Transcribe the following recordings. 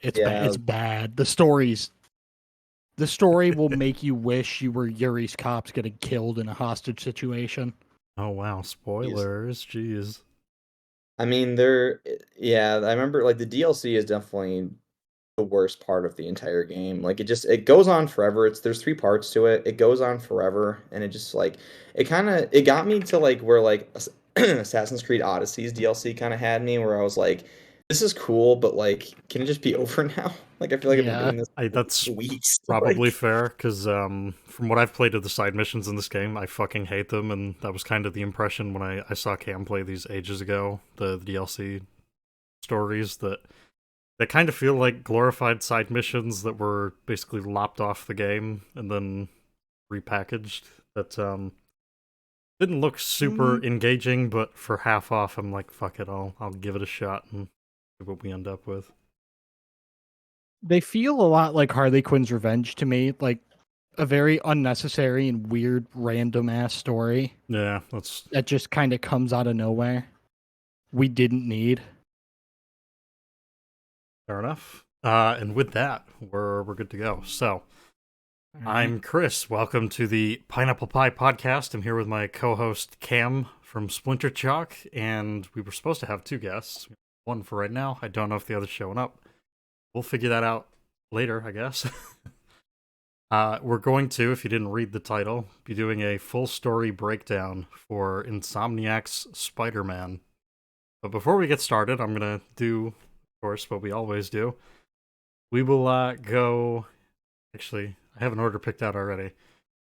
Yeah, It's bad. The story will make you wish you were Yuri's cops getting killed in a hostage situation. Oh wow, he's. spoilers. Jeez. I mean, yeah, I remember like the DLC is definitely the worst part of the entire game. Like it goes on forever. There's three parts to it. It goes on forever, and it just like it got me to like where like Assassin's Creed Odyssey's DLC kind of had me, where I was like, this is cool, but like, can it just be over now? Like I feel like I've been Yeah. doing this for That's weeks. probably Like fair because from what I've played of the side missions in this game, I fucking hate them, and that was kind of the impression when I saw Cam play these ages ago. The DLC stories that kind of feel like glorified side missions that were basically lopped off the game and then repackaged. That didn't look super Mm, engaging, but for half off, I'm like, fuck it, I'll give it a shot and see what we end up with. they feel a lot like Harley Quinn's Revenge to me, like a very unnecessary and weird random ass story Yeah, that's that just kind of comes out of nowhere. We didn't need. fair enough. And with that, we're good to go. So, All right. I'm Chris. Welcome to the Pineapple Pie Podcast. I'm here with my co-host Cam from SplinterChalk, and we were supposed to have two guests. One for right now. I don't know if the other's showing up. We'll figure that out later, I guess. We're going to, if you didn't read the title, be doing a full story breakdown for Insomniac's Spider-Man. But before we get started, I'm gonna do, of course, what we always do. We will go. Actually, I have an order picked out already.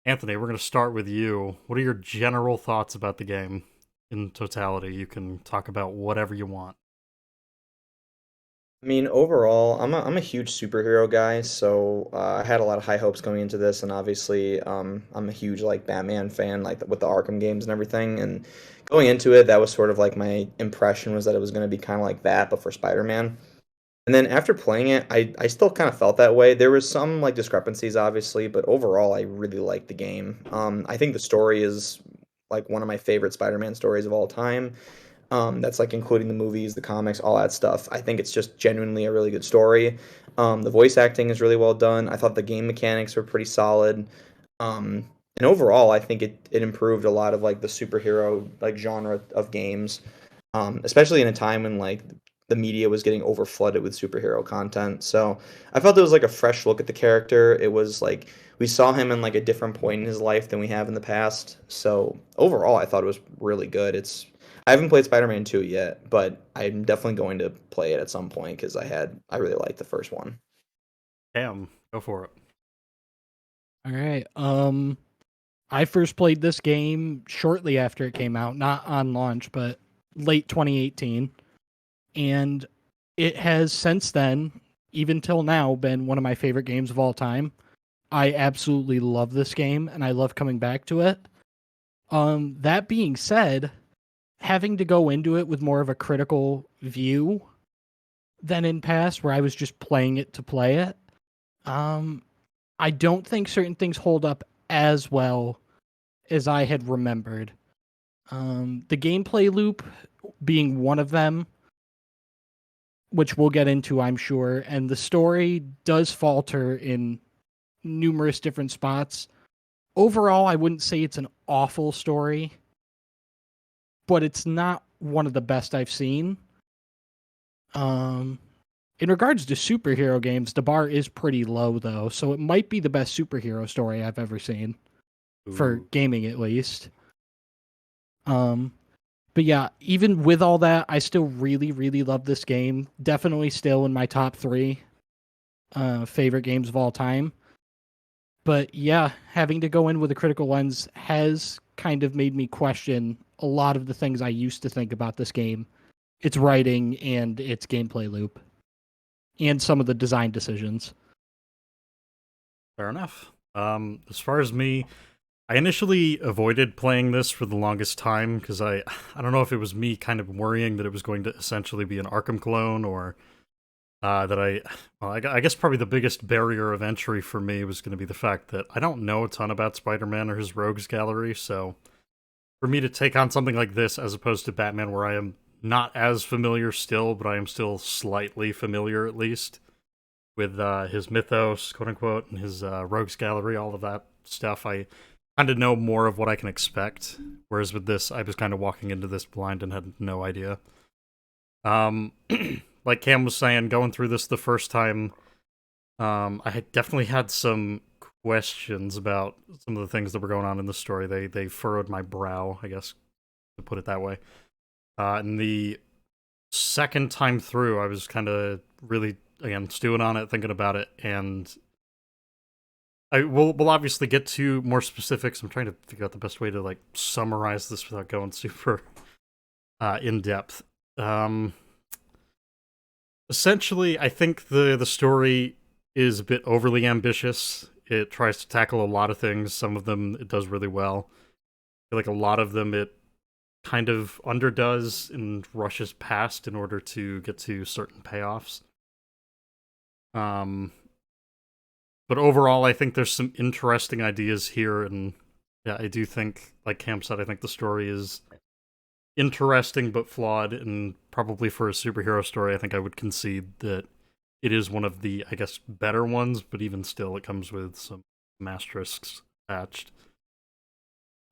Anthony, we're going to start with you. What are your general thoughts about the game in totality? You can talk about whatever you want. I mean, overall, I'm a huge superhero guy, so I had a lot of high hopes going into this, and obviously, I'm a huge like Batman fan, like with the Arkham games and everything. And going into it, that was sort of like my impression was that it was going to be kind of like that, but for Spider-Man. And then after playing it, I still kind of felt that way. There was some like discrepancies, obviously, but overall, I really liked the game. I think the story is like one of my favorite Spider-Man stories of all time. That's like including the movies, the comics, all that stuff. I think it's just genuinely a really good story. The voice acting is really well done. I thought the game mechanics were pretty solid. And overall, I think it improved a lot of like the superhero like genre of games, especially in a time when like the media was getting over flooded with superhero content. So I felt it was like a fresh look at the character. It was like we saw him in like a different point in his life than we have in the past. So overall, I thought it was really good. I haven't played Spider-Man 2 yet, but I'm definitely going to play it at some point because I really liked the first one. Cam, go for it. All right. I first played this game shortly after it came out, not on launch, but late 2018. And it has since then, even till now, been one of my favorite games of all time. I absolutely love this game and I love coming back to it. That being said, having to go into it with more of a critical view than in past where I was just playing it to play it, um, I don't think certain things hold up as well as I had remembered. The gameplay loop being one of them, which we'll get into, I'm sure, and the story does falter in numerous different spots. Overall, I wouldn't say it's an awful story, but it's not one of the best I've seen. Um, in regards to superhero games, the bar is pretty low though, so it might be the best superhero story I've ever seen for Ooh. gaming at least. Um, but yeah, even with all that, I still really, really love this game. Definitely still in my top three favorite games of all time. But yeah, having to go in with a critical lens has kind of made me question a lot of the things I used to think about this game, its writing and its gameplay loop, and some of the design decisions. Fair enough. As far as me, I initially avoided playing this for the longest time because I don't know if it was me kind of worrying that it was going to essentially be an Arkham clone or that I guess probably the biggest barrier of entry for me was going to be the fact that I don't know a ton about Spider-Man or his rogues gallery, so for me to take on something like this as opposed to Batman where I am not as familiar still, but I am still slightly familiar at least, with his mythos, quote unquote, and his rogues gallery, all of that stuff. I kind of know more of what I can expect. Whereas with this, I was kind of walking into this blind and had no idea. Like Cam was saying, going through this the first time, I definitely had some questions about some of the things that were going on in the story. They furrowed my brow, I guess, to put it that way. And the second time through, I was kind of really, again, stewing on it, thinking about it, and we'll obviously get to more specifics. I'm trying to figure out the best way to like summarize this without going super in depth. Essentially, I think the story is a bit overly ambitious. It tries to tackle a lot of things. Some of them it does really well. I feel like a lot of them it kind of underdoes and rushes past in order to get to certain payoffs. But overall, I think there's some interesting ideas here, and yeah, I do think, like Cam said, I think the story is interesting but flawed, and probably for a superhero story, I think I would concede that it is one of the, I guess, better ones, but even still, it comes with some asterisks attached.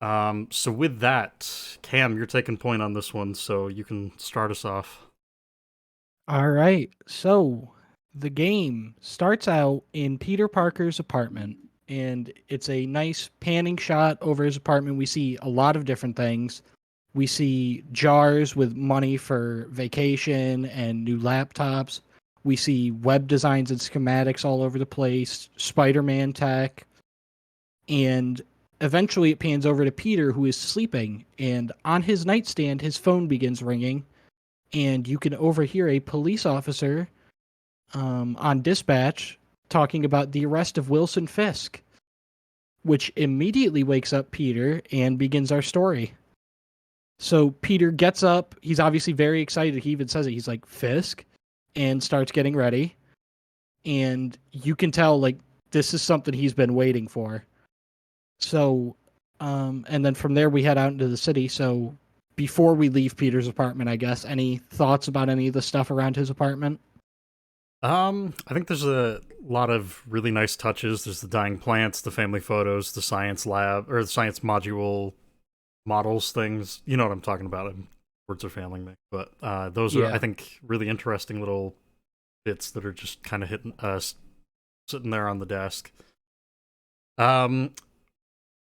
So with that, Cam, you're taking point on this one, so you can start us off. All right. So the game starts out in Peter Parker's apartment, and it's a nice panning shot over his apartment. We see a lot of different things. We see jars with money for vacation and new laptops. We see web designs and schematics all over the place, Spider-Man tech, and eventually it pans over to Peter, who is sleeping, and on his nightstand, his phone begins ringing, and you can overhear a police officer on dispatch talking about the arrest of Wilson Fisk, which immediately wakes up Peter and begins our story. So Peter gets up. He's obviously very excited. He even says it. He's like, Fisk, and starts getting ready. And you can tell, like, this is something he's been waiting for. So, and then from there we head out into the city. So before we leave Peter's apartment, I guess, any thoughts about any of the stuff around his apartment? I think there's a lot of really nice touches. There's the dying plants, the family photos, the science lab, or the science module models things. You know what I'm talking about. Words are failing me. But those are, I think, really interesting little bits that are just kind of hitting us, sitting there on the desk.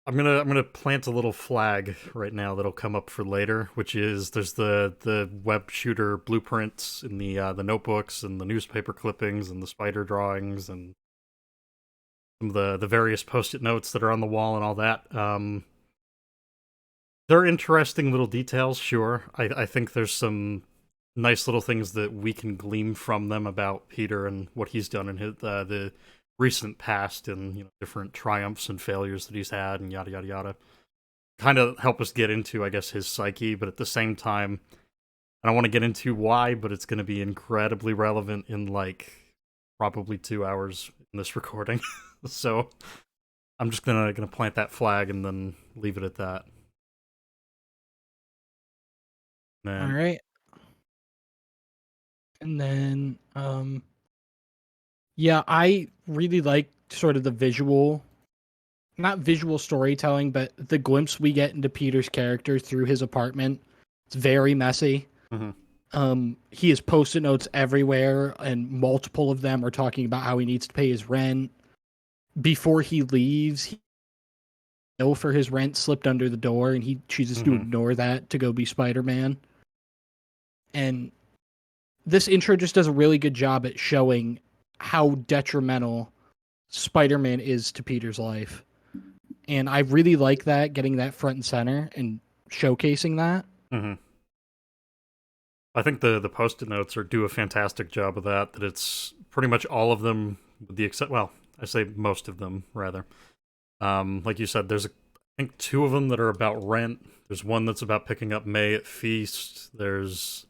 I'm gonna plant a little flag right now that'll come up for later, which is there's the web shooter blueprints in the notebooks and the newspaper clippings and the spider drawings and some of the various post-it notes that are on the wall and all that. They're interesting little details, sure. I think there's some nice little things that we can glean from them about Peter and what he's done in his the recent past and different triumphs and failures that he's had and yada yada yada. Kind of help us get into, I guess, his psyche, but at the same time, I don't want to get into why, but it's going to be incredibly relevant in like probably 2 hours in this recording. So I'm just gonna plant that flag and then leave it at that. All right. And then, yeah, I really like sort of the visual, not visual storytelling, but the glimpse we get into Peter's character through his apartment. It's very messy. Mm-hmm. He has post-it notes everywhere, and multiple of them are talking about how he needs to pay his rent. Before he leaves, he bill for his rent slipped under the door, and he chooses to ignore that to go be Spider-Man. And this intro just does a really good job at showing how detrimental Spider-Man is to Peter's life. And I really like that, getting that front and center and showcasing that. Mm-hmm. I think the post-it notes do a fantastic job of that. That it's pretty much all of them, with the except, well, I say most of them rather. Like you said, there's I think 2 of them that are about rent. There's one that's about picking up May at Feast. There's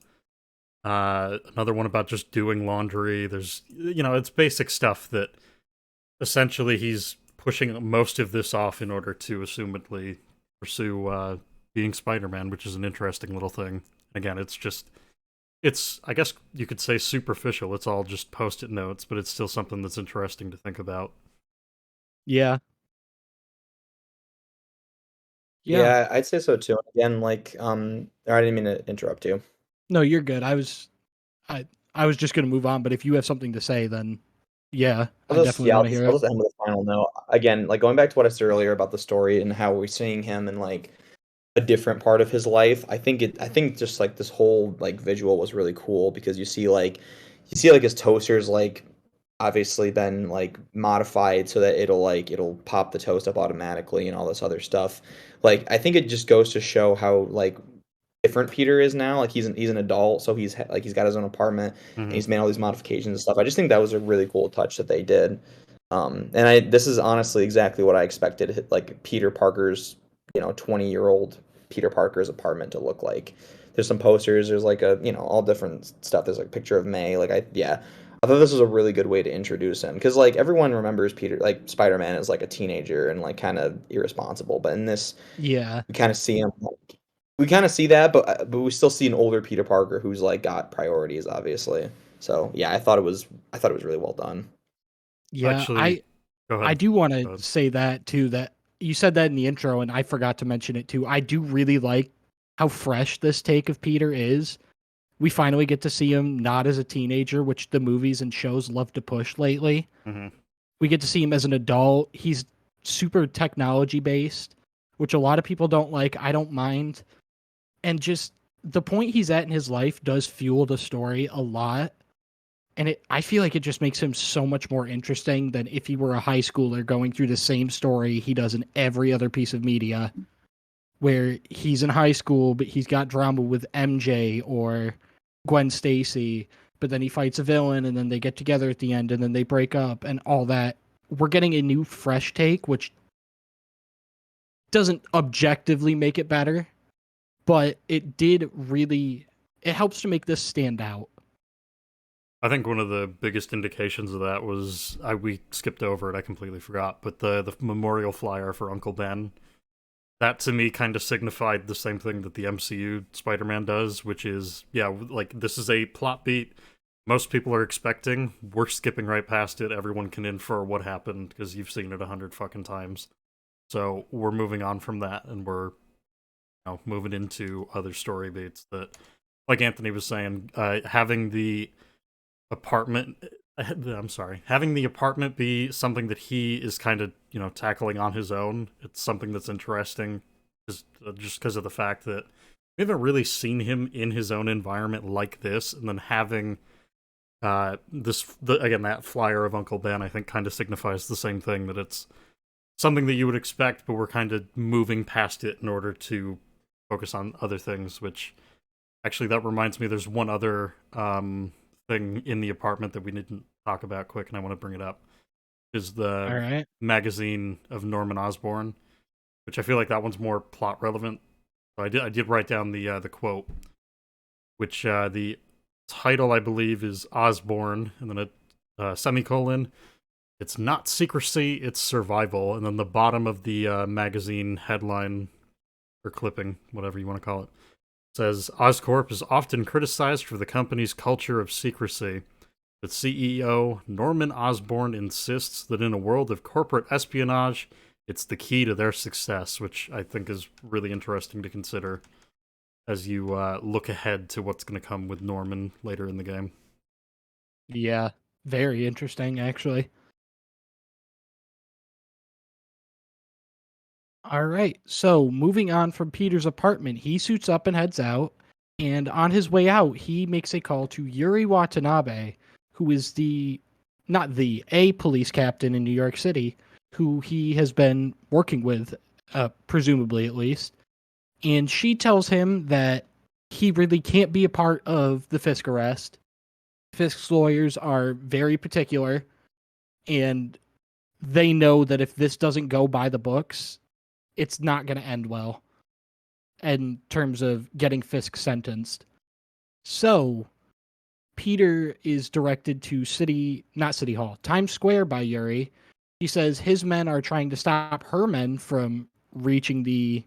another one about just doing laundry. There's it's basic stuff that essentially he's pushing most of this off in order to assumedly pursue being Spider-Man, which is an interesting little thing. Again, it's just It's, I guess you could say, superficial. It's all just post-it notes, but it's still something that's interesting to think about. Yeah. Yeah. Yeah, I'd say so too. Again, like, I didn't mean to interrupt you. No, you're good. I I was just gonna move on, but if you have something to say, then yeah, I definitely want to hear I'll it. just end with a final note. Again, like going back to what I said earlier about the story and how we're seeing him in like a different part of his life. I think just like this whole like visual was really cool because you see like his toaster's like obviously been like modified so that it'll pop the toast up automatically and all this other stuff. Like I think it just goes to show how like different Peter is now. Like he's an adult, so he's got his own apartment and Hmm. he's made all these modifications and stuff. I just think that was a really cool touch that they did. And I this is honestly exactly what I expected like Peter Parker's 20-year-old Peter Parker's apartment to look like. There's some posters. There's like a all different stuff. There's like a picture of May. I thought this was a really good way to introduce him because like everyone remembers Peter like Spider-Man as like a teenager and like kind of irresponsible, but in this Yeah. we kind of see him we kind of see that, but we still see an older Peter Parker who's like got priorities, obviously. So yeah, I thought it was really well done. Yeah, Actually, go I ahead. do want to Go ahead. say that too, that you said that in the intro and I forgot to mention it too. I do really like how fresh this take of Peter is. We finally get to see him not as a teenager, which the movies and shows love to push lately. Hmm. We get to see him as an adult. He's super technology based, which a lot of people don't like. I don't mind. And just the point he's at in his life does fuel the story a lot. And I feel like it just makes him so much more interesting than if he were a high schooler going through the same story he does in every other piece of media, where he's in high school, but he's got drama with MJ or Gwen Stacy, but then he fights a villain and then they get together at the end and then they break up and all that. We're getting a new, fresh take, which doesn't objectively make it better, but it helps to make this stand out. I think one of the biggest indications of that was we skipped over it. I completely forgot, but the memorial flyer for Uncle Ben. That to me kind of signified the same thing that the MCU Spider-Man does, which is like this is a plot beat most people are expecting. We're skipping right past it. Everyone can infer what happened because you've seen it 100 fucking times. So we're moving on from that, and we're moving into other story beats that, like Anthony was saying, having the apartment. I'm sorry, having the apartment be something that he is kind of tackling on his own. It's something that's interesting, just because of the fact that we haven't really seen him in his own environment like this, and then having again that flyer of Uncle Ben, I think, kind of signifies the same thing, that it's something that you would expect, but we're kind of moving past it in order to focus on other things. Which actually, that reminds me, there's one other thing in the apartment that we didn't talk about quick, and I want to bring it up, is All the right. magazine of Norman Osborn, which I feel like that one's more plot relevant. So I did write down the quote, which the title I believe is Osborn, and then a semicolon. It's not secrecy, it's survival, and then the bottom of the magazine headline or clipping, whatever you want to call it, says Oscorp is often criticized for the company's culture of secrecy, but CEO Norman Osborn insists that in a world of corporate espionage, it's the key to their success, which I think is really interesting to consider as you look ahead to what's going to come with Norman later in the game. Yeah. Very interesting, actually. All right. So moving on from Peter's apartment, he suits up and heads out. And on his way out, he makes a call to Yuri Watanabe, who is a police captain in New York City, who he has been working with, presumably at least. And she tells him that he really can't be a part of the Fisk arrest. Fisk's lawyers are very particular, and they know that if this doesn't go by the books, it's not going to end well in terms of getting Fisk sentenced. So Peter is directed to not City Hall, Times Square by Yuri. He says his men are trying to stop her men from reaching the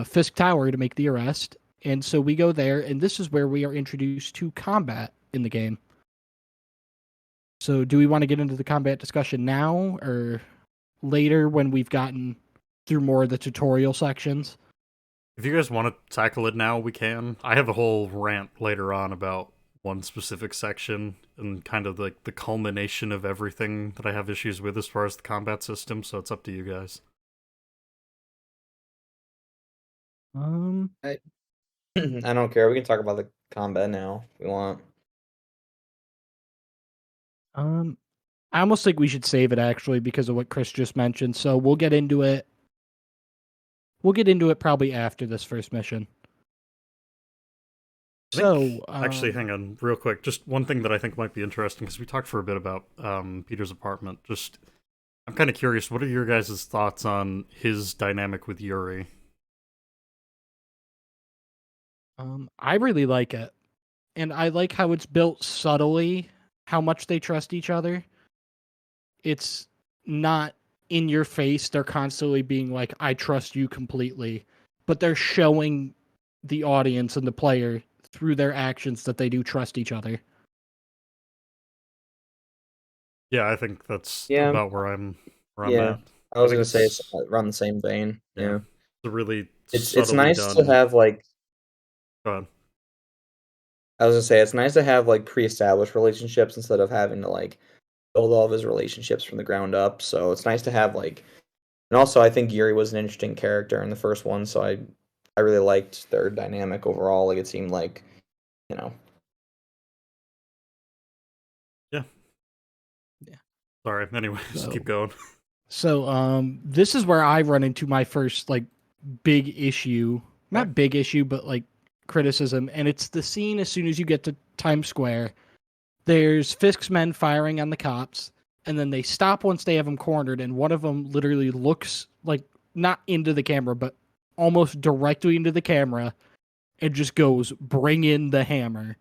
Fisk Tower to make the arrest. And so we go there, and this is where we are introduced to combat in the game. So do we want to get into the combat discussion now or later when we've gotten through more of the tutorial sections? If you guys want to tackle it now, we can. I have a whole rant later on about one specific section and kind of like the culmination of everything that I have issues with as far as the combat system, so it's up to you guys. I I don't care. We can talk about the combat now if we want. I almost think we should save it actually because of what Chris just mentioned. So we'll get into it. We'll get into it probably after this first mission. Actually, hang on real quick. Just one thing that I think might be interesting, because we talked for a bit about Peter's apartment. I'm kind of curious, what are your guys' thoughts on his dynamic with Yuri? I really like it. And I like how it's built subtly, how much they trust each other. It's not in your face. They're constantly being like, I trust you completely. But they're showing the audience and the player through their actions that they do trust each other. Yeah, I think that's Yeah. about where I'm Yeah. at. I was think gonna say it's- it's around the same vein. Yeah. It's a really It's subtly nice done. to have like Go ahead. I was gonna say it's nice to have like pre-established relationships instead of having to like build all of his relationships from the ground up. So it's nice to have like, and also I think Yuri was an interesting character in the first one, so I really liked their dynamic overall. Like it seemed like, you know. Yeah. Sorry. Anyways, So- keep going. So this is where I run into my first like big issue. Not big issue, but like criticism. And it's the scene as soon as you get to Times Square. There's Fisk's men firing on the cops, and then they stop once they have them cornered, and one of them literally looks like not into the camera, but almost directly into the camera and just goes, "Bring in the hammer,"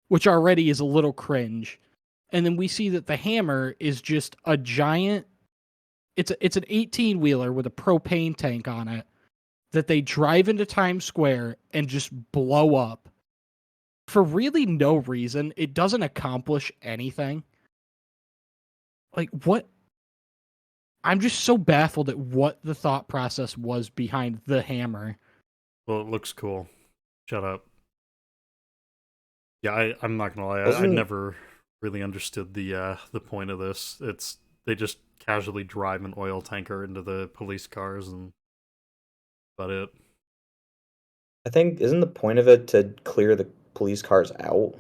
which already is a little cringe. And then we see that the hammer is just a giant, it's an 18-wheeler with a propane tank on it that they drive into Times Square and just blow up for really no reason. It doesn't accomplish anything. Like, what? I'm just so baffled at what the thought process was behind the hammer. Well, it looks cool. Shut up. Yeah, I'm not gonna lie. I Wasn't- never really understood the point of this. It's they just casually drive an oil tanker into the police cars and about it. I think isn't the point of it to clear the police cars out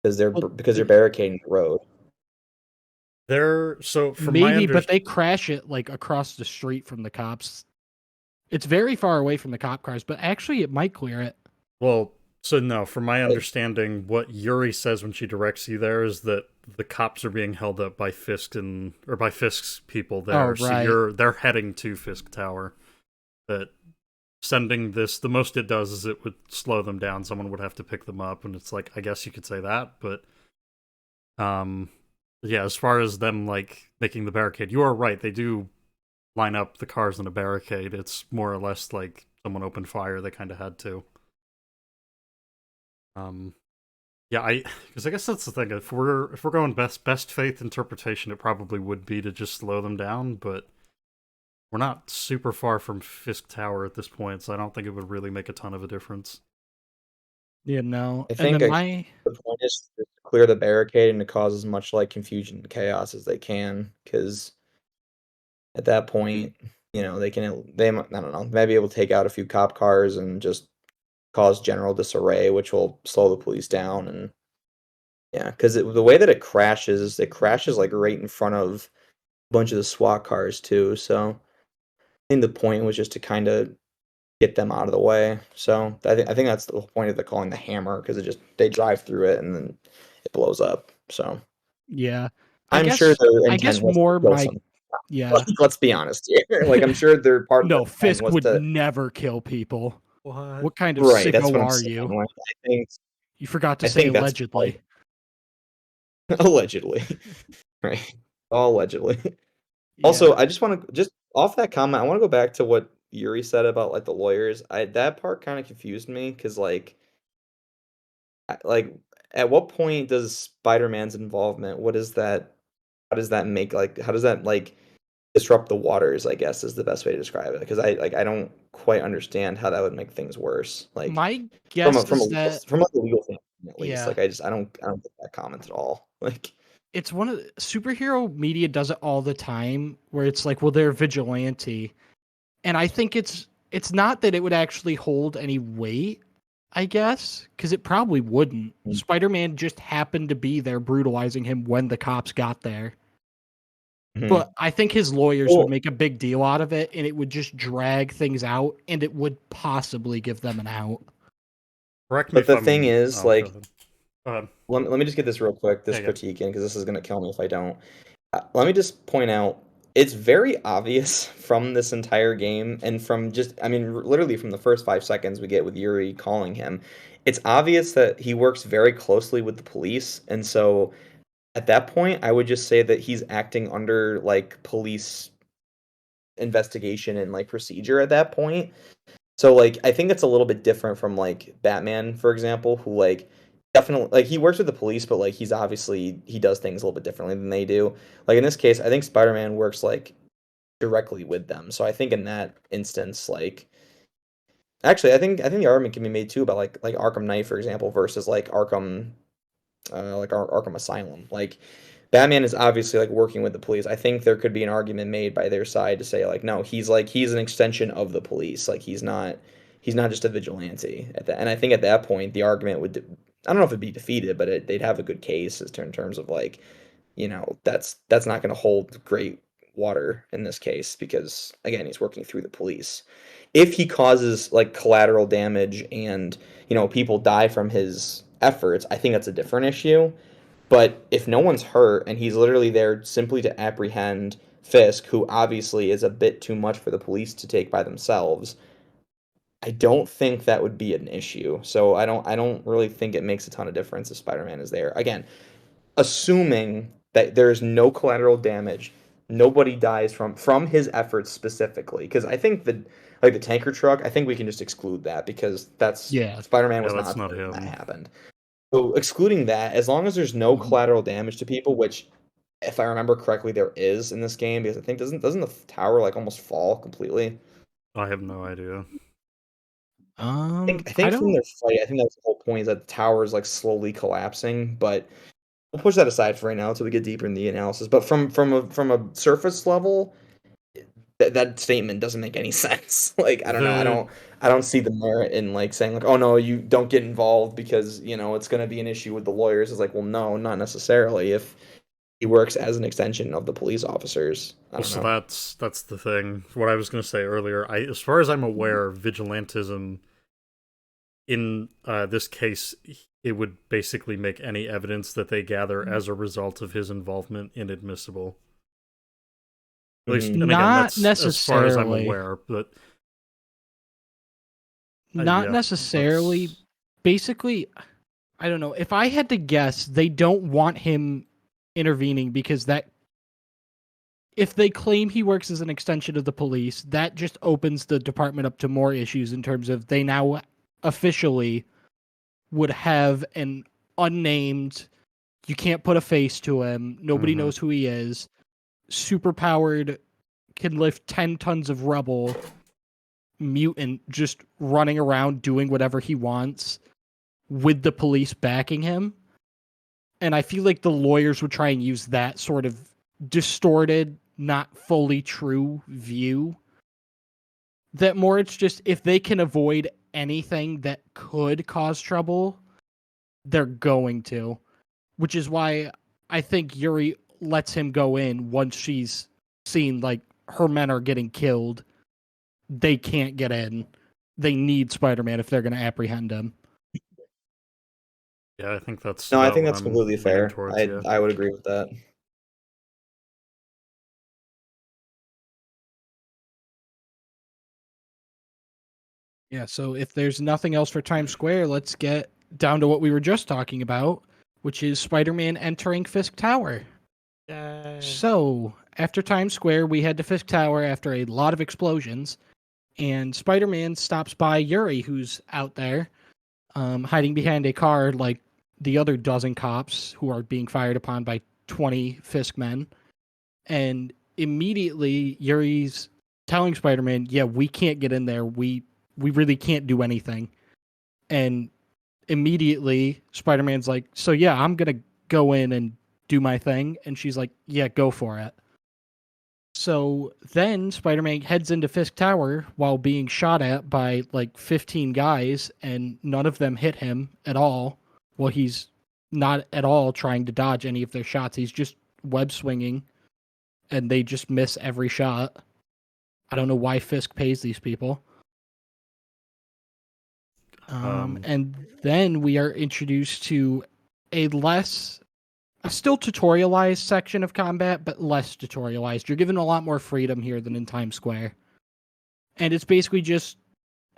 because they're Well, barricading the road. They're so from maybe, my but they crash it like across the street from the cops. It's very far away from the cop cars, but actually it might clear it. Well, so no, from my understanding, what Yuri says when she directs you there is that the cops are being held up by by Fisk's people there. Oh, So right. they're heading to Fisk Tower. That sending this, the most it does is it would slow them down. Someone would have to pick them up, and it's like, I guess you could say that, but yeah, as far as them like making the barricade, you are right. They do line up the cars in a barricade. It's more or less like someone opened fire. They kind of had to. Yeah, because I guess that's the thing. If we're going best faith interpretation, it probably would be to just slow them down, but we're not super far from Fisk Tower at this point, so I don't think it would really make a ton of a difference. You know, I and think then the point is to clear the barricade and to cause as much like confusion and chaos as they can, because at that point, you know, I don't know, maybe able to take out a few cop cars and just cause general disarray, which will slow the police down. And yeah, because the way that it crashes like right in front of a bunch of the SWAT cars too. So I think the point was just to kind of get them out of the way. So I think that's the whole point of the calling the hammer, because they drive through it and then it blows up. So yeah, I'm sure their I intent guess was more to kill my someone. yeah. Like, let's be honest here. Like I'm sure their part of No, their intent Fisk was would to never kill people. What? What kind of right. That's sicko what I'm are saying. you? Like, I think You forgot to I say think that's allegedly. allegedly, right? All allegedly. Yeah. Also, I just want to just off that comment. I want to go back to what Yuri said about like the lawyers, I that part kind of confused me because like at what point does Spider-Man's involvement? What is that? How does that make like? How does that like disrupt the waters? I guess is the best way to describe it because I don't quite understand how that would make things worse. Like My guess from a is legal, that, from like a legal standpoint at least. yeah, Like I don't get that comment at all. Like. it's one of superhero media does it all the time where it's like, well, they're vigilante. And I think it's not that it would actually hold any weight, I guess, because it probably wouldn't. Spider-Man just happened to be there brutalizing him when the cops got there. Mhm. But I think his lawyers would Well, make a big deal out of it, and it would just drag things out, and it would possibly give them an out. Correct me but if the thing I'm. is, Oh, go like, ahead. Go ahead. let me just get this real quick, this Yeah, yeah. critique in, because this is going to kill me if I don't. Let me just point out, it's very obvious from this entire game, and from just, I mean, literally from the first 5 seconds we get with Yuri calling him, it's obvious that he works very closely with the police, and so at that point, I would just say that he's acting under, like, police investigation and, like, procedure at that point. So like I think that's a little bit different from like Batman, for example, who like definitely like he works with the police, but like he's obviously he does things a little bit differently than they do. Like in this case, I think Spider-Man works like directly with them. So I think in that instance, like actually I think the argument can be made too about like Arkham Knight, for example, versus like Arkham Asylum. Like Batman is obviously like working with the police. I think there could be an argument made by their side to say like no, he's an extension of the police. Like he's not just a vigilante at that. And I think at that point the argument would I don't know if it'd be defeated, but they'd have a good case as to in terms of like that's not going to hold great water in this case because again he's working through the police. If he causes like collateral damage and people die from his efforts, I think that's a different issue. But if no one's hurt and he's literally there simply to apprehend Fisk, who obviously is a bit too much for the police to take by themselves, I don't think that would be an issue. So I don't really think it makes a ton of difference if Spider-Man is there. Again, assuming that there's no collateral damage, nobody dies from his efforts specifically. Because I think that like the tanker truck, I think we can just exclude that because that's Yeah. Spider-Man Yeah, was that's not not there when that him. happened. So excluding that, as long as there's no collateral damage to people, which if I remember correctly, there is in this game because I think doesn't the tower like almost fall completely? I have no idea. I I think from don't. their fight, I think that's the whole point is that the tower is like slowly collapsing, but we'll push that aside for right now until we get deeper in the analysis. But from a surface level, that statement doesn't make any sense. Like I don't know, The I don't see the merit in like saying like, oh no, you don't get involved because it's going to be an issue with the lawyers. It's like, well, no, not necessarily. If he works as an extension of the police officers, I don't also know. that's the thing. What I was going to say earlier. As far as I'm aware, vigilantism in this case, it would basically make any evidence that they gather as a result of his involvement inadmissible. At least, Hmm. and again, Not that's as far as I'm necessarily. aware. But Not yeah, necessarily. that's Basically, I don't know. If I had to guess, they don't want him intervening because that if they claim he works as an extension of the police, that just opens the department up to more issues in terms of they now officially would have an unnamed, you can't put a face to him, nobody Mhm. knows who he is, superpowered, can lift 10 tons of rubble, mutant just running around doing whatever he wants with the police backing him. And I feel like the lawyers would try and use that sort of distorted, not fully true view. That more it's just if they can avoid anything that could cause trouble, they're going to. Which is why I think Yuri lets him go in once she's seen like her men are getting killed. They can't get in. They need Spider-Man if they're going to apprehend him. yeah. I think that's No, I about think what that's I'm completely leaning fair. towards. I Yeah. I would agree with that. Yeah, so if there's nothing else for Times Square, let's get down to what we were just talking about, which is Spider-Man entering Fisk Tower. Yay. So, after Times Square, we head to Fisk Tower after a lot of explosions, And Spider-Man stops by Yuri, who's out there, hiding behind a car like the other dozen cops who are being fired upon by 20 Fisk men. And immediately Yuri's telling Spider-Man, yeah, we can't get in there. We really can't do anything. And immediately Spider-Man's like, so yeah, I'm going to go in and do my thing. And she's like, yeah, go for it. So then Spider-Man heads into Fisk Tower while being shot at by like 15 guys, and none of them hit him at all. Well, he's not at all trying to dodge any of their shots. He's just web swinging, and they just miss every shot. I don't know why Fisk pays these people. And then we are introduced to a still tutorialized section of combat, but less tutorialized. You're given a lot more freedom here than in Times Square. And it's basically just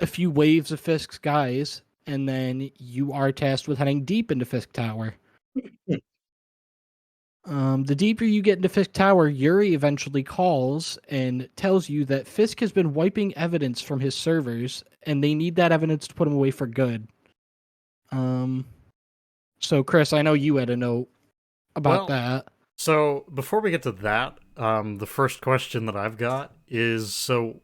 a few waves of Fisk's guys, and then you are tasked with heading deep into Fisk Tower. The deeper you get into Fisk Tower, Yuri eventually calls and tells you that Fisk has been wiping evidence from his servers, and they need that evidence to put him away for good. So Chris, I know you had a note about that. So before we get to that, the first question that I've got is, so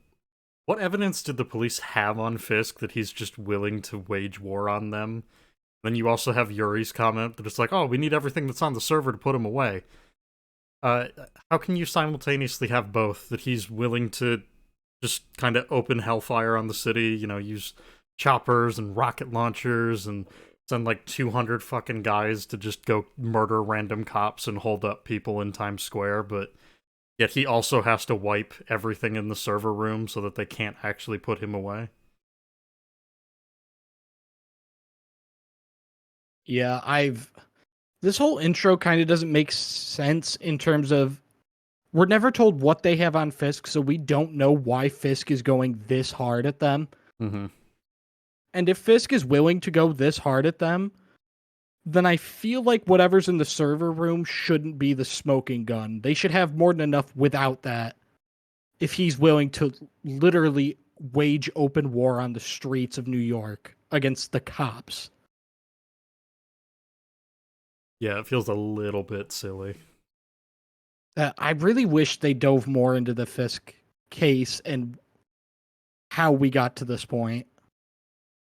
what evidence did the police have on Fisk that he's just willing to wage war on them? Then you also have Yuri's comment that it's like, oh, we need everything that's on the server to put him away. How can you simultaneously have both? That he's willing to just kind of open hellfire on the city, use choppers and rocket launchers and send like 200 fucking guys to just go murder random cops and hold up people in Times Square, but yet he also has to wipe everything in the server room so that they can't actually put him away? Yeah, this whole intro kind of doesn't make sense in terms of we're never told what they have on Fisk, so we don't know why Fisk is going this hard at them. Mm-hmm. And if Fisk is willing to go this hard at them, then I feel like whatever's in the server room shouldn't be the smoking gun. They should have more than enough without that. If he's willing to literally wage open war on the streets of New York against the cops. Yeah, it feels a little bit silly. I really wish they dove more into the Fisk case and how we got to this point.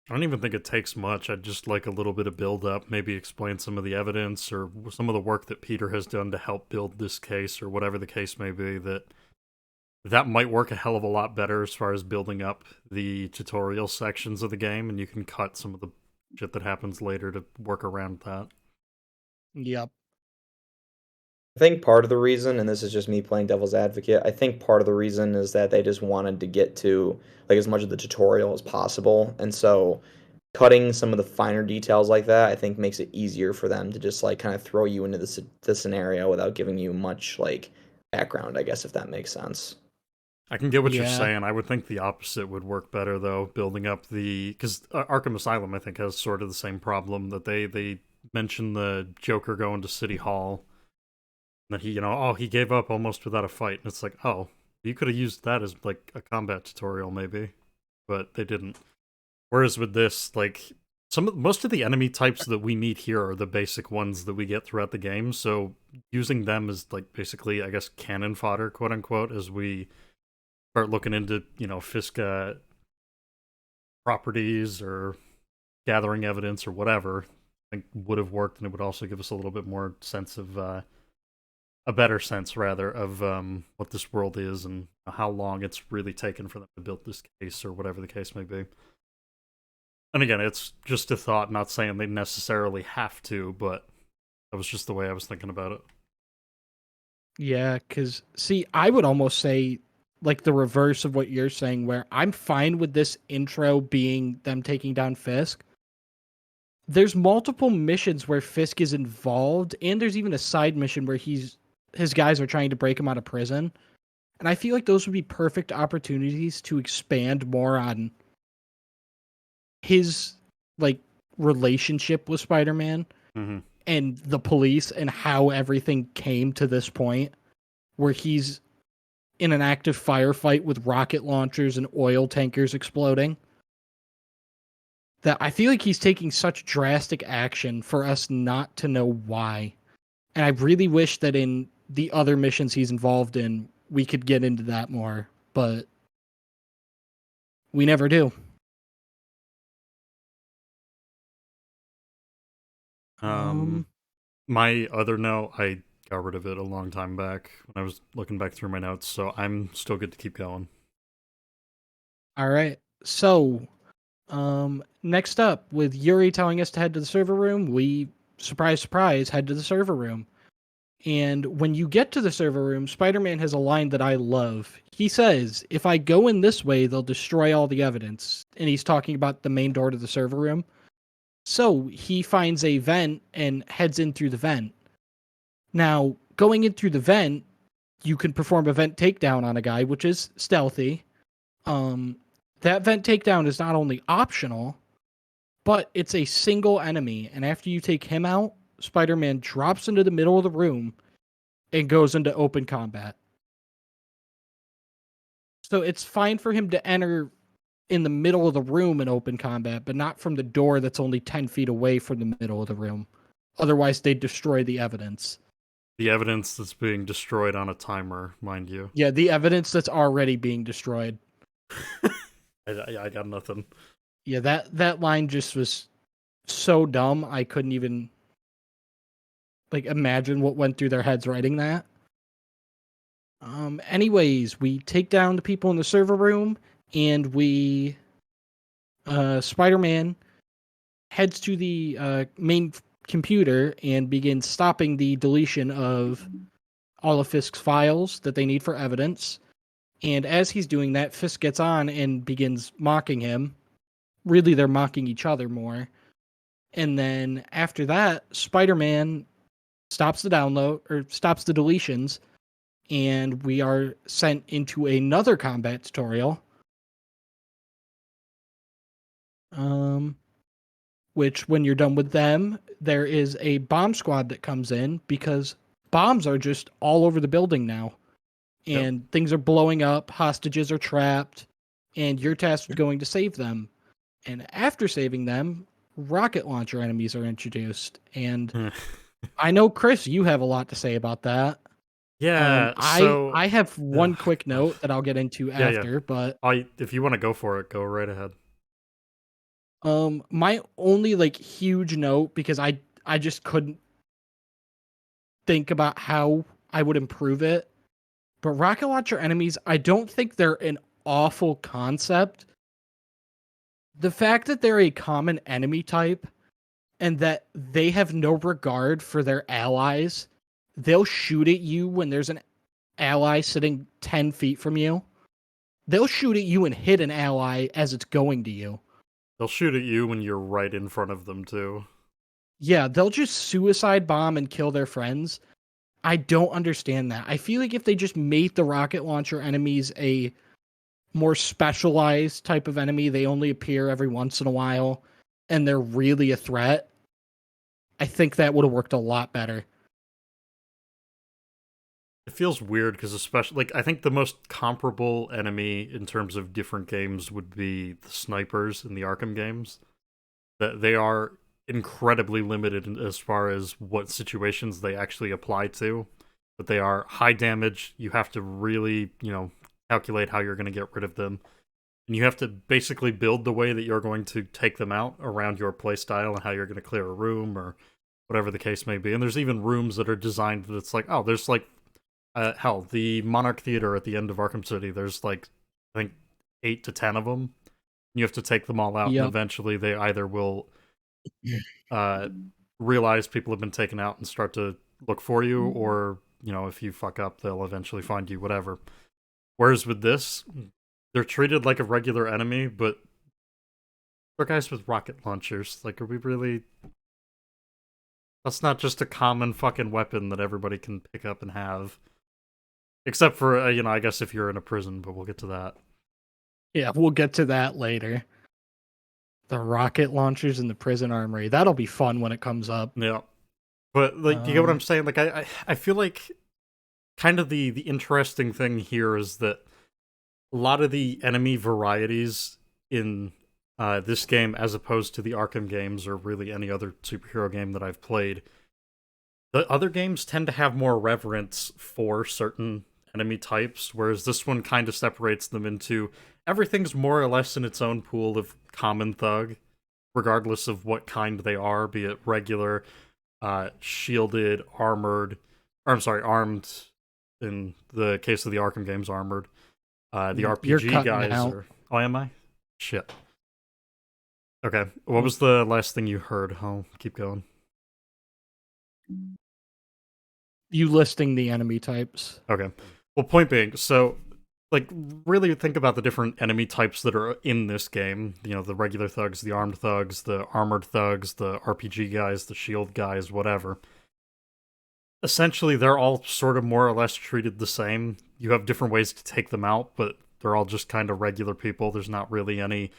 I don't even think it takes much. I'd just like a little bit of build up, maybe explain some of the evidence or some of the work that Peter has done to help build this case or whatever the case may be. That might work a hell of a lot better as far as building up the tutorial sections of the game, and you can cut some of the shit that happens later to work around that. Yep. I think part of the reason, and this is just me playing devil's advocate, I think part of the reason is that they just wanted to get to like as much of the tutorial as possible, and so cutting some of the finer details like that, I think makes it easier for them to just like kind of throw you into the scenario without giving you much like background, I guess, if that makes sense. I can get what you're Yeah. saying. I would think the opposite would work better, though, building up because Arkham Asylum, I think, has sort of the same problem that they mention the Joker going to City Hall, that he gave up almost without a fight, and it's like, oh, you could have used that as like a combat tutorial maybe, but they didn't. Whereas with this, like most of the enemy types that we meet here are the basic ones that we get throughout the game, so using them as like basically, I guess, cannon fodder, quote unquote, as we start looking into, Fisk properties or gathering evidence or whatever, I think would have worked, and it would also give us a little bit more sense of, a better sense, rather, of what this world is and how long it's really taken for them to build this case or whatever the case may be. And again, it's just a thought, not saying they necessarily have to, but that was just the way I was thinking about it. Yeah, because, see, I would almost say like the reverse of what you're saying, where I'm fine with this intro being them taking down Fisk. There's multiple missions where Fisk is involved, and there's even a side mission where his guys are trying to break him out of prison. And I feel like those would be perfect opportunities to expand more on his like relationship with Spider-Man and the police and how everything came to this point where he's in an active firefight with rocket launchers and oil tankers exploding. That I feel like he's taking such drastic action for us not to know why. And I really wish that in the other missions he's involved in, we could get into that more, but we never do. My other note, I got rid of it a long time back when I was looking back through my notes, so I'm still good to keep going. All right. So, next up, with Yuri telling us to head to the server room, we, surprise, surprise, head to the server room. And when you get to the server room, Spider-Man has a line that I love. He says, if I go in this way, they'll destroy all the evidence. And he's talking about the main door to the server room. So he finds a vent and heads in through the vent. Now, going in through the vent, you can perform a vent takedown on a guy, which is stealthy. That vent takedown is not only optional, but it's a single enemy. And after you take him out, Spider-Man drops into the middle of the room and goes into open combat. So it's fine for him to enter in the middle of the room in open combat, but not from the door that's only 10 feet away from the middle of the room. Otherwise, they'd destroy the evidence. The evidence that's being destroyed on a timer, mind you. Yeah, the evidence that's already being destroyed. I got nothing. Yeah, that line just was so dumb, I couldn't even imagine what went through their heads writing that. Anyways, we take down the people in the server room, and we Spider-Man heads to the main computer and begins stopping the deletion of all of Fisk's files that they need for evidence. And as he's doing that, Fisk gets on and begins mocking him. Really, they're mocking each other more. And then after that, Spider-Man stops the download, or stops the deletions, and we are sent into another combat tutorial. Which, when you're done with them, there is a bomb squad that comes in, because bombs are just all over the building now. And things are blowing up, hostages are trapped, and you're tasked with going to save them. And after saving them, rocket launcher enemies are introduced. And I know, Chris, you have a lot to say about that. Yeah, I have one quick note that I'll get into after, but if you want to go for it, go right ahead. My only huge note, because I just couldn't think about how I would improve it. But rocket launcher enemies, I don't think they're an awful concept. The fact that they're a common enemy type and that they have no regard for their allies, they'll shoot at you when there's an ally sitting 10 feet from you. They'll shoot at you and hit an ally as it's going to you. They'll shoot at you when you're right in front of them, too. Yeah, they'll just suicide bomb and kill their friends. I don't understand that. I feel like if they just made the rocket launcher enemies a more specialized type of enemy, they only appear every once in a while, and they're really a threat, I think that would have worked a lot better. It feels weird because especially, I think the most comparable enemy in terms of different games would be the snipers in the Arkham games. That they are incredibly limited as far as what situations they actually apply to, but they are high damage. You have to really, calculate how you're going to get rid of them, and you have to basically build the way that you're going to take them out around your playstyle and how you're going to clear a room or whatever the case may be. And there's even rooms that are designed that it's there's hell, the Monarch Theater at the end of Arkham City, there's I think 8 to 10 of them. You have to take them all out, and eventually they either will realize people have been taken out and start to look for you, or if you fuck up, they'll eventually find you, whatever. Whereas with this, they're treated like a regular enemy, but they're guys with rocket launchers. Are we really... That's not just a common fucking weapon that everybody can pick up and have. Except for, I guess if you're in a prison, but we'll get to that. Yeah, we'll get to that later. The rocket launchers in the prison armory. That'll be fun when it comes up. Yeah. But, you get what I'm saying? I feel like kind of the interesting thing here is that a lot of the enemy varieties in this game, as opposed to the Arkham games or really any other superhero game that I've played, the other games tend to have more reverence for certain enemy types, whereas this one kind of separates them into everything's more or less in its own pool of common thug, regardless of what kind they are, be it regular, shielded, armored, or I'm sorry, armed. In the case of the Arkham games, armored. The You're RPG cutting guys out. are. Oh, am I? Shit. Okay. What was the last thing you heard? I'll keep going. You listing the enemy types. Okay. Well, point being, so like really think about the different enemy types that are in this game. You know, the regular thugs, the armed thugs, the armored thugs, the RPG guys, the shield guys, whatever. Essentially, they're all sort of more or less treated the same. You have different ways to take them out, but they're all just kind of regular people. There's not really any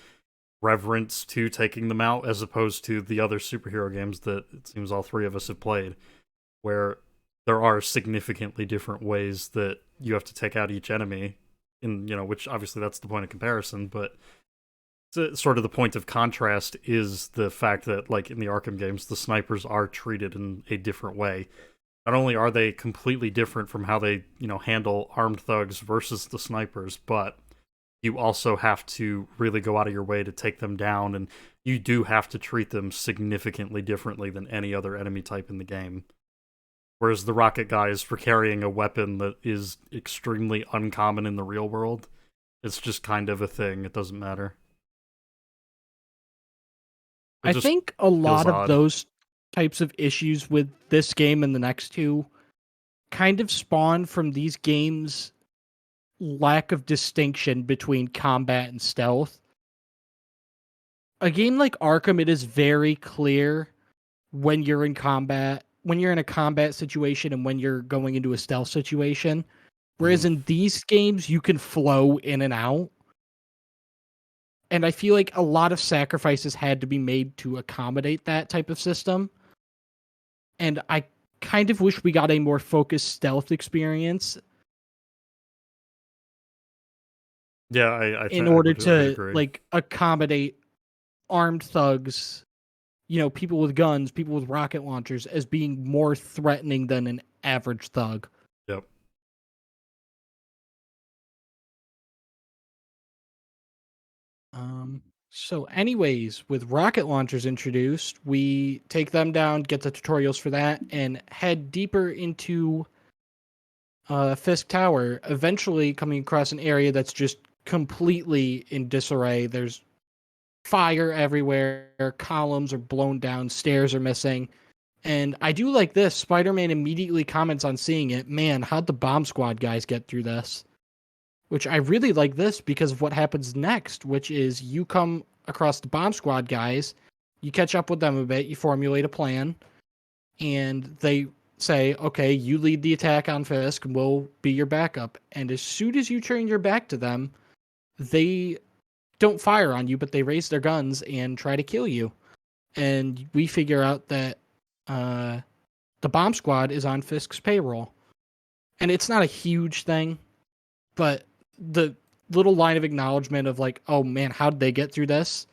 reverence to taking them out, as opposed to the other superhero games that it seems all three of us have played, where there are significantly different ways that you have to take out each enemy, in which obviously that's the point of comparison, but sort of the point of contrast is the fact that, like in the Arkham games, the snipers are treated in a different way. Not only are they completely different from how they, handle armed thugs versus the snipers, but you also have to really go out of your way to take them down, and you do have to treat them significantly differently than any other enemy type in the game. Whereas the rocket guys, for carrying a weapon that is extremely uncommon in the real world, it's just kind of a thing. It doesn't matter. I think a lot of odd. those types of issues with this game and the next two kind of spawn from these games' lack of distinction between combat and stealth. A game like Arkham, it is very clear when you're in combat, when you're in a combat situation and when you're going into a stealth situation. Whereas in these games, you can flow in and out. And I feel like a lot of sacrifices had to be made to accommodate that type of system. And I kind of wish we got a more focused stealth experience. Yeah, I in order I to agree. like accommodate armed thugs, people with guns, people with rocket launchers as being more threatening than an average thug. Yep. So anyways, with rocket launchers introduced, we take them down, get the tutorials for that, and head deeper into Fisk Tower, eventually coming across an area that's just completely in disarray. There's fire everywhere, columns are blown down, stairs are missing. And I do like this. Spider-Man immediately comments on seeing it. Man, how'd the Bomb Squad guys get through this? Which I really like this because of what happens next, which is you come across the Bomb Squad guys, you catch up with them a bit, you formulate a plan, and they say, okay, you lead the attack on Fisk, and we'll be your backup. And as soon as you turn your back to them, they don't fire on you, but they raise their guns and try to kill you. And we figure out that the Bomb Squad is on Fisk's payroll. And it's not a huge thing, but the little line of acknowledgement of like, oh man, how did they get through this?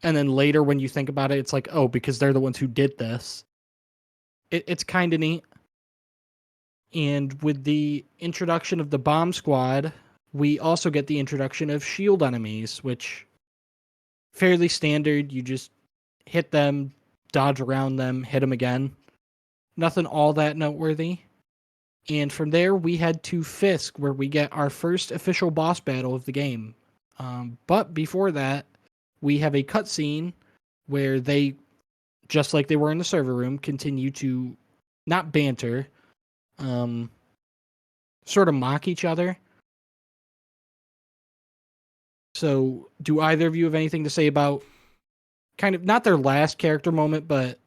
And then later when you think about it, it's like, oh, because they're the ones who did this. It's kind of neat. And with the introduction of the Bomb Squad, we also get the introduction of shield enemies, which fairly standard. You just hit them, dodge around them, hit them again. Nothing all that noteworthy. And from there, we head to Fisk, where we get our first official boss battle of the game. But before that, we have a cutscene where they, just like they were in the server room, continue to not banter, sort of mock each other. So, do either of you have anything to say about kind of not their last character moment, but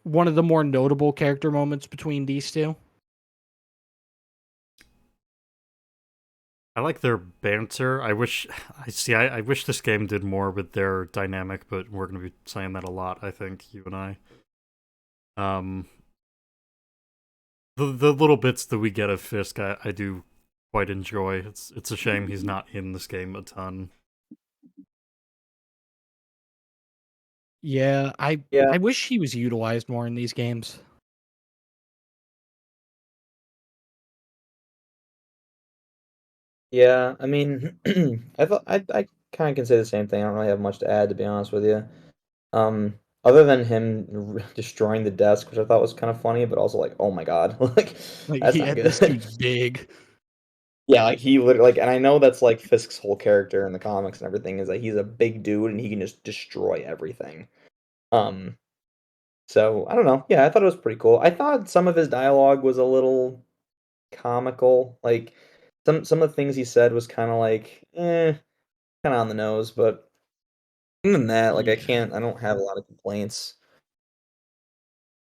one of the more notable character moments between these two? I like their banter. I wish this game did more with their dynamic, but we're going to be saying that a lot, I think, you and I. The little bits that we get of Fisk, I do quite enjoy. It's a shame he's not in this game a ton. Yeah, Yeah, I wish he was utilized more in these games. yeah. I mean, I kind of can say the same thing. I don't really have much to add, to be honest with you. Other than him destroying the desk, which I thought was kind of funny, but also like, oh my God, like Like that's he not had good. this dude's big. Yeah, like he literally like, and I know that's like Fisk's whole character in the comics and everything is that he's a big dude and he can just destroy everything. Um, so I don't know. Yeah, I thought it was pretty cool. I thought some of his dialogue was a little comical. Like some of the things he said was kind of like, kind of on the nose. But other than that, like Yeah. I don't have a lot of complaints.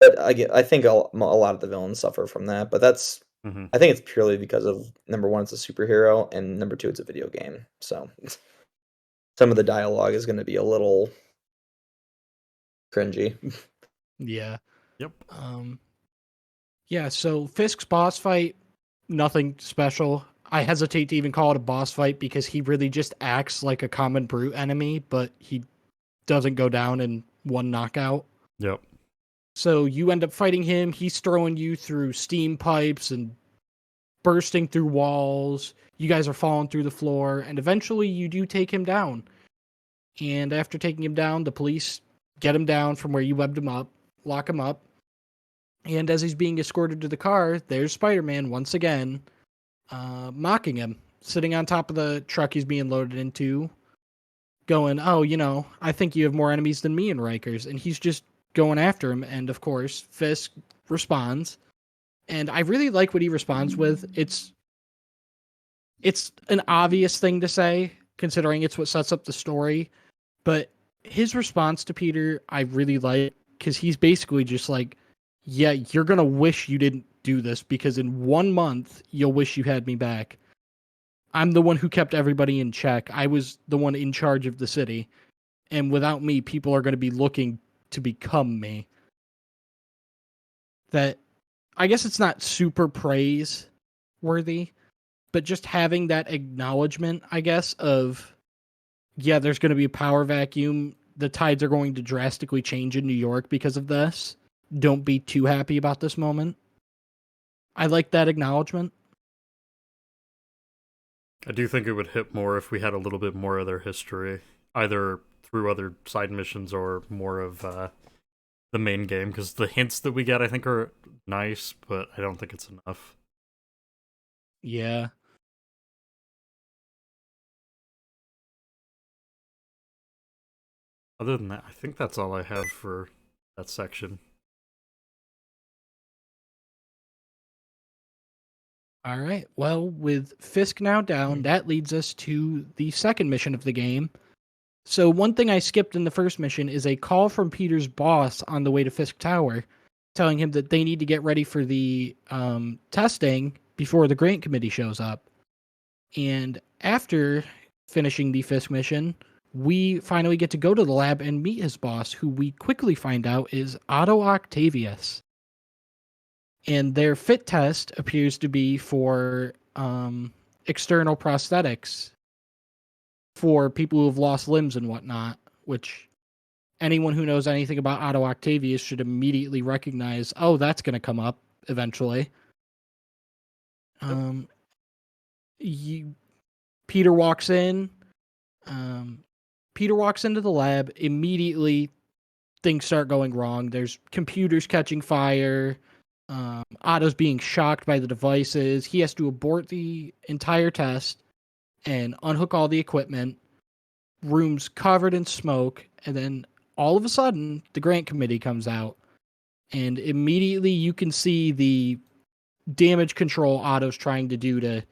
But I think a lot of the villains suffer from that. But Hmm. I think it's purely because of number one, it's a superhero, and number two, it's a video game. So some of the dialogue is going to be a little cringy. Yeah. Yep. Um yeah, so Fisk's boss fight, nothing special. I hesitate to even call it a boss fight because he really just acts like a common brute enemy, but he doesn't go down in one knockout. Yep. So you end up fighting him, he's throwing you through steam pipes and bursting through walls. You guys are falling through the floor, and eventually you do take him down. And after taking him down, the police get him down from where you webbed him up, lock him up. And as he's being escorted to the car, there's Spider Man once again, mocking him, sitting on top of the truck he's being loaded into, going, "Oh, I think you have more enemies than me in Rikers." And he's just going after him. And of course, Fisk responds. And I really like what he responds with. It's an obvious thing to say, considering it's what sets up the story. But his response to Peter, I really like, because he's basically just like, yeah, you're going to wish you didn't do this because in 1 month, you'll wish you had me back. I'm the one who kept everybody in check. I was the one in charge of the city. And without me, people are going to be looking to become me. That, I guess it's not super praise worthy, but just having that acknowledgement, I guess, of, yeah, there's going to be a power vacuum. The tides are going to drastically change in New York because of this. Don't be too happy about this moment. I like that acknowledgement. I do think it would hit more if we had a little bit more of their history, either through other side missions or more of the main game. Because the hints that we get, I think, are nice, but I don't think it's enough. Yeah. Other than that, I think that's all I have for that section. All right. Well, with Fisk now down, that leads us to the second mission of the game. So, one thing I skipped in the first mission is a call from Peter's boss on the way to Fisk Tower, telling him that they need to get ready for the testing before the grant committee shows up. And after finishing the Fisk mission, we finally get to go to the lab and meet his boss, who we quickly find out is Otto Octavius. And their fit test appears to be for external prosthetics for people who have lost limbs and whatnot, which anyone who knows anything about Otto Octavius should immediately recognize, oh, that's going to come up eventually. Yep. Um, you, Peter walks in. Um, Peter walks into the lab. Immediately, things start going wrong. There's computers catching fire. Otto's being shocked by the devices. He has to abort the entire test and unhook all the equipment. Room's covered in smoke. And then all of a sudden, the grant committee comes out. And immediately you can see the damage control Otto's trying to do to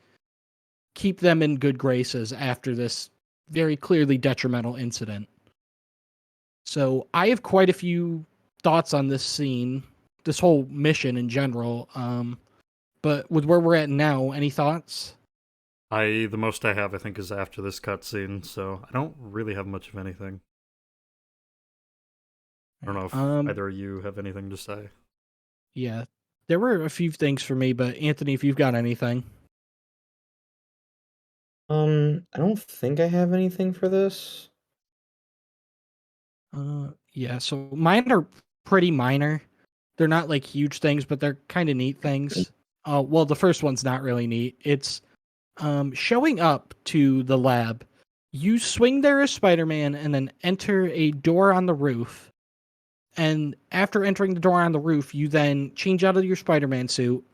keep them in good graces after this very clearly detrimental incident. So I have quite a few thoughts on this scene, this whole mission in general. But with where we're at now, any thoughts? The most I have, I think, is after this cutscene, so I don't really have much of anything. I don't know if Um, either of you have anything to say. yeah. There were a few things for me, but Anthony, if you've got anything. I don't think I have anything for this. Yeah, so mine are pretty minor. They're not like huge things, but they're kind of neat things. Well, the first one's not really neat. It's showing up to the lab. You swing there as Spider-Man and then enter a door on the roof. And after entering the door on the roof, you then change out of your Spider-Man suit,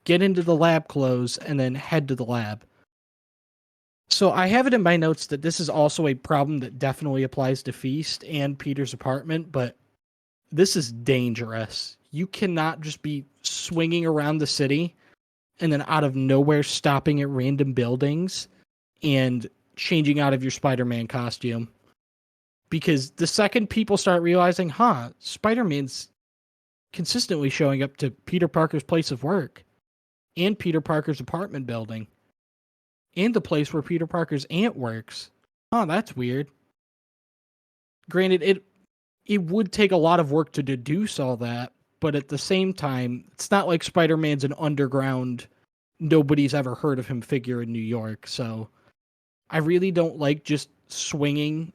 get into the lab clothes, and then head to the lab. So I have it in my notes that this is also a problem that definitely applies to Feast and Peter's apartment, but this is dangerous. You cannot just be swinging around the city and then out of nowhere stopping at random buildings and changing out of your Spider-Man costume. Because the second people start realizing, Spider-Man's consistently showing up to Peter Parker's place of work and Peter Parker's apartment building and the place where Peter Parker's aunt works. That's weird. Granted, it would take a lot of work to deduce all that, but at the same time, it's not like Spider-Man's an underground, nobody's ever heard of him figure in New York. So I really don't like just swinging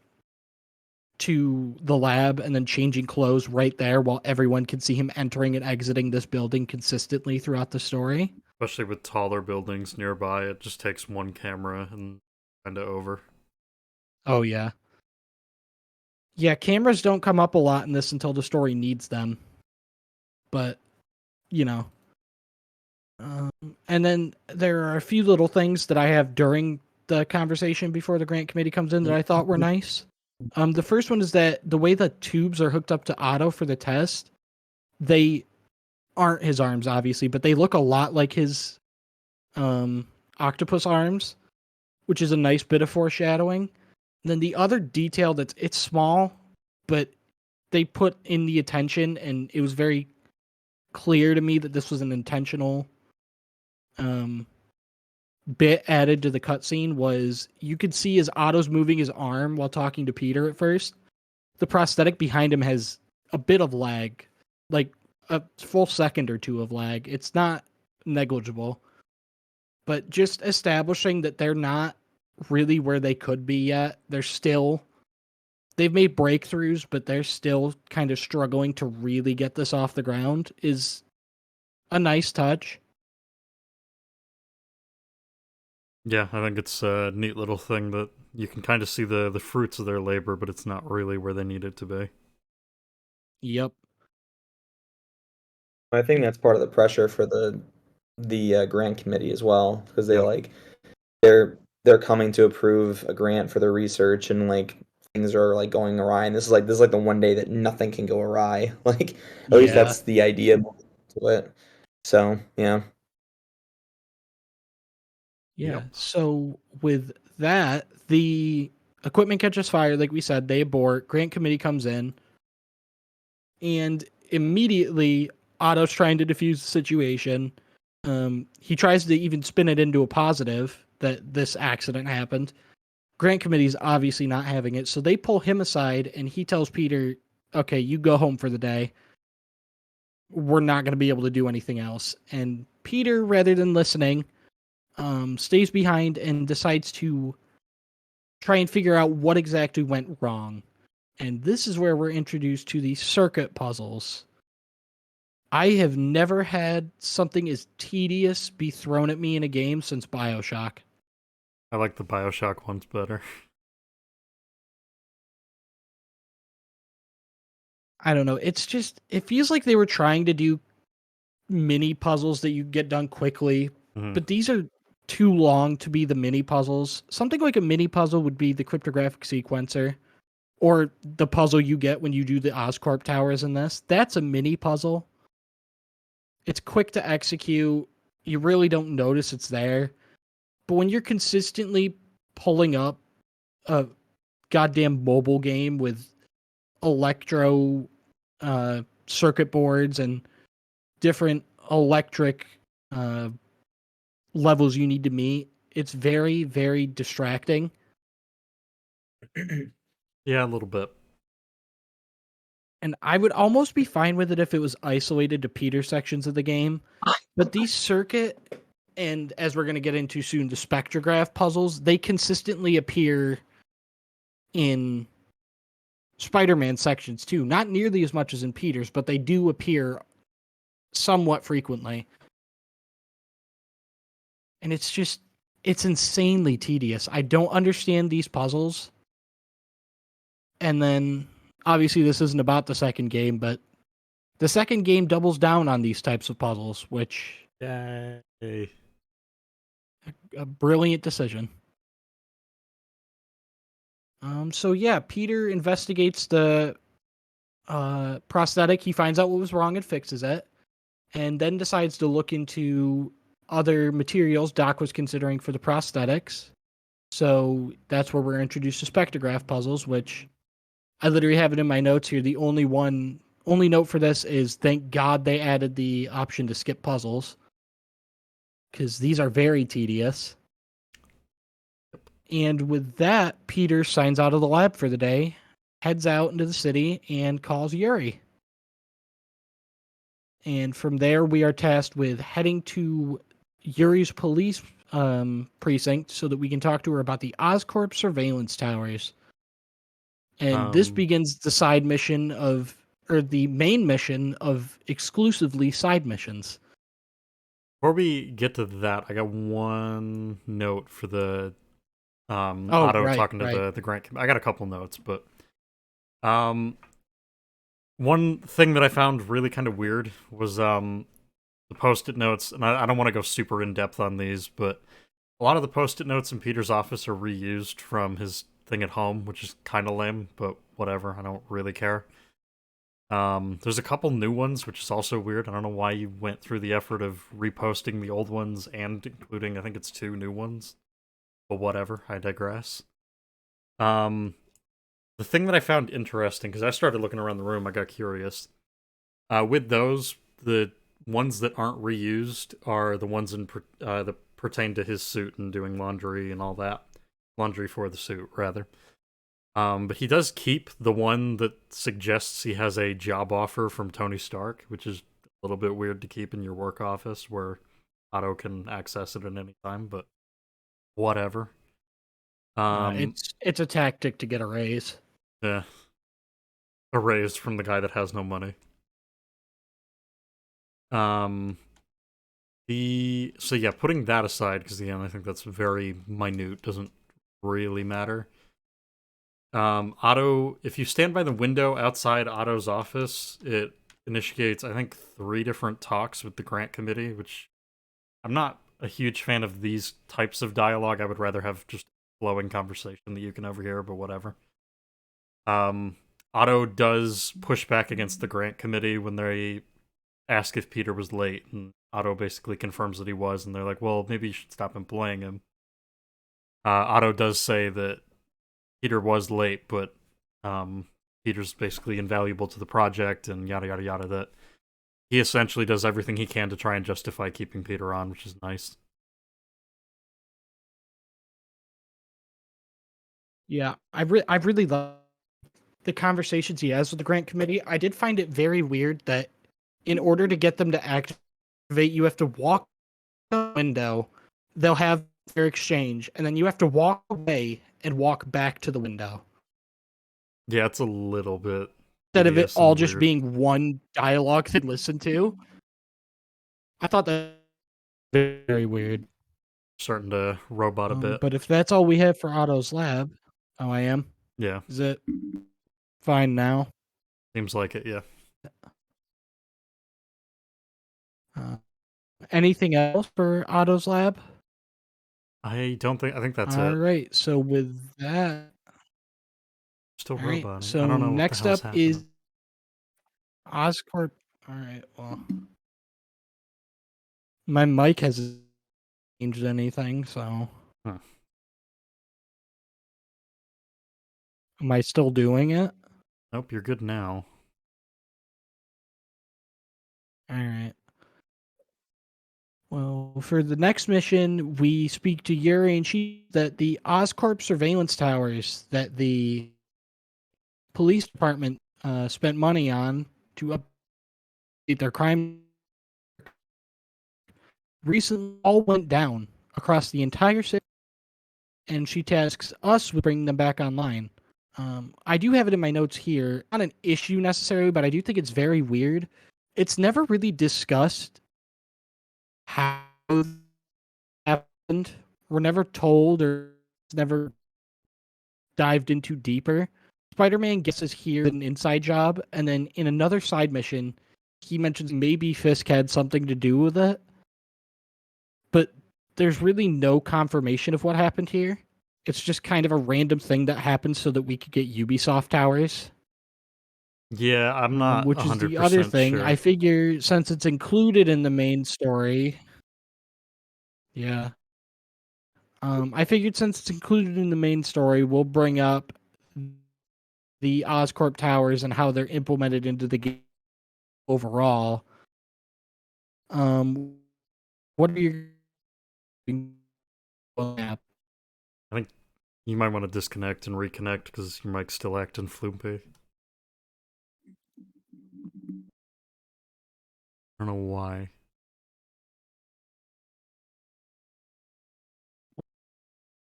to the lab and then changing clothes right there while everyone can see him entering and exiting this building consistently throughout the story. Especially with taller buildings nearby, it just takes one camera and kind of over. Oh, yeah. Yeah, cameras don't come up a lot in this until the story needs them. But, you know. And then there are a few little things that I have during the conversation before the grant committee comes in that I thought were nice. The first one is that the way the tubes are hooked up to Otto for the test, they aren't his arms, obviously, but they look a lot like his octopus arms, which is a nice bit of foreshadowing. And then the other detail it's small, but they put in the attention, and it was very clear to me that this was an intentional bit added to the cutscene. Was you could see as Otto's moving his arm while talking to Peter at first, the prosthetic behind him has a bit of lag, like a full second or two of lag. It's not negligible, but just establishing that they're not really where they could be yet. They've made breakthroughs, but they're still kind of struggling to really get this off the ground is a nice touch. Yeah, I think it's a neat little thing that you can kind of see the fruits of their labor, but it's not really where they need it to be. Yep. I think that's part of the pressure for the grant committee as well, because they Yep. like they're coming to approve a grant for their research, and like things are like going awry, and this is like the one day that nothing can go awry. Like at least Yeah. that's the idea to it. So yeah. Yeah. Yep. So with that, the equipment catches fire, like we said, they abort. Grant committee comes in, and immediately Otto's trying to defuse the situation. He tries to even spin it into a positive that this accident happened. Grant committee's obviously not having it, so they pull him aside, and he tells Peter, "Okay, you go home for the day. We're not going to be able to do anything else." And Peter, rather than listening, stays behind and decides to try and figure out what exactly went wrong. And this is where we're introduced to the circuit puzzles. I have never had something as tedious be thrown at me in a game since BioShock. I like the BioShock ones better. I don't know. It's just, it feels like they were trying to do mini puzzles that you get done quickly, but these are too long to be the mini puzzles. Something like a mini puzzle would be the cryptographic sequencer, or the puzzle you get when you do the Oscorp towers in this. That's a mini puzzle. It's quick to execute. You really don't notice it's there. But when you're consistently pulling up a goddamn mobile game with electro circuit boards and different electric levels you need to meet, it's very, very distracting. Yeah, a little bit. And I would almost be fine with it if it was isolated to Peter sections of the game. But these circuit, and as we're going to get into soon, the spectrograph puzzles, they consistently appear in Spider-Man sections too. Not nearly as much as in Peter's, but they do appear somewhat frequently. And it's insanely tedious. I don't understand these puzzles. And then, obviously, this isn't about the second game, but the second game doubles down on these types of puzzles, which Yay. a brilliant decision. So yeah, Peter investigates the prosthetic. He finds out what was wrong and fixes it, and then decides to look into other materials Doc was considering for the prosthetics. So that's where we're introduced to spectrograph puzzles, which I literally have it in my notes here. The only note for this is thank God they added the option to skip puzzles, because these are very tedious. And with that, Peter signs out of the lab for the day, heads out into the city, and calls Yuri. And from there, we are tasked with heading to Yuri's police precinct so that we can talk to her about the Oscorp surveillance towers. And this begins the side mission or the main mission of exclusively side missions. Before we get to that, I got one note for the Otto talking to the Grant. I got a couple notes, but one thing that I found really kind of weird was the post-it notes, and I don't want to go super in-depth on these, but a lot of the post-it notes in Peter's office are reused from his thing at home, which is kind of lame, but whatever, I don't really care. There's a couple new ones, which is also weird. I don't know why you went through the effort of reposting the old ones and including, I think it's 2 new ones. But whatever, I digress. The thing that I found interesting, because I started looking around the room, I got curious. With those, the ones that aren't reused are the ones that pertain to his suit and doing laundry and all that. Laundry for the suit, rather. But he does keep the one that suggests he has a job offer from Tony Stark, which is a little bit weird to keep in your work office where Otto can access it at any time, but whatever. It's a tactic to get a raise. Yeah. A raise from the guy that has no money. So yeah, putting that aside, because again, I think that's very minute, doesn't really matter. Otto, if you stand by the window outside Otto's office, it initiates, I think, 3 different talks with the grant committee, which I'm not a huge fan of these types of dialogue. I would rather have just flowing conversation that you can overhear, but whatever. Otto does push back against the grant committee when they ask if Peter was late, and Otto basically confirms that he was, and they're like, well, maybe you should stop employing him. Otto does say that Peter was late, but Peter's basically invaluable to the project, and yada yada yada, that he essentially does everything he can to try and justify keeping Peter on, which is nice. Yeah, I really love the conversations he has with the grant committee. I did find it very weird that in order to get them to activate, you have to walk the window. They'll have their exchange, and then you have to walk away and walk back to the window. Yeah, it's a little bit. Instead of it all just being one dialogue to listen to. I thought that was very weird. Starting to robot a bit. But if that's all we have for Otto's lab... Oh, I am? Yeah. Is it fine now? Seems like it, yeah. Anything else for Otto's lab? I think that's it. All right, so with that... Still roboting. Right, so I don't know next what the up is Oscorp. All right, well... My mic hasn't changed anything, so... Huh. Am I still doing it? Nope, you're good now. All right. Well, for the next mission, we speak to Yuri, and she that the Oscorp surveillance towers that the police department spent money on to update their crime recently all went down across the entire city, and she tasks us with bringing them back online. I do have it in my notes here. Not an issue necessarily, but I do think it's very weird. It's never really discussed how it happened. We're never told, or it's never dived into deeper. Spider-Man guesses here an inside job, and then in another side mission, he mentions maybe Fisk had something to do with it. But there's really no confirmation of what happened here. It's just kind of a random thing that happened so that we could get Ubisoft towers. Yeah, I'm not Which is 100% the other thing. sure. I figure since it's included in the main story, yeah. I figured since it's included in the main story, we'll bring up the Oscorp towers and how they're implemented into the game overall. What are your app? I think you might want to disconnect and reconnect because your mic's still acting floopy. I don't know why.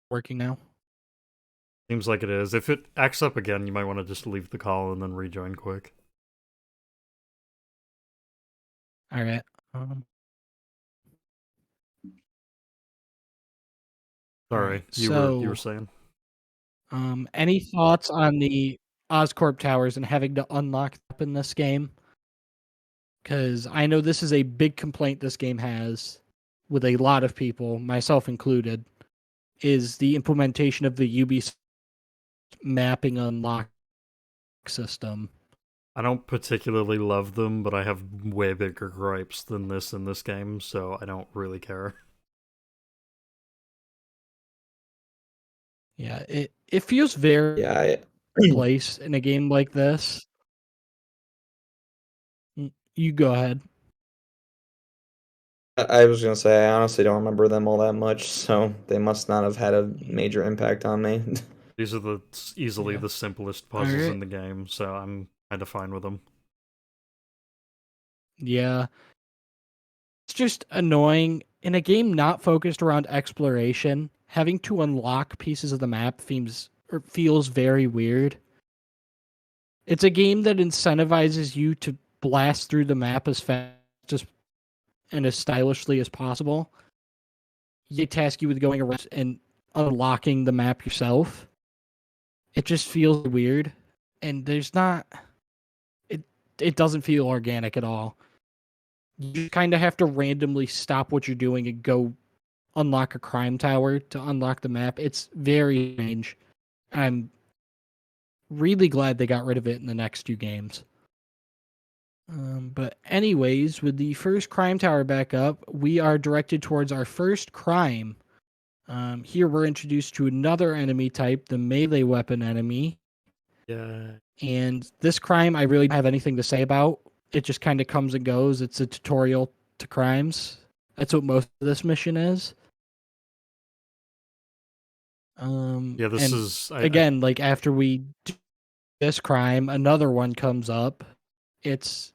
Working now? Seems like it is. If it acts up again, you might want to just leave the call and then rejoin quick. All right. Sorry, Alright, you were so saying. any thoughts on the Oscorp towers and having to unlock up in this game? Because I know this is a big complaint this game has with a lot of people, myself included, is the implementation of the Ubisoft mapping unlock system. I don't particularly love them, but I have way bigger gripes than this in this game, so I don't really care. Yeah, it feels very Yeah, place in a game like this. You go ahead. I was gonna say I honestly don't remember them all that much, so they must not have had a major impact on me. These are easily Yeah. the simplest puzzles Alright. in the game, so I'm kind of fine with them. Yeah. It's just annoying. In a game not focused around exploration, having to unlock pieces of the map feels very weird. It's a game that incentivizes you to blast through the map as fast as and as stylishly as possible. They task you with going around and unlocking the map yourself. It just feels weird, and there's not. It it doesn't feel organic at all. You kind of have to randomly stop what you're doing and go unlock a crime tower to unlock the map. It's very strange. I'm really glad they got rid of it in the next two games. But anyways, with the first crime tower back up, we are directed towards our first crime. Here we're introduced to another enemy type, the melee weapon enemy. Yeah. And this crime, I really don't have anything to say about. It just kind of comes and goes. It's a tutorial to crimes. That's what most of this mission is. Yeah, this is... again, like after we do this crime, another one comes up. This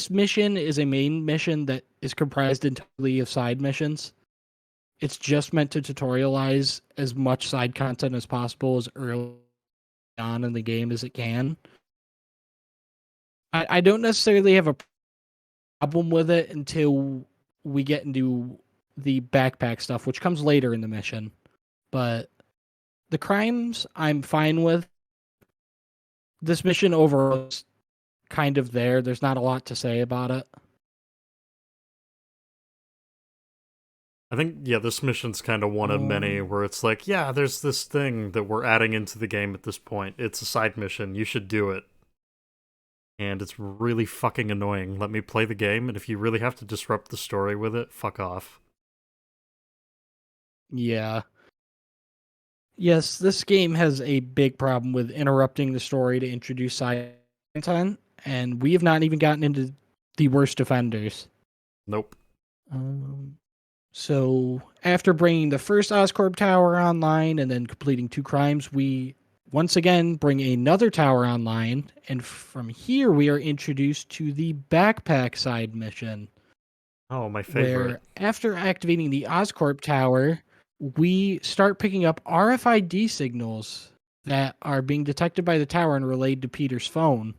mission is a main mission that is comprised entirely of side missions. It's just meant to tutorialize as much side content as possible as early on in the game as it can. I don't necessarily have a problem with it until we get into the backpack stuff, which comes later in the mission. But the crimes I'm fine with. This mission overall is kind of there. There's not a lot to say about it. I think, yeah, this mission's kind of one of many where it's like, yeah, there's this thing that we're adding into the game at this point. It's a side mission. You should do it. And it's really fucking annoying. Let me play the game, and if you really have to disrupt the story with it, fuck off. Yeah. Yes, this game has a big problem with interrupting the story to introduce side content, and we have not even gotten into the worst offenders. Nope. So after bringing the first Oscorp tower online and then completing two crimes, we once again bring another tower online, and from here we are introduced to the backpack side mission, Oh, my favorite. where after activating the Oscorp tower, we start picking up RFID signals that are being detected by the tower and relayed to Peter's phone.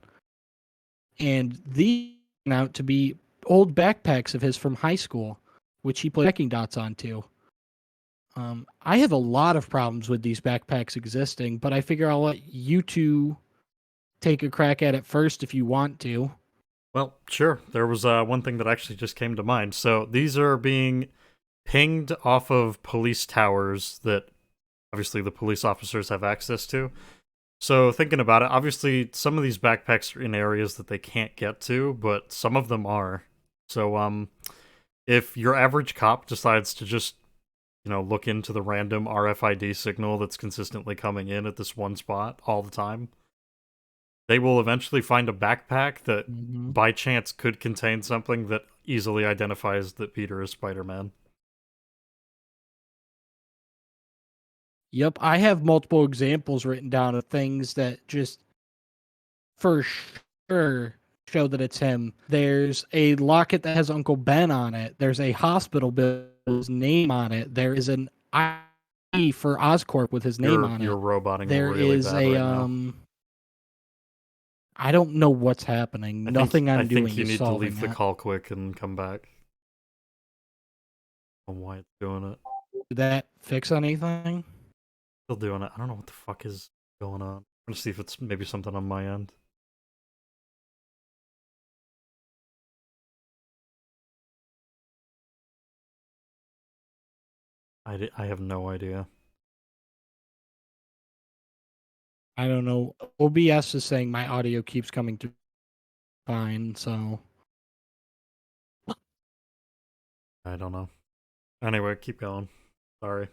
And these turn out to be old backpacks of his from high school, which he put checking dots onto. I have a lot of problems with these backpacks existing, but I figure I'll let you two take a crack at it first if you want to. Well, sure. There was one thing that actually just came to mind. So these are being pinged off of police towers that obviously the police officers have access to. So thinking about it, obviously some of these backpacks are in areas that they can't get to, but some of them are. So if your average cop decides to just look into the random RFID signal that's consistently coming in at this one spot all the time, they will eventually find a backpack that by chance could contain something that easily identifies that Peter is Spider-Man. Yep, I have multiple examples written down of things that just for sure show that it's him. There's a locket that has Uncle Ben on it. There's a hospital bill's name on it. There is an ID for Oscorp with his name on it. You're roboting there really is bad a right now. I don't know what's happening. Nothing I'm doing is solving I think you need to leave the that. call quick and come back. I don't know why it's doing it. Did that fix anything? Still doing it. I don't know what the fuck is going on. I'm gonna see if it's maybe something on my end. I have no idea. I don't know. OBS is saying my audio keeps coming to fine, so I don't know. Anyway, keep going. Sorry.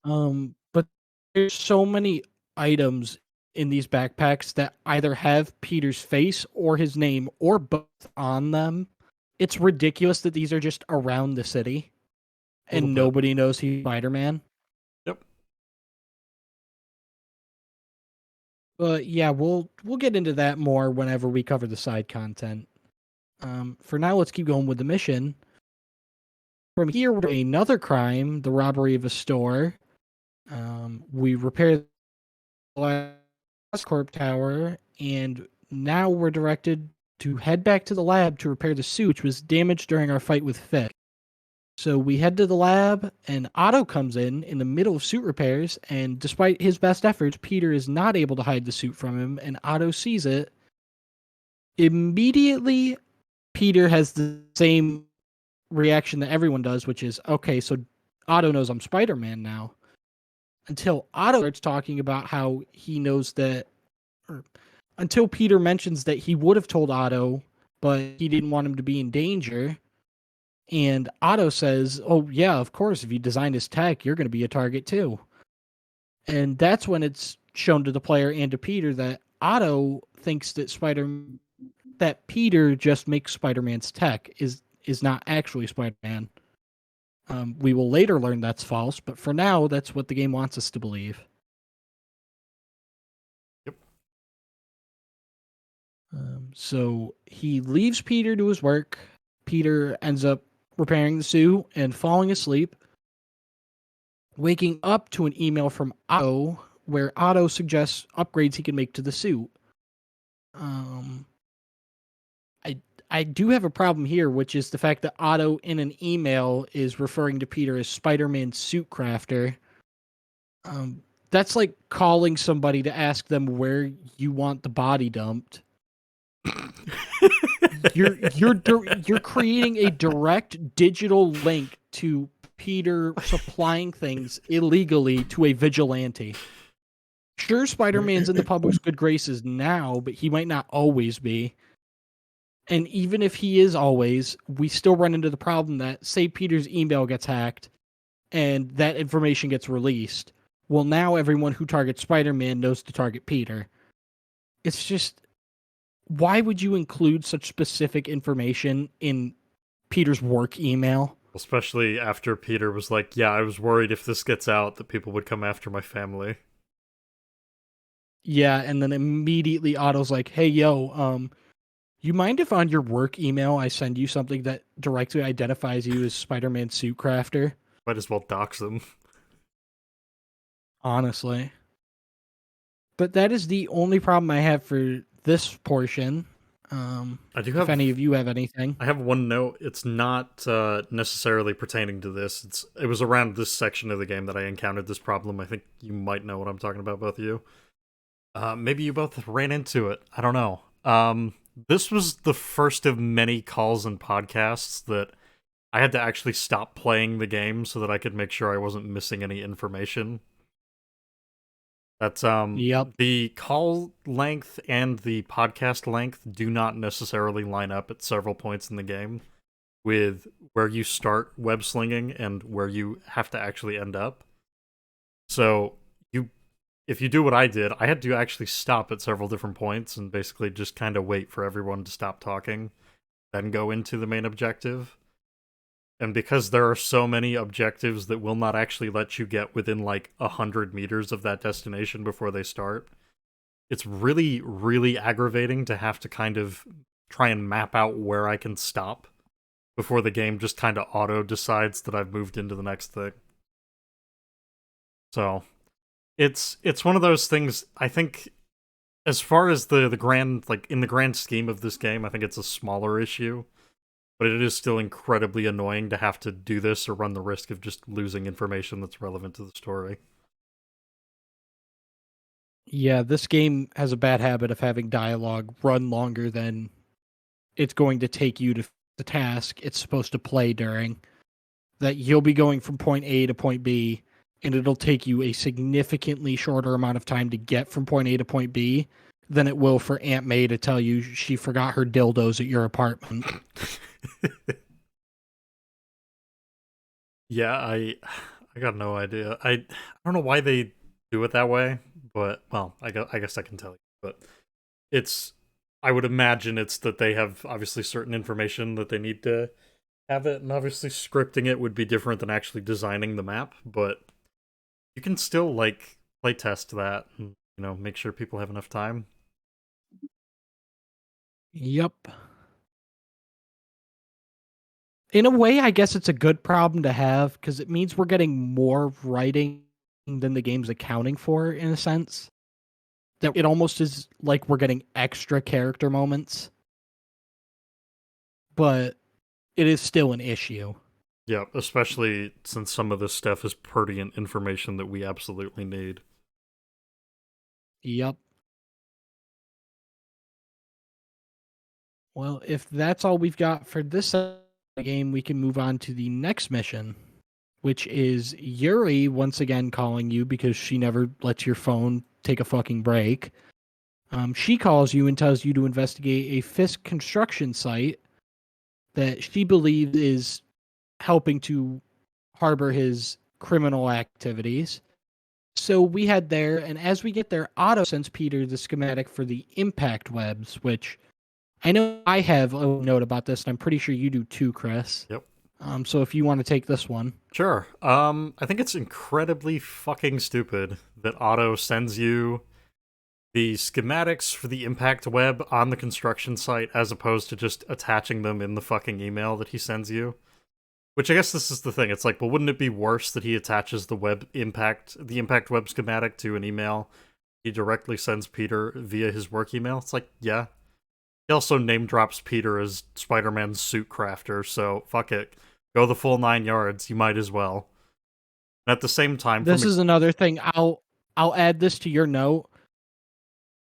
But there's so many items in these backpacks that either have Peter's face or his name or both on them. It's ridiculous that these are just around the city and nobody knows he's Spider-Man. Yep. But yeah, we'll get into that more whenever we cover the side content. For now, let's keep going with the mission. From here, we're doing another crime, the robbery of a store. We repair the Oscorp tower, and now we're directed to head back to the lab to repair the suit, which was damaged during our fight with Fick. So we head to the lab, and Otto comes in the middle of suit repairs, and despite his best efforts, Peter is not able to hide the suit from him, and Otto sees it. Immediately, Peter has the same reaction that everyone does, which is, okay, so Otto knows I'm Spider-Man now. Until Otto starts talking about how he knows that, or until Peter mentions that he would have told Otto, but he didn't want him to be in danger. And Otto says, oh, yeah, of course, if you design his tech, you're going to be a target too. And that's when it's shown to the player and to Peter that Otto thinks that Peter just makes Spider-Man's tech, is not actually Spider-Man. We will later learn that's false, but for now, that's what the game wants us to believe. Yep. So he leaves Peter to his work. Peter ends up repairing the suit and falling asleep, waking up to an email from Otto where Otto suggests upgrades he can make to the suit. I do have a problem here, which is the fact that Otto in an email is referring to Peter as Spider-Man Suit Crafter. That's like calling somebody to ask them where you want the body dumped. You're creating a direct digital link to Peter supplying things illegally to a vigilante. Sure, Spider-Man's in the public's good graces now, but he might not always be. And even if he is always, we still run into the problem that, say Peter's email gets hacked and that information gets released. Well, now everyone who targets Spider-Man knows to target Peter. It's just, why would you include such specific information in Peter's work email? Especially after Peter was like, yeah, I was worried if this gets out that people would come after my family. Yeah, and then immediately Otto's like, "Hey, yo, you mind if on your work email I send you something that directly identifies you as Spider-Man suit crafter?" Might as well dox them. Honestly. But that is the only problem I have for this portion. I do If have any of you have anything. I have one note. It's not necessarily pertaining to this. It was around this section of the game that I encountered this problem. I think you might know what I'm talking about, both of you. Maybe you both ran into it. I don't know. This was the first of many calls and podcasts that I had to actually stop playing the game so that I could make sure I wasn't missing any information. That's Yep. the call length and the podcast length do not necessarily line up at several points in the game with where you start web slinging and where you have to actually end up. So if you do what I did, I had to actually stop at several different points and basically just kind of wait for everyone to stop talking, then go into the main objective. And because there are so many objectives that will not actually let you get within like 100 meters of that destination before they start, it's really, really aggravating to have to kind of try and map out where I can stop before the game just kind of auto decides that I've moved into the next thing. So it's one of those things. I think as far as the grand, like in the grand scheme of this game, I think it's a smaller issue, but it is still incredibly annoying to have to do this or run the risk of just losing information that's relevant to the story. Yeah, this game has a bad habit of having dialogue run longer than it's going to take you to the task it's supposed to play during. That you'll be going from point A to point B, and it'll take you a significantly shorter amount of time to get from point A to point B than it will for Aunt May to tell you she forgot her dildos at your apartment. Yeah, I got no idea. I don't know why they do it that way, but well, I guess I can tell you. But it's I would imagine it's that they have obviously certain information that they need to have it, and obviously scripting it would be different than actually designing the map, but you can still like play test that and make sure people have enough time. Yep. In a way, I guess it's a good problem to have because it means we're getting more writing than the game's accounting for, in a sense. That it almost is like we're getting extra character moments, but it is still an issue. Yeah, especially since some of this stuff is pertinent information that we absolutely need. Yep. Well, if that's all we've got for this game, we can move on to the next mission, which is Yuri once again calling you because she never lets your phone take a fucking break. She calls you and tells you to investigate a Fisk construction site that she believes is helping to harbor his criminal activities. So we head there, and as we get there, Otto sends Peter the schematic for the impact webs, which I know I have a note about this, and I'm pretty sure you do too, Chris. Yep. So if you want to take this one. Sure. I think it's incredibly fucking stupid that Otto sends you the schematics for the impact web on the construction site as opposed to just attaching them in the fucking email that he sends you. Which I guess this is the thing. It's like, well, wouldn't it be worse that he attaches the impact web schematic to an email he directly sends Peter via his work email? It's like, yeah. He also name drops Peter as Spider-Man's suit crafter, so fuck it. Go the full 9 yards, you might as well. And at the same time, This is another thing. I'll add this to your note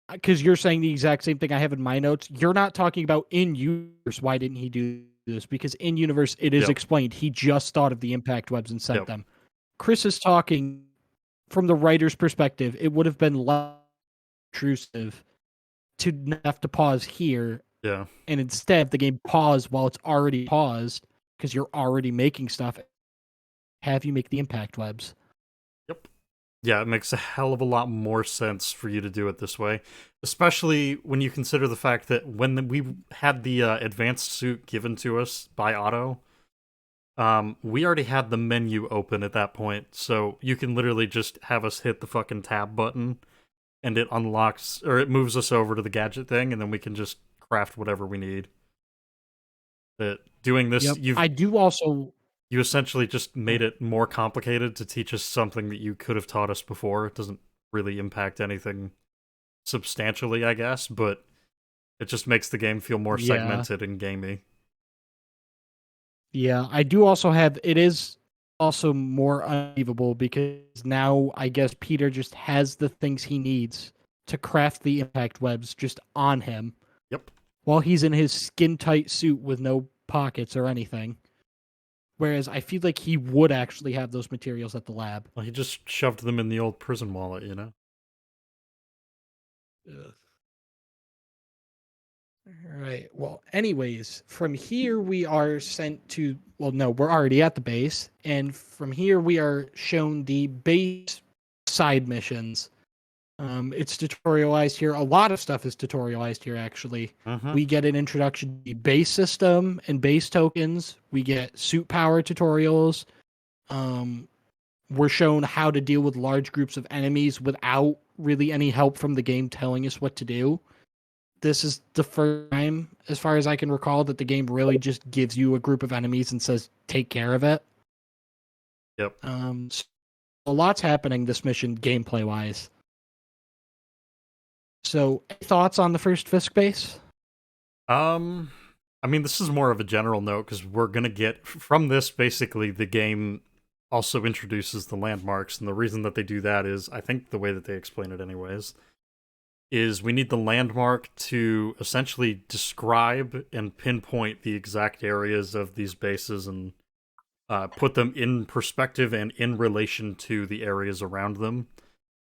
because you're saying the exact same thing I have in my notes. You're not talking about in universe. Why didn't he do this? Because in universe, it is explained. He just thought of the impact webs and sent them. Chris is talking from the writer's perspective. It would have been less intrusive to not have to pause here. Yeah. And instead, the game paused while it's already paused because you're already making stuff. Have you make the impact webs? Yep. Yeah, it makes a hell of a lot more sense for you to do it this way, especially when you consider the fact that when we had the advanced suit given to us by Otto, we already had the menu open at that point, so you can literally just have us hit the fucking tab button, and it unlocks, or it moves us over to the gadget thing, and then we can just craft whatever we need. That doing this, Yep. I do also. you essentially just made it more complicated to teach us something that you could have taught us before. It doesn't really impact anything substantially, I guess, but it just makes the game feel more segmented and gamey. Yeah, I do also have. It is also more unbelievable because now I guess Peter just has the things he needs to craft the impact webs just on him. Yep. While he's in his skin tight suit with no pockets or anything. Whereas I feel like he would actually have those materials at the lab. Well, he just shoved them in the old prison wallet, you know? Ugh. All right. Well, anyways, from here we are sent to. Well, no, we're already at the base, and from here we are shown the base side missions. It's tutorialized here. A lot of stuff is tutorialized here. Actually, we get an introduction to the base system and base tokens. We get suit power tutorials. We're shown how to deal with large groups of enemies without really any help from the game telling us what to do. This is the first time, as far as I can recall, that the game really just gives you a group of enemies and says, take care of it. Yep. So a lot's happening this mission gameplay-wise. So, any thoughts on the first Fisk base? I mean, this is more of a general note, because we're gonna get, from this, basically, the game also introduces the landmarks, and the reason that they do that is, I think the way that they explain it anyways, is we need the landmark to essentially describe and pinpoint the exact areas of these bases and put them in perspective and in relation to the areas around them,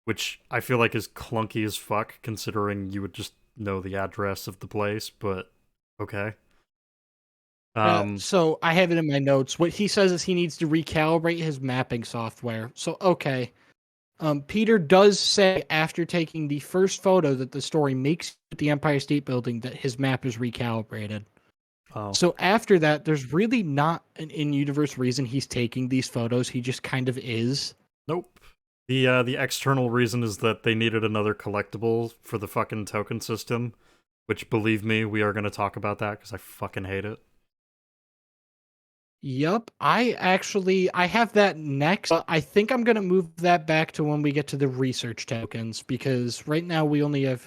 which I feel like is clunky as fuck, considering you would just know the address of the place, but okay. So I have it in my notes. What he says is he needs to recalibrate his mapping software. So, okay. Peter does say after taking the first photo that the story makes at the Empire State Building that his map is recalibrated. Oh. So after that, there's really not an in-universe reason he's taking these photos. He just kind of is. Nope. The external reason is that they needed another collectible for the fucking token system, which, believe me, we are going to talk about that because I fucking hate it. Yep, I have that next, but I think I'm going to move that back to when we get to the research tokens, because right now we only have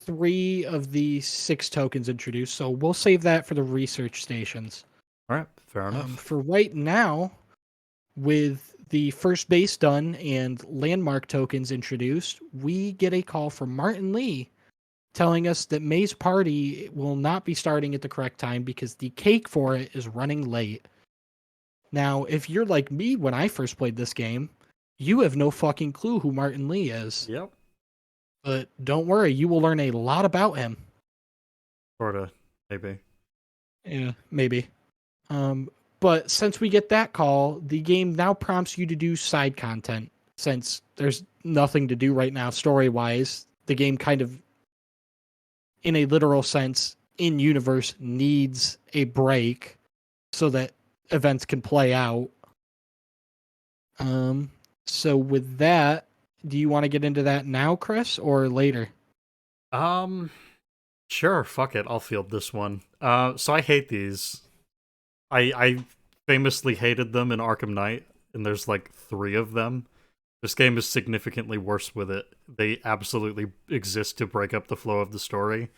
3 of the 6 tokens introduced, so we'll save that for the research stations. Alright, fair enough. For right now, with the first base done and landmark tokens introduced, we get a call from Martin Lee telling us that May's party will not be starting at the correct time because the cake for it is running late. Now, if you're like me when I first played this game, you have no fucking clue who Martin Lee is. Yep. But don't worry, you will learn a lot about him. Sorta, maybe. Yeah, maybe. But since we get that call, the game now prompts you to do side content. Since there's nothing to do right now story-wise, the game kind of, in a literal sense, in universe, needs a break so that events can play out. So with that, do you want to get into that now, Chris, or later? Sure, fuck it, I'll field this one. So I hate these. I famously hated them in Arkham Knight, and there's like 3 of them. This game is significantly worse with it. They absolutely exist to break up the flow of the story.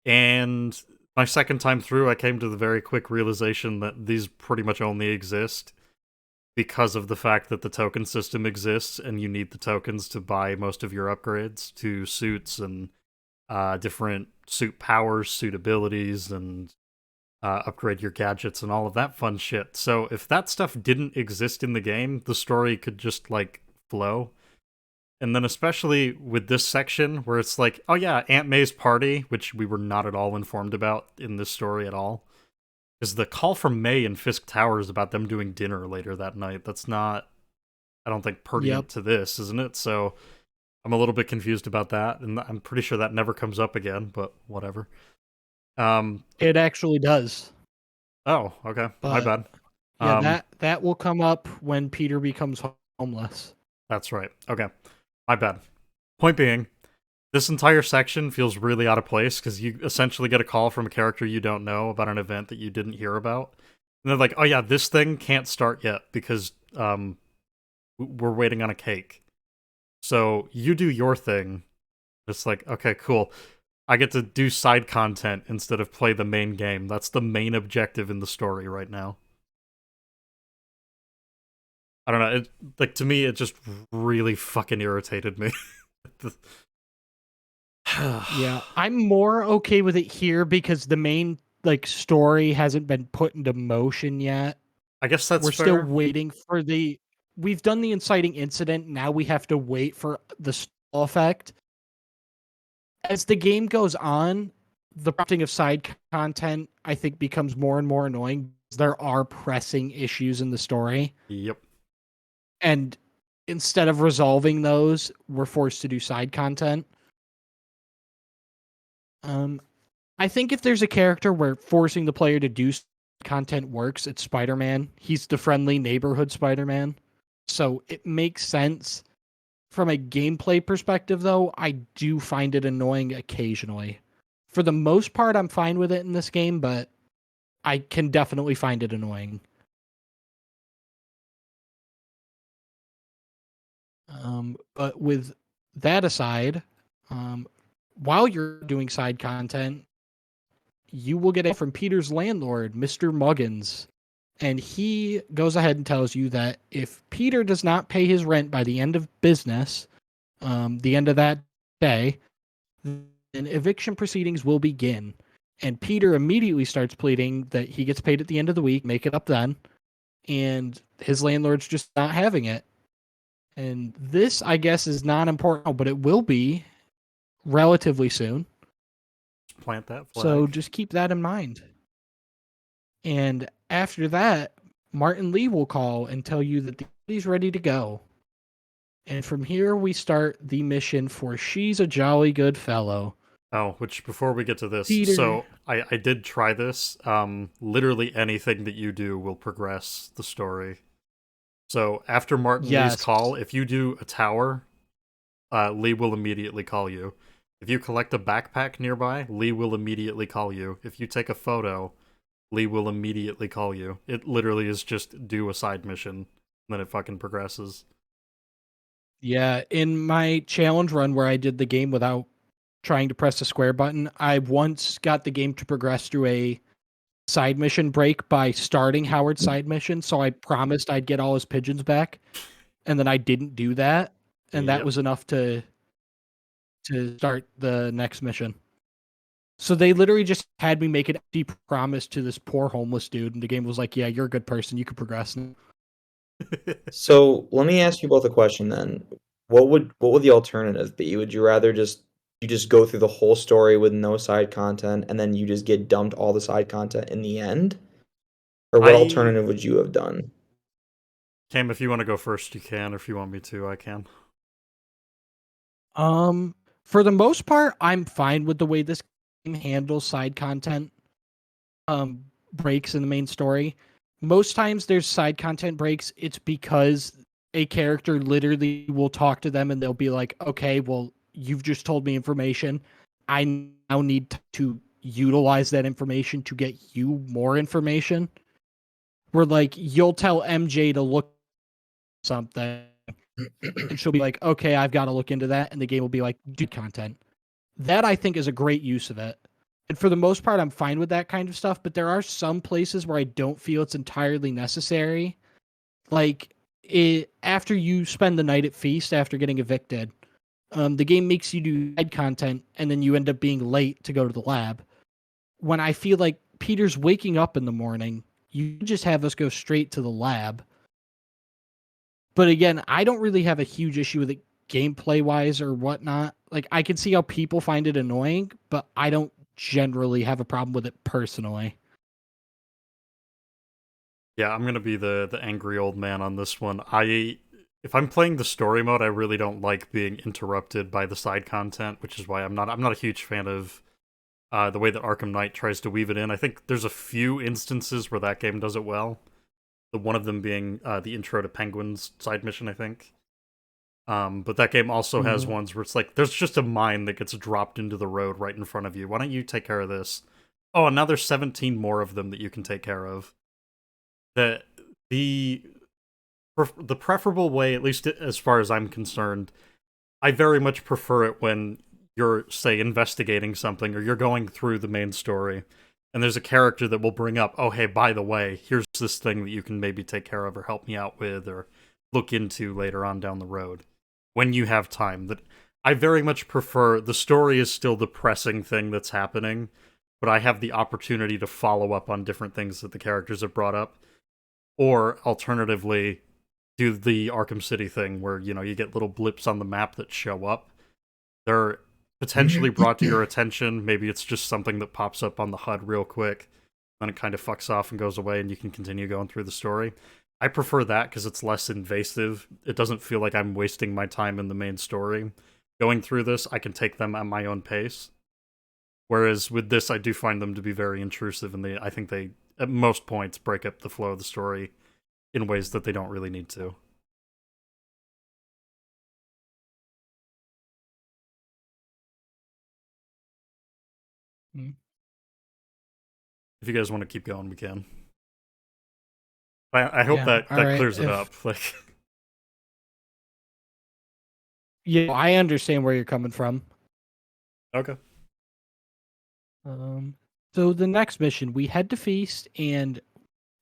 And my second time through, I came to the very quick realization that these pretty much only exist because of the fact that the token system exists, and you need the tokens to buy most of your upgrades to suits and different suit powers, suit abilities, and upgrade your gadgets and all of that fun shit. So if that stuff didn't exist in the game, the story could just, like, flow. And then especially with this section, where it's like, oh yeah, Aunt May's party, which we were not at all informed about in this story at all, is the call from May and Fisk Towers about them doing dinner later that night. That's not, I don't think, pertinent to this, isn't it? So I'm a little bit confused about that, and I'm pretty sure that never comes up again, but whatever. It actually does. Oh, okay. But, my bad. Yeah, Um, that will come up when Peter becomes homeless. that's right. Okay, my bad. Point being, this entire section feels really out of place because you essentially get a call from a character you don't know about an event that you didn't hear about. And they're like, oh yeah, this thing can't start yet because we're waiting on a cake. So you do your thing. It's like, okay, cool. I get to do side content instead of play the main game. That's the main objective in the story right now. I don't know. Like, to me, it just really fucking irritated me. Yeah, I'm more okay with it here because the main story hasn't been put into motion yet. I guess that's We're still fair. waiting for we've done the inciting incident, now we have to wait for the stall effect. As the game goes on, the prompting of side content I think becomes more and more annoying. There are pressing issues in the story, Yep. and instead of resolving those, we're forced to do side content. I think if there's a character where forcing the player to do content works, it's Spider-Man. He's the friendly neighborhood Spider-Man. So it makes sense. From a gameplay perspective, though, I do find it annoying occasionally. For the most part, I'm fine with it in this game, but I can definitely find it annoying. But with that aside, while you're doing side content, you will get it from Peter's landlord, Mr. Muggins. And he goes ahead and tells you that if Peter does not pay his rent by the end of business, the end of that day, then eviction proceedings will begin. And Peter immediately starts pleading that he gets paid at the end of the week, make it up then. And his landlord's just not having it. And this, I guess, is not important, but it will be relatively soon. Plant that flag. So just keep that in mind. And after that, Martin Lee will call and tell you that the party's ready to go. And from here, we start the mission for She's a Jolly Good Fellow. Oh, which before we get to this, Peter. So I did try this. Literally anything that you do will progress the story. So after Martin Lee's call, if you do a tower, Lee will immediately call you. If you collect a backpack nearby, Lee will immediately call you. If you take a photo, Lee will immediately call you. It literally is just do a side mission, and then it fucking progresses. Yeah, in my challenge run where I did the game without trying to press the square button, I once got the game to progress through a side mission break by starting Howard's side mission, so I promised I'd get all his pigeons back, and then I didn't do that, and that was enough to start the next mission. So they literally just had me make an empty promise to this poor homeless dude, and the game was like, yeah, you're a good person, you can progress now. So let me ask you both a question then. What would the alternative be? Would you rather just go through the whole story with no side content and then you just get dumped all the side content in the end? Or what alternative would you have done? Cam, if you want to go first, you can. Or if you want me to, I can. For the most part, I'm fine with the way this game handles side content breaks in the main story. Most times there's side content breaks, it's because a character literally will talk to them and they'll be like, okay, well, you've just told me information. I now need to utilize that information to get you more information. Where like you'll tell MJ to look something and she'll be like, okay, I've got to look into that. And the game will be like, do content. That I think is a great use of it. And for the most part, I'm fine with that kind of stuff. But there are some places where I don't feel it's entirely necessary. Like after you spend the night at Feast after getting evicted, the game makes you do side content and then you end up being late to go to the lab. When I feel like Peter's waking up in the morning, you just have us go straight to the lab. But again, I don't really have a huge issue with it gameplay wise or whatnot. Like I can see how people find it annoying, but I don't generally have a problem with it personally. Yeah, I'm gonna be the angry old man on this one. If I'm playing the story mode, I really don't like being interrupted by the side content, which is why I'm not a huge fan of the way that Arkham Knight tries to weave it in. I think there's a few instances where that game does it well, The one of them being the Intro to Penguins side mission, I think. But that game also has ones where it's like there's just a mine that gets dropped into the road right in front of you. Why don't you take care of this? Oh, and now there's 17 more of them that you can take care of. The preferable way, at least as far as I'm concerned, I very much prefer it when you're, say, investigating something or you're going through the main story and there's a character that will bring up, oh, hey, by the way, here's this thing that you can maybe take care of or help me out with or look into later on down the road when you have time. That I very much prefer. The story is still the pressing thing that's happening, but I have the opportunity to follow up on different things that the characters have brought up. Or alternatively, do the Arkham City thing where, you get little blips on the map that show up. They're potentially brought to your attention. Maybe it's just something that pops up on the HUD real quick, then it kind of fucks off and goes away and you can continue going through the story. I prefer that because it's less invasive. It doesn't feel like I'm wasting my time in the main story. Going through this, I can take them at my own pace. Whereas with this, I do find them to be very intrusive, and I think they, at most points, break up the flow of the story in ways that they don't really need to. If you guys want to keep going, we can. I hope that clears it up. Like, yeah, I understand where you're coming from. Okay. So the next mission, we head to Feast, and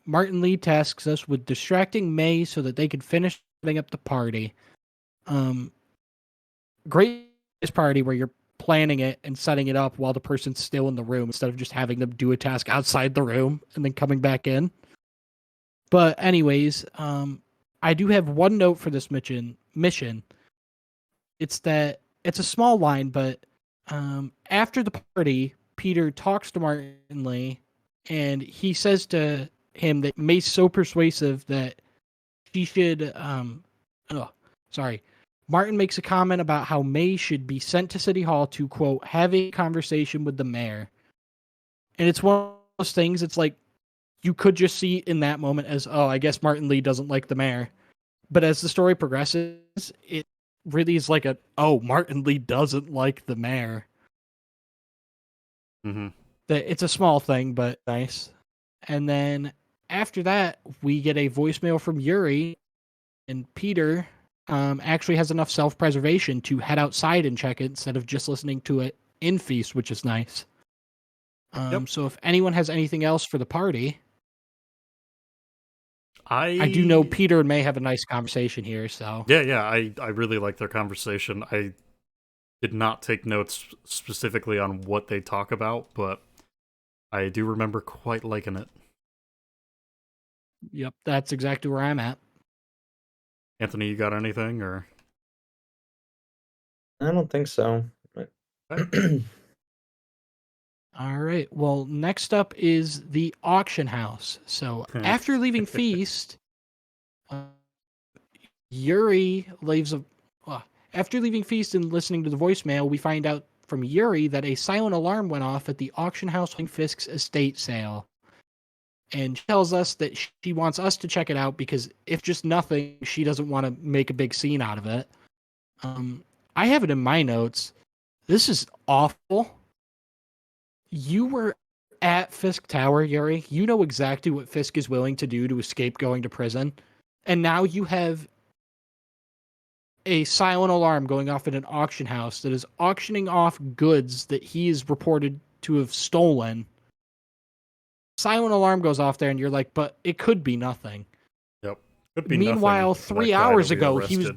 Martin Lee tasks us with distracting May so that they can finish setting up the party. Great party where you're planning it and setting it up while the person's still in the room instead of just having them do a task outside the room and then coming back in. But anyways, I do have one note for this mission. It's that it's a small line, but after the party, Peter talks to Martin Lee, and he says to him that May's so persuasive that she should. Martin makes a comment about how May should be sent to City Hall to, quote, have a conversation with the mayor. And it's one of those things, it's like, you could just see in that moment as, oh, I guess Martin Lee doesn't like the mayor. But as the story progresses, it really is like Martin Lee doesn't like the mayor. Mm-hmm. It's a small thing, but nice. And then after that, we get a voicemail from Yuri, and Peter actually has enough self-preservation to head outside and check it instead of just listening to it in Feast, which is nice. So if anyone has anything else for the party, I do know Peter and May have a nice conversation here. So yeah, I really like their conversation. I did not take notes specifically on what they talk about, but I do remember quite liking it. Yep, that's exactly where I'm at. Anthony, you got anything, or? I don't think so. All right. Well, next up is the auction house. So after leaving Feast, Yuri leaves after leaving Feast and listening to the voicemail, we find out from Yuri that a silent alarm went off at the auction house during Fisk's estate sale. And she tells us that she wants us to check it out because if just nothing, she doesn't want to make a big scene out of it. I have it in my notes. This is awful. You were at Fisk Tower, Yuri. You know exactly what Fisk is willing to do to escape going to prison. And now you have a silent alarm going off at an auction house that is auctioning off goods that he is reported to have stolen. Silent alarm goes off there and you're like, but it could be nothing. Yep. Could be Meanwhile, nothing. 3 hours ago, he was...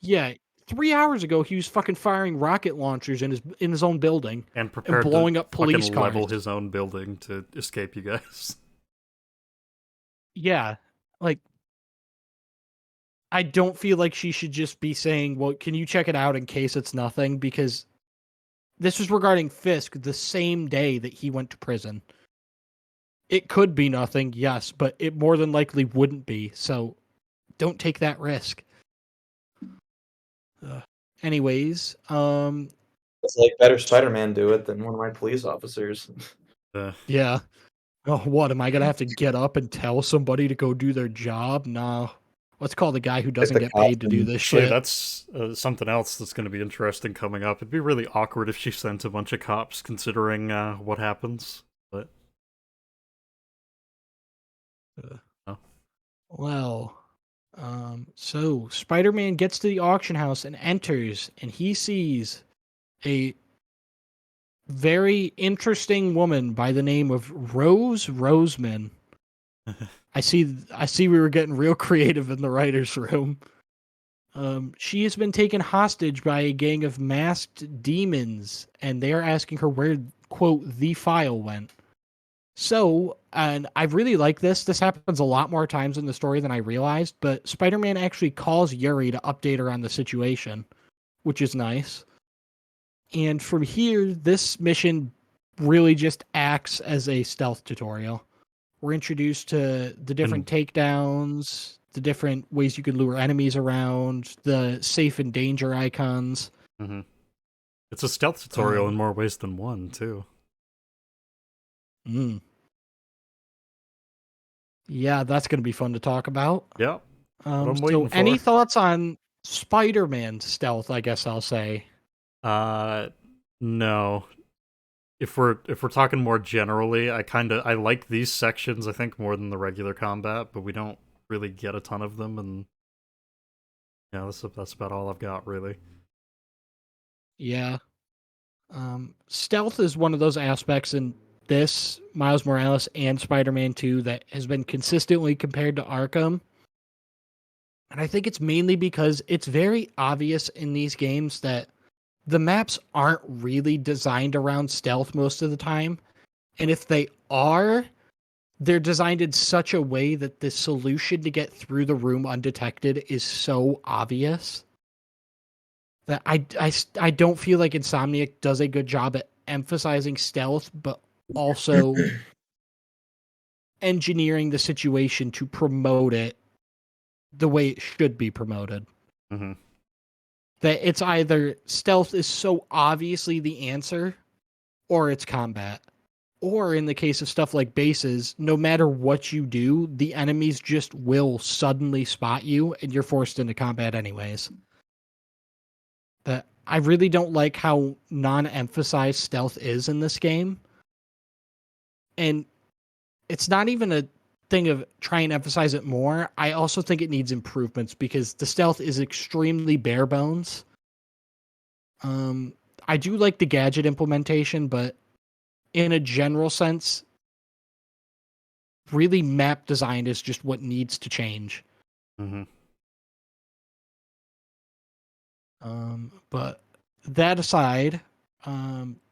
Yeah. 3 hours ago, he was fucking firing rocket launchers in his own building and prepared blowing to up police cars. Level his own building to escape you guys. Yeah, like I don't feel like she should just be saying, "Well, can you check it out in case it's nothing?" Because this was regarding Fisk the same day that he went to prison. It could be nothing, yes, but it more than likely wouldn't be. So don't take that risk. Anyways, it's like better Spider-Man do it than one of my police officers. Yeah. Oh, what? Am I gonna have to get up and tell somebody to go do their job? No. Let's call the guy who Like doesn't the get cops paid to do and this Actually, shit. that's something else that's going to be interesting coming up. It'd be really awkward if she sent a bunch of cops, considering what happens. But Uh, oh. Well, so Spider-Man gets to the auction house and enters, and he sees a very interesting woman by the name of Rose Roseman. I see we were getting real creative in the writers' room. She has been taken hostage by a gang of masked demons, and they are asking her where, quote, the file went. So, and I really like this. This happens a lot more times in the story than I realized, but Spider-Man actually calls Yuri to update her on the situation, which is nice. And from here, this mission really just acts as a stealth tutorial. We're introduced to the different And takedowns, the different ways you can lure enemies around, the safe and danger icons. hmm it's a stealth tutorial in Um, more ways than one, too. mm, yeah, that's going to be fun to talk about. Yeah, what I'm So waiting any for. thoughts on Spider-Man stealth, I guess I'll say. Uh, no. If we're talking more generally, I like these sections, I think, more than the regular combat, but we don't really get a ton of them, and yeah, that's about all I've got, really. Yeah. Stealth is one of those aspects in this Miles Morales and Spider-Man 2 that has been consistently compared to Arkham. And I think it's mainly because it's very obvious in these games that the maps aren't really designed around stealth most of the time. And if they are, they're designed in such a way that the solution to get through the room undetected is so obvious that I don't feel like Insomniac does a good job at emphasizing stealth, but also engineering the situation to promote it the way it should be promoted. hmm That it's either stealth is so obviously the answer, or it's combat. Or in the case of stuff like bases, no matter what you do, the enemies just will suddenly spot you and you're forced into combat anyways. That I really don't like how non-emphasized stealth is in this game. And it's not even a thing of try and emphasize it more. I also think it needs improvements because the stealth is extremely bare bones. Um, I do like the gadget implementation, but in a general sense, really map design is just what needs to change. hmm But that aside,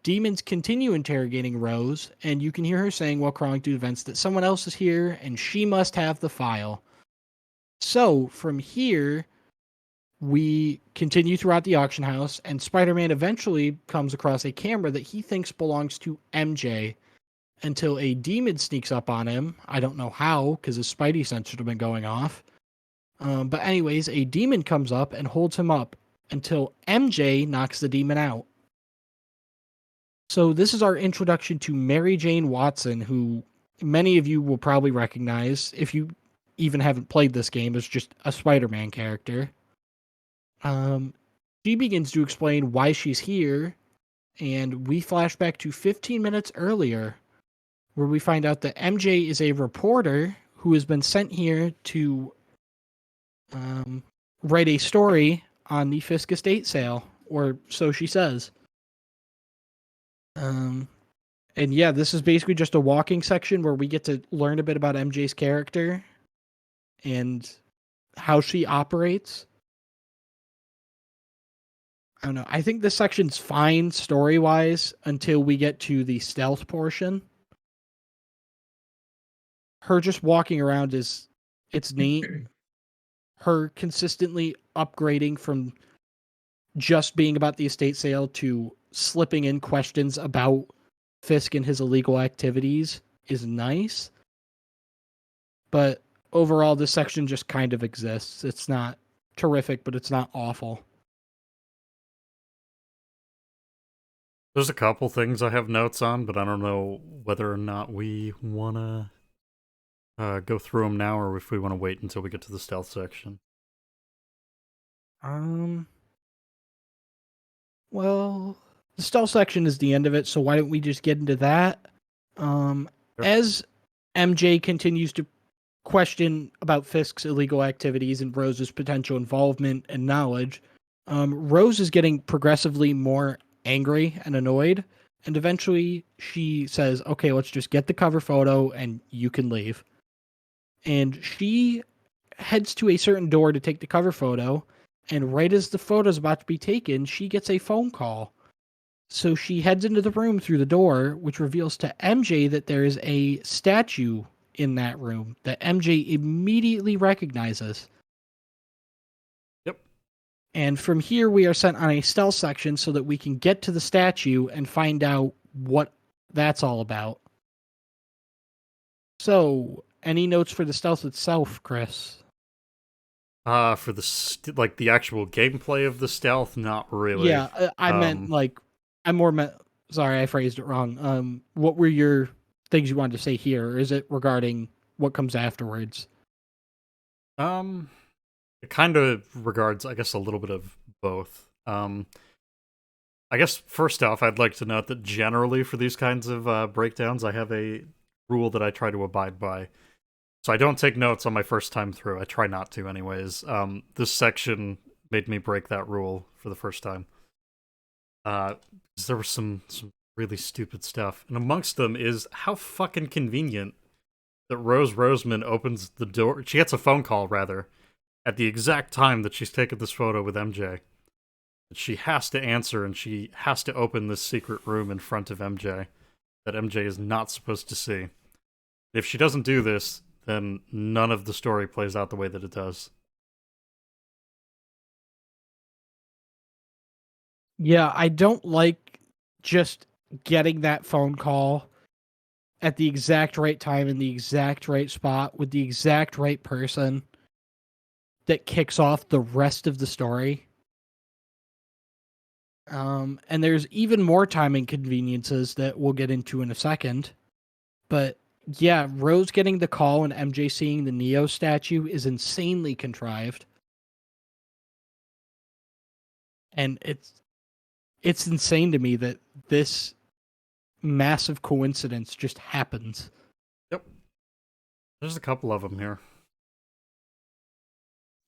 demons continue interrogating Rose, and you can hear her saying while crawling through the vents that someone else is here and she must have the file. So from here, we continue throughout the auction house, and Spider Man eventually comes across a camera that he thinks belongs to MJ until a demon sneaks up on him. I don't know how, because his Spidey sensors have been going off. But, anyways, a demon comes up and holds him up until MJ knocks the demon out. So, this is our introduction to Mary Jane Watson, who many of you will probably recognize if you even haven't played this game as just a Spider Man character. She begins to explain why she's here, and we flash back to 15 minutes earlier, where we find out that MJ is a reporter who has been sent here to write a story on the Fisk estate sale, or so she says. Um, and yeah, this is basically just a walking section where we get to learn a bit about MJ's character and how she operates. I don't know. I think this section's fine story wise until we get to the stealth portion. Her just walking around is it's neat. Her consistently upgrading from just being about the estate sale to slipping in questions about Fisk and his illegal activities is nice. But overall, this section just kind of exists. It's not terrific, but it's not awful. There's a couple things I have notes on, but I don't know whether or not we want to go through them now or if we want to wait until we get to the stealth section. Well, the stealth section is the end of it, so why don't we just get into that? Sure. As MJ continues to question about Fisk's illegal activities and Rose's potential involvement and knowledge, Rose is getting progressively more angry and annoyed, and eventually she says, okay, let's just get the cover photo and you can leave. And she heads to a certain door to take the cover photo, and right as the photo is about to be taken, she gets a phone call. So she heads into the room through the door, which reveals to MJ that there is a statue in that room that MJ immediately recognizes. Yep. And from here, we are sent on a stealth section so that we can get to the statue and find out what that's all about. So, any notes for the stealth itself, Chris? For the the actual gameplay of the stealth, not really. Yeah, I meant like, sorry, I phrased it wrong. What were your things you wanted to say here, or is it regarding what comes afterwards? It kind of regards, I guess, a little bit of both. I guess first off, I'd like to note that generally for these kinds of breakdowns, I have a rule that I try to abide by. So I don't take notes on my first time through. I try not to, anyways. This section made me break that rule for the first time. There was some really stupid stuff, and amongst them is how fucking convenient that Rose Roseman opens the door. She gets a phone call, rather, at the exact time that she's taken this photo with MJ. She has to answer, and she has to open this secret room in front of MJ that MJ is not supposed to see. If she doesn't do this, then none of the story plays out the way that it does. Yeah, I don't like just getting that phone call at the exact right time in the exact right spot with the exact right person that kicks off the rest of the story. And there's even more time inconveniences that we'll get into in a second. But yeah, Rose getting the call and MJ seeing the Neo statue is insanely contrived. And it's insane to me that this massive coincidence just happens. Yep. There's a couple of them here.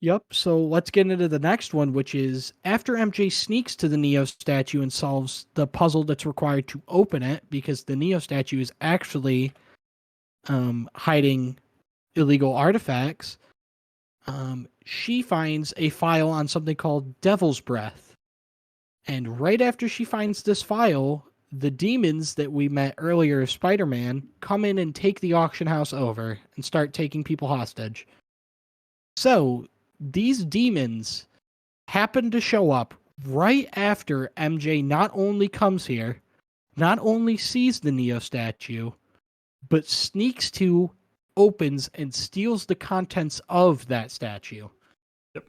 Yep, so let's get into the next one, which is after MJ sneaks to the Neo statue and solves the puzzle that's required to open it, because the Neo statue is actually hiding illegal artifacts, she finds a file on something called Devil's Breath. And right after she finds this file, the demons that we met earlier as Spider-Man come in and take the auction house over and start taking people hostage. So, these demons happen to show up right after MJ not only comes here, not only sees the Neo statue, but sneaks to, opens, and steals the contents of that statue. Yep.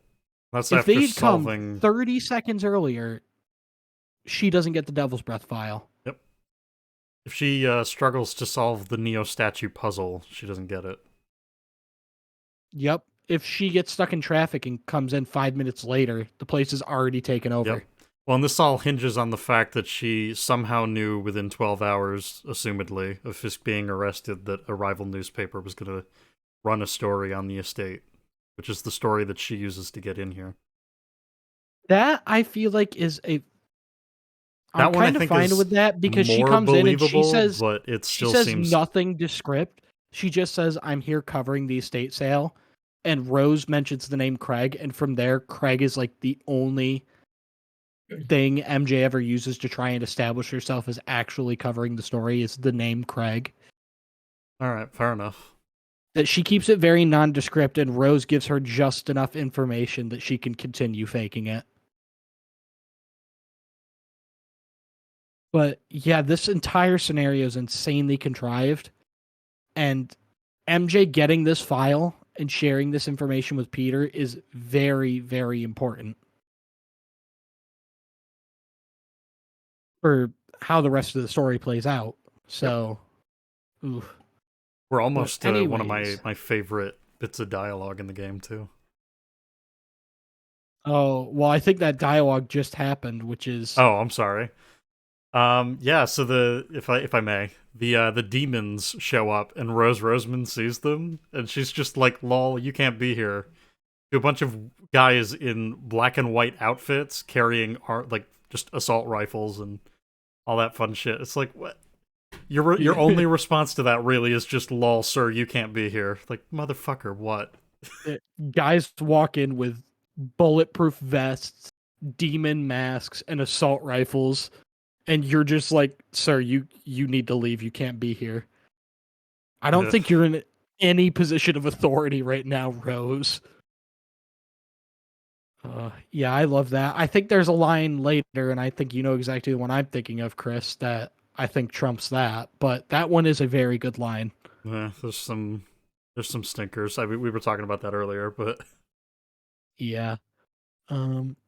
That's if after they'd solving... come 30 seconds earlier, she doesn't get the Devil's Breath file. Yep. If she struggles to solve the Neo statue puzzle, she doesn't get it. Yep. If she gets stuck in traffic and comes in 5 minutes later, the place is already taken over. Yep. Well, and this all hinges on the fact that she somehow knew within 12 hours, assumedly, of Fisk being arrested, that a rival newspaper was going to run a story on the estate, which is the story that she uses to get in here. That, I feel like, is a... I'm kind of fine with that, because she comes in and she says, but it still she says seems... nothing descript. She just says, I'm here covering the estate sale. And Rose mentions the name Craig, and from there, Craig is like the only thing MJ ever uses to try and establish herself as actually covering the story is the name Craig. Alright, fair enough. That she keeps it very nondescript, and Rose gives her just enough information that she can continue faking it. But yeah, this entire scenario is insanely contrived, and MJ getting this file and sharing this information with Peter is very, very important. For how the rest of the story plays out. So, oof. We're almost But one of anyways, my favorite bits of dialogue in the game too. oh well, I think that dialogue just happened, which is Oh, I'm sorry. Yeah. So if I may, the demons show up and Rose Roseman sees them, and she's just like, "Lol, you can't be here." To a bunch of guys in black and white outfits carrying like just assault rifles and all that fun shit. It's like, what? Your only response to that really is just, "Lol, sir, you can't be here." Like, motherfucker, what? guys walk in with bulletproof vests, demon masks, and assault rifles, and you're just like, "Sir, you need to leave. You can't be here." I don't Ugh. think you're in any position of authority right now, Rose. Yeah, I love that. I think there's a line later, and I think you know exactly the one I'm thinking of, Chris, that I think trumps that. But that one is a very good line. Yeah, there's some stinkers. I mean, we were talking about that earlier, but Yeah.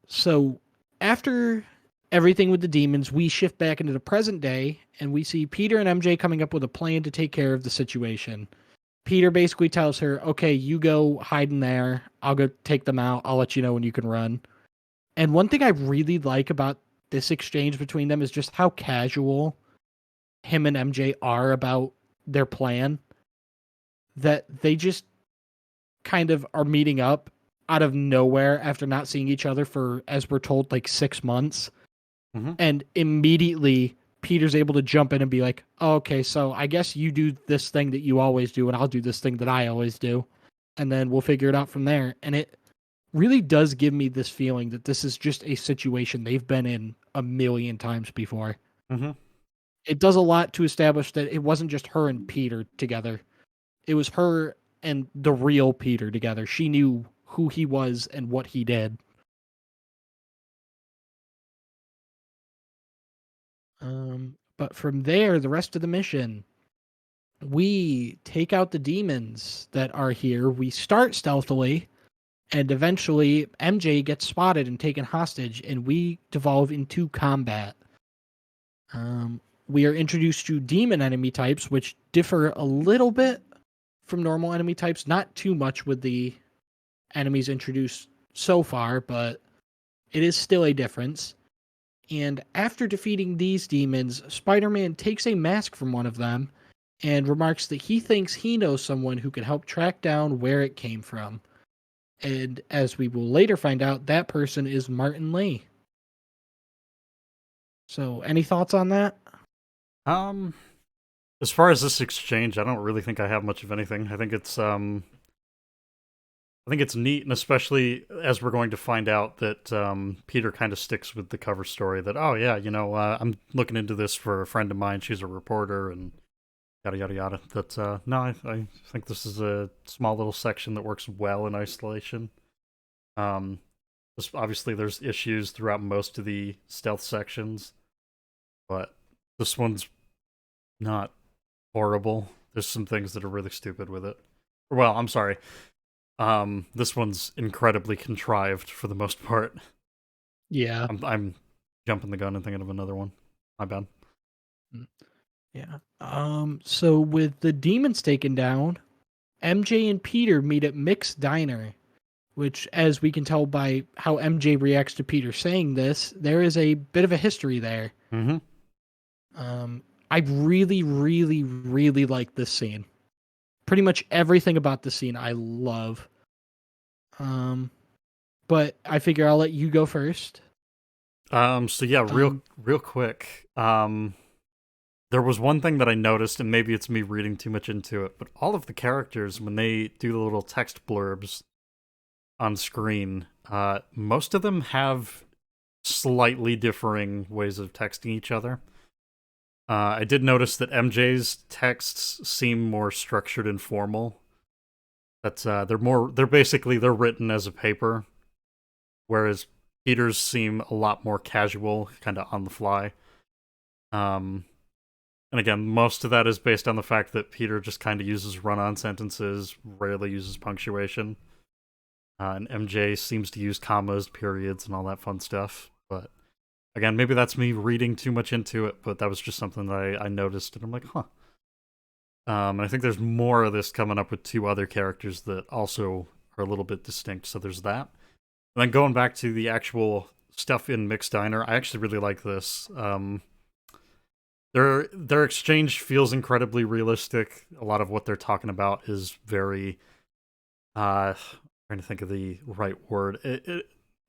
So after everything with the demons, we shift back into the present day, and we see Peter and MJ coming up with a plan to take care of the situation. Peter basically tells her, "Okay, you go hide in there. I'll go take them out. I'll let you know when you can run." And one thing I really like about this exchange between them is just how casual him and MJ are about their plan. That they just kind of are meeting up out of nowhere after not seeing each other for, as we're told, like 6 months. Mhm. And immediately Peter's able to jump in and be like, oh, okay, so I guess you do this thing that you always do, and I'll do this thing that I always do. And then we'll figure it out from there. And it really does give me this feeling that this is just a situation they've been in a million times before. Mhm. It does a lot to establish that it wasn't just her and Peter together. It was her and the real Peter together. She knew who he was and what he did. But from there, the rest of the mission, we take out the demons that are here. We start stealthily, and eventually MJ gets spotted and taken hostage, and we devolve into combat. We are introduced to demon enemy types, which differ a little bit from normal enemy types. Not too much with the enemies introduced so far, but it is still a difference. And after defeating these demons, Spider-Man takes a mask from one of them and remarks that he thinks he knows someone who can help track down where it came from. And as we will later find out, that person is Martin Lee. So, any thoughts on that? Um, as far as this exchange, I don't really think I have much of anything. I think it's neat, and especially as we're going to find out that Peter kind of sticks with the cover story that, oh yeah, I'm looking into this for a friend of mine. She's a reporter, and yada yada yada. But no, I think this is a small little section that works well in isolation. Um, obviously there's issues throughout most of the stealth sections, but this one's not horrible. There's some things that are really stupid with it. Well, I'm sorry. This one's incredibly contrived for the most part. Yeah. I'm jumping the gun and thinking of another one. My bad. Yeah. So with the demons taken down, MJ and Peter meet at Mick's Diner, which, as we can tell by how MJ reacts to Peter saying this, there is a bit of a history there. Mm-hmm. I really, really, really like this scene. Pretty much everything about the scene I love. But I figure I'll let you go first. So yeah, real quick. There was one thing that I noticed, and maybe it's me reading too much into it, but all of the characters, when they do the little text blurbs on screen, most of them have slightly differing ways of texting each other. I did notice that MJ's texts seem more structured and formal. That's they're written as a paper, whereas Peter's seem a lot more casual, kind of on the fly. And again, most of that is based on the fact that Peter just kind of uses run-on sentences, rarely uses punctuation. And MJ seems to use commas, periods, and all that fun stuff. But Again, maybe that's me reading too much into it, but that was just something that I noticed, and I'm like, huh. And I think there's more of this coming up with two other characters that also are a little bit distinct. So there's that. And then going back to the actual stuff in Mixed Diner, I actually really like this. Their exchange feels incredibly realistic. A lot of what they're talking about is very trying to think of the right word.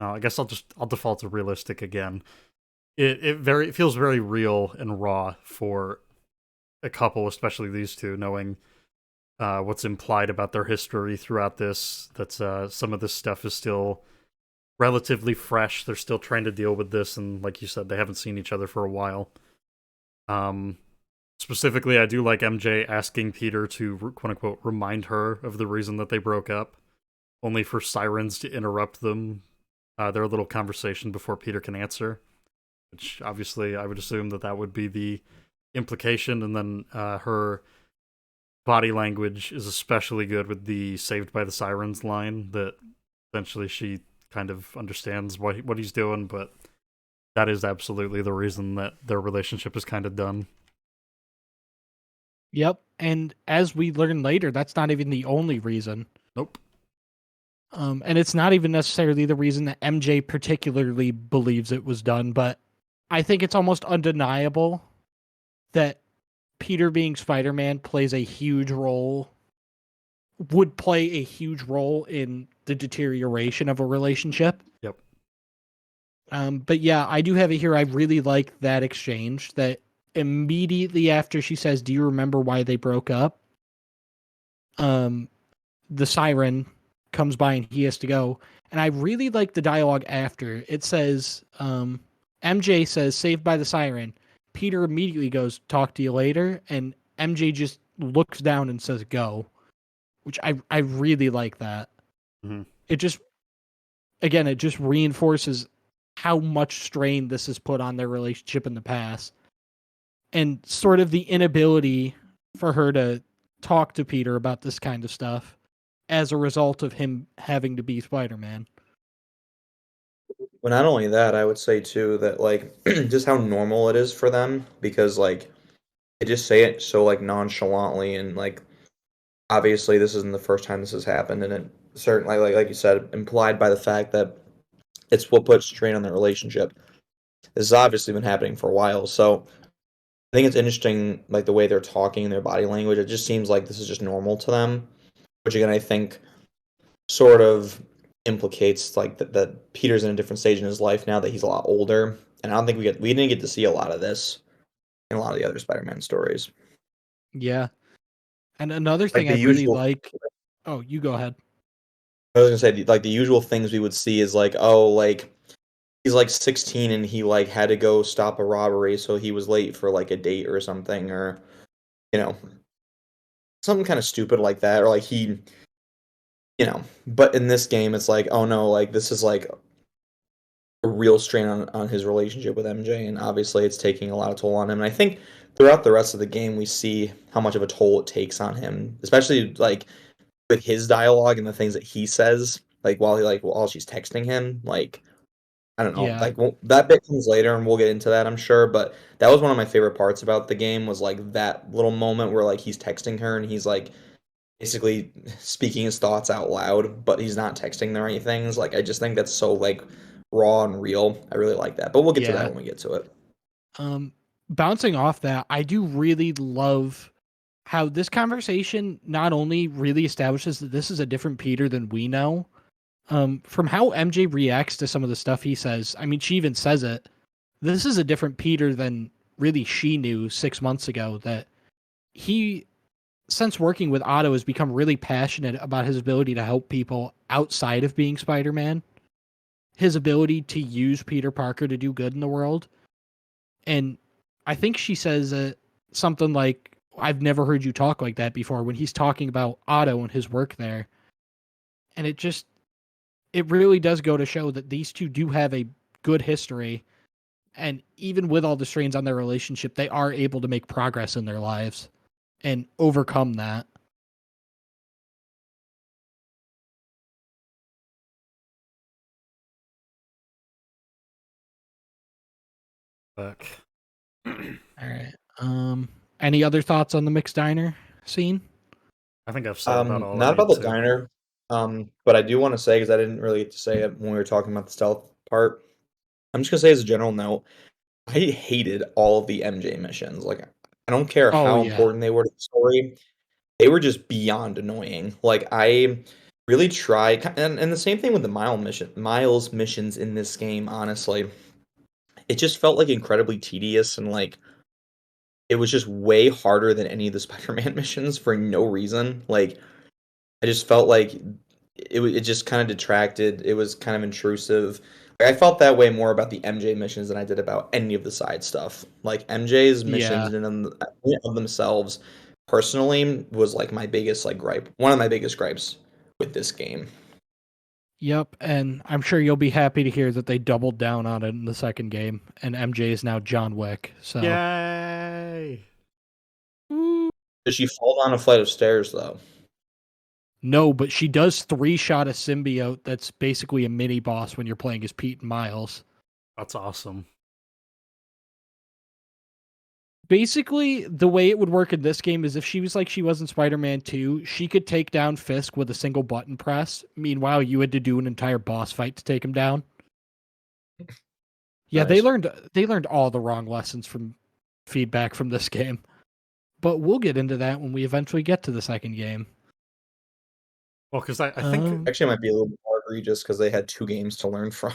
No, I guess I'll default to realistic again. It feels very real and raw for a couple, especially these two, knowing what's implied about their history throughout this. That some of this stuff is still relatively fresh. They're still trying to deal with this, and like you said, they haven't seen each other for a while. Specifically, I do like MJ asking Peter to quote unquote remind her of the reason that they broke up, only for sirens to interrupt them, their little conversation before Peter can answer. Which obviously I would assume that would be the implication, and then her body language is especially good with the "Saved by the Sirens" line. That essentially she kind of understands what he's doing, but that is absolutely the reason that their relationship is kind of done. Yep, and as we learn later, that's not even the only reason. Nope. And it's not even necessarily the reason that MJ particularly believes it was done, but I think it's almost undeniable that Peter being Spider-Man would play a huge role in the deterioration of a relationship. Yep. But yeah, I do have it here. I really like that exchange that immediately after she says, "Do you remember why they broke up?" The siren comes by and he has to go. And I really like the dialogue after. It says, MJ says, "Saved by the siren." Peter immediately goes, "Talk to you later." And MJ just looks down and says, "Go," which I really like that. Mm-hmm. It just reinforces how much strain this has put on their relationship in the past. And sort of the inability for her to talk to Peter about this kind of stuff as a result of him having to be Spider-Man. Well, not only that, I would say too that like just how normal it is for them because like they just say it so like nonchalantly and like obviously this isn't the first time this has happened and it certainly like you said implied by the fact that it's what puts strain on the relationship. This has obviously been happening for a while, so I think it's interesting like the way they're talking and their body language. It just seems like this is just normal to them, which again I think sort of implicates like that Peter's in a different stage in his life now that he's a lot older, and I don't think we didn't get to see a lot of this in a lot of the other Spider-Man stories. Yeah. And another Like thing I the really usual, like. Oh, you go ahead. I was gonna say like the usual things we would see is like oh like he's like 16 and he like had to go stop a robbery so he was late for like a date or something or you know something kind of stupid like that or like he but in this game it's like oh no like this is like a real strain on his relationship with MJ, and obviously it's taking a lot of toll on him. And I think throughout the rest of the game, we see how much of a toll it takes on him, especially like with his dialogue and the things that he says, like while she's texting him. Like I don't know, Yeah. like that bit comes later, and we'll get into that, I'm sure. But that was one of my favorite parts about the game was like that little moment where like he's texting her and he's like basically speaking his thoughts out loud, but he's not texting the right things. Like I just think that's so like raw and real. I really like that. But we'll get to that Yeah. when we get to it. Um, Bouncing off that, I do really love how this conversation not only really establishes that this is a different Peter than we know, from how MJ reacts to some of the stuff he says. I mean, she even says it. This is a different Peter than really she knew 6 months ago. That he, since working with Otto, has become really passionate about his ability to help people outside of being Spider-Man. His ability to use Peter Parker to do good in the world. And I think she says something like, "I've never heard you talk like that before," when he's talking about Otto and his work there. And it really does go to show that these two do have a good history. And even with all the strains on their relationship, they are able to make progress in their lives and overcome that. Back. All right. Any other thoughts on the mixed diner scene? I think I've said about all I Not about need the to. diner, but I do want to say, because I didn't really get to say it when we were talking about the stealth part. I'm just gonna say as a general note, I hated all of the MJ missions. Like, I don't care Oh how yeah. important they were to the story. They were just beyond annoying. Like, I really tried, and the same thing with the Miles missions in this game. Honestly, it just felt like incredibly tedious, and like it was just way harder than any of the Spider-Man missions for no reason. Like, I just felt like it just kind of detracted. It was kind of intrusive. Like, I felt that way more about the MJ missions than I did about any of the side stuff. Like, MJ's missions Yeah. in of themselves, personally, was like my biggest like gripe. One of my biggest gripes with this game. Yep. And I'm sure you'll be happy to hear that they doubled down on it in the second game, and MJ is now John Wick. So Yay! Did she fall down a flight of stairs though? no, but she does 3-shot a symbiote that's basically a mini boss when you're playing as Pete and Miles. That's awesome. Basically, the way it would work in this game is if she was like she was in Spider-Man 2, she could take down Fisk with a single button press. Meanwhile, you had to do an entire boss fight to take him down. Yeah, Nice. they learned all the wrong lessons from feedback from this game. But we'll get into that when we eventually get to the second game. Well, because I think Actually, it might be a little bit more egregious because they had two games to learn from.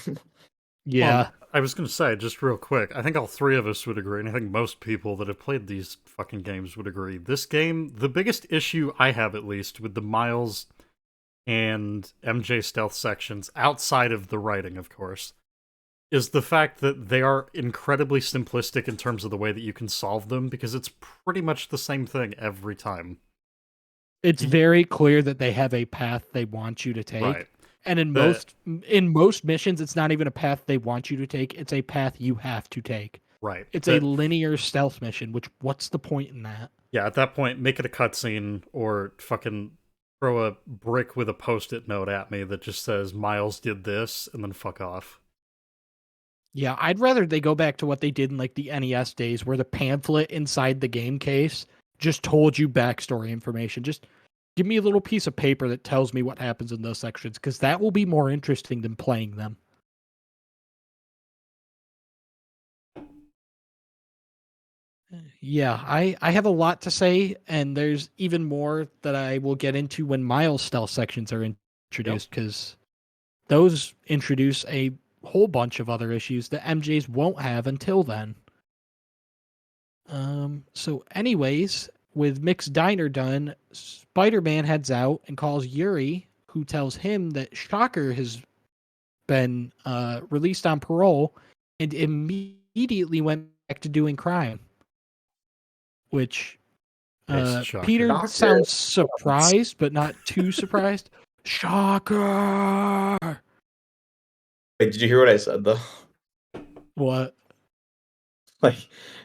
Yeah. I was going to say, just real quick, I think all three of us would agree, and I think most people that have played these fucking games would agree. This game, the biggest issue I have, at least, with the Miles and MJ stealth sections, outside of the writing, of course, is the fact that they are incredibly simplistic in terms of the way that you can solve them, because it's pretty much the same thing every time. It's very clear that they have a path they want you to take. Right. And in most missions, it's not even a path they want you to take. It's a path you have to take. Right. It's a linear stealth mission, which what's the point in that? Yeah, at that point, make it a cutscene or fucking throw a brick with a post-it note at me that just says, Miles did this, and then fuck off. Yeah, I'd rather they go back to what they did in like the NES days where the pamphlet inside the game case just told you backstory information. Just give me a little piece of paper that tells me what happens in those sections, because that will be more interesting than playing them. Yeah, I have a lot to say, and there's even more that I will get into when Miles stealth sections are introduced, because those introduce a whole bunch of other issues that MJs won't have until then. So anyways, with Mick's diner done, Spider-Man heads out and calls Yuri, who tells him that Shocker has been released on parole and immediately went back to doing crime. Which Peter Shocker. sounds surprised, but not too surprised. Shocker! Wait, did you hear what I said though? What? Like,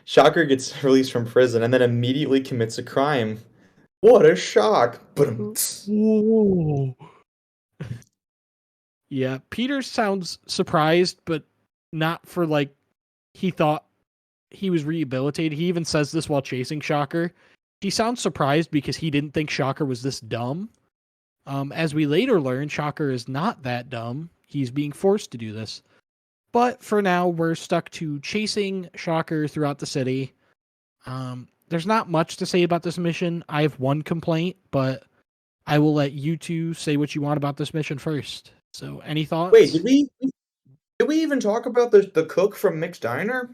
Shocker gets released from prison and then immediately commits a crime. What a shock! But Whoa. Yeah, Peter sounds surprised, but not for like he thought he was rehabilitated. He even says this while chasing Shocker. He sounds surprised because he didn't think Shocker was this dumb. As we later learn, Shocker is not that dumb. He's being forced to do this. But for now, we're stuck to chasing Shocker throughout the city. There's not much to say about this mission. I have one complaint, but I will let you two say what you want about this mission first. So, any thoughts? wait, did we even talk about the cook from Mick's Diner?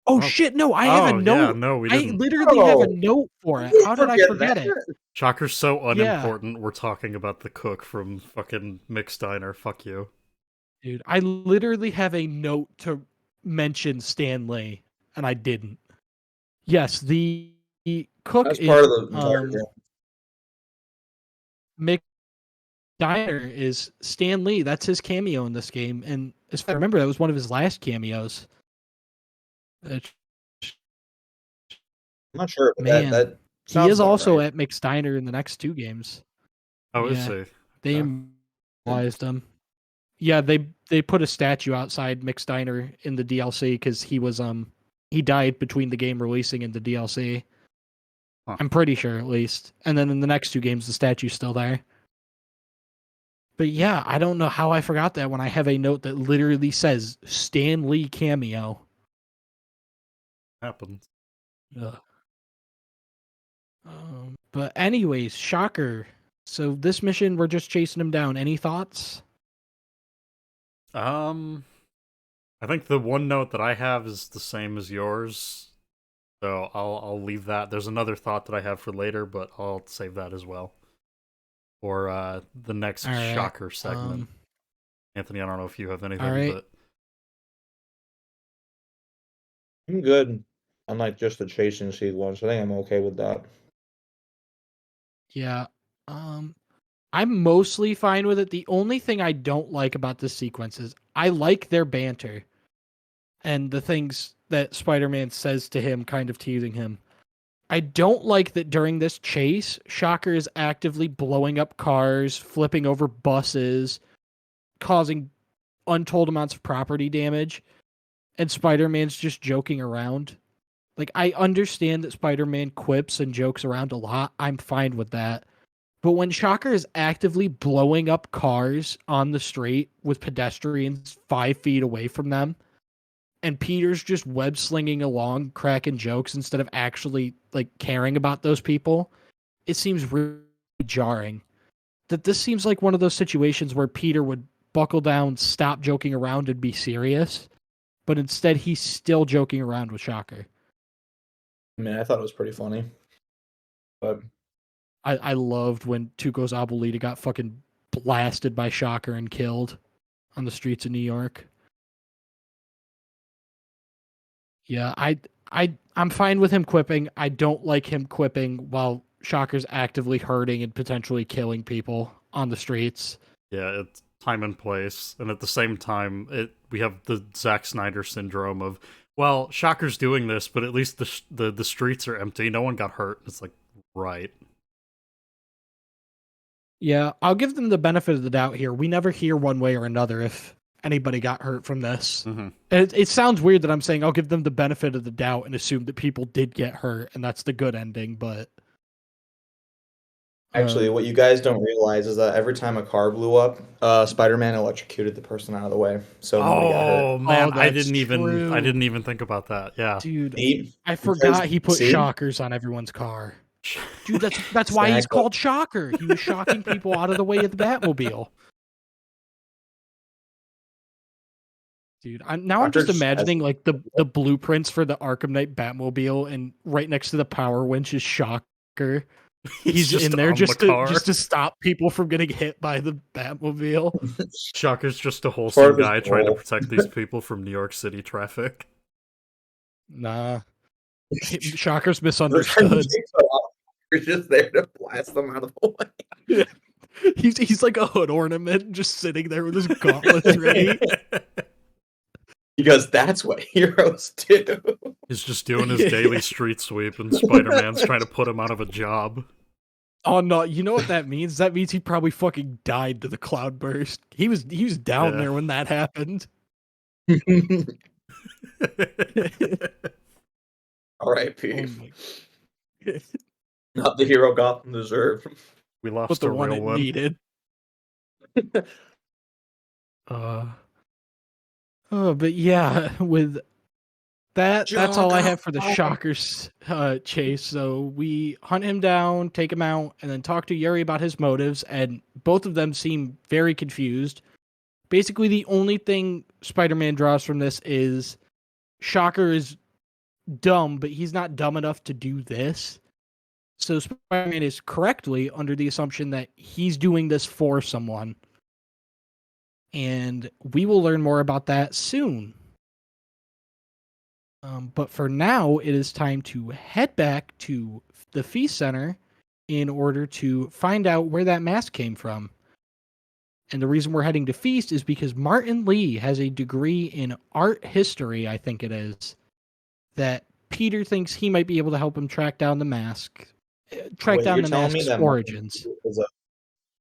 Oh shit! No, I have a note. Yeah, no, we I didn't. literally have a note for it. How did I forget it? Shocker's so Yeah. unimportant, we're talking about the cook from fucking Mick's Diner. Fuck you. Dude, I literally have a note to mention Stanley, and I didn't. Yes, the cook That's is part of the entire game. Mick Diner is Stan Lee. That's his cameo in this game, and as I remember, that was one of his last cameos. I'm not sure, but Man, that he sounds is about also right. at Mick's Diner in the next two games. Oh, is Yeah. he? They Okay. immortalized him. Yeah, they put a statue outside Mick's Diner in the DLC because he was He died between the game releasing and the DLC. Huh. I'm pretty sure, at least. And then in the next 2 games, the statue's still there. But yeah, I don't know how I forgot that when I have a note that literally says Stan Lee cameo. Happens. Ugh. But anyways, shocker. So this mission, we're just chasing him down. Any thoughts? I think the one note that I have is the same as yours, so I'll leave that. There's another thought that I have for later, but I'll save that as well for the next All right. shocker segment. Anthony, I don't know if you have anything, all right. but I'm good on like just the chasing sequence. I think I'm okay with that. Yeah. I'm mostly fine with it. The only thing I don't like about this sequence is I like their banter and the things that Spider-Man says to him, kind of teasing him. I don't like that during this chase, Shocker is actively blowing up cars, flipping over buses, causing untold amounts of property damage, and Spider-Man's just joking around. Like, I understand that Spider-Man quips and jokes around a lot. I'm fine with that. But when Shocker is actively blowing up cars on the street with pedestrians 5 feet away from them, and Peter's just web slinging along, cracking jokes instead of actually like caring about those people, it seems really jarring. That this seems like one of those situations where Peter would buckle down, stop joking around, and be serious, but instead he's still joking around with Shocker. I mean, I thought it was pretty funny, but I loved when Tuco's Abuelita got fucking blasted by Shocker and killed on the streets of New York. Yeah, I'm fine with him quipping. I don't like him quipping while Shocker's actively hurting and potentially killing people on the streets. yeah, it's time and place, and at the same time, we have the Zack Snyder syndrome of, well, Shocker's doing this, but at least the streets are empty. No one got hurt. It's like, right. Yeah, I'll give them the benefit of the doubt here. We never hear one way or another if anybody got hurt from this. Mm-hmm. It sounds weird that I'm saying I'll give them the benefit of the doubt and assume that people did get hurt, and that's the good ending, but... actually, what you guys don't realize is that every time a car blew up, Spider-Man electrocuted the person out of the way, so nobody got hurt. Oh man, I that's true. didn't even think about that. Yeah, Dude, See? I forgot he put see? shockers on everyone's car. Dude, that's why he's Exactly. called Shocker. He was shocking people out of the way of the Batmobile. Dude, I'm just Shocker's imagining like the blueprints for the Arkham Knight Batmobile, and right next to the power winch is Shocker. He's just in there on just the car. to stop people from getting hit by the Batmobile. Shocker's just a Part wholesome of his guy trying to goal. protect these people from New York City traffic. Nah, Shocker's misunderstood. You're just there to blast them out of the way. He's like a hood ornament, just sitting there with his gauntlets ready. Because that's what heroes do. He's just doing his daily street sweep, and Spider-Man's trying to put him out of a job. Oh no, you know what that means? That means he probably fucking died to the cloudburst. He was down there when that happened. R.I.P. Oh Not the hero Gotham deserved. We lost but the a one real it one. needed. But yeah, with that's all I have for the Shockers chase. So we hunt him down, take him out, and then talk to Yuri about his motives, and both of them seem very confused. Basically, the only thing Spider-Man draws from this is Shocker is dumb, but he's not dumb enough to do this. So Spider-Man is correctly under the assumption that he's doing this for someone. And we will learn more about that soon. But for now, it is time to head back to the Feast Center in order to find out where that mask came from. And the reason we're heading to Feast is because Martin Lee has a degree in art history, I think it is, that Peter thinks he might be able to help him track down the mask, track down the mask's origins.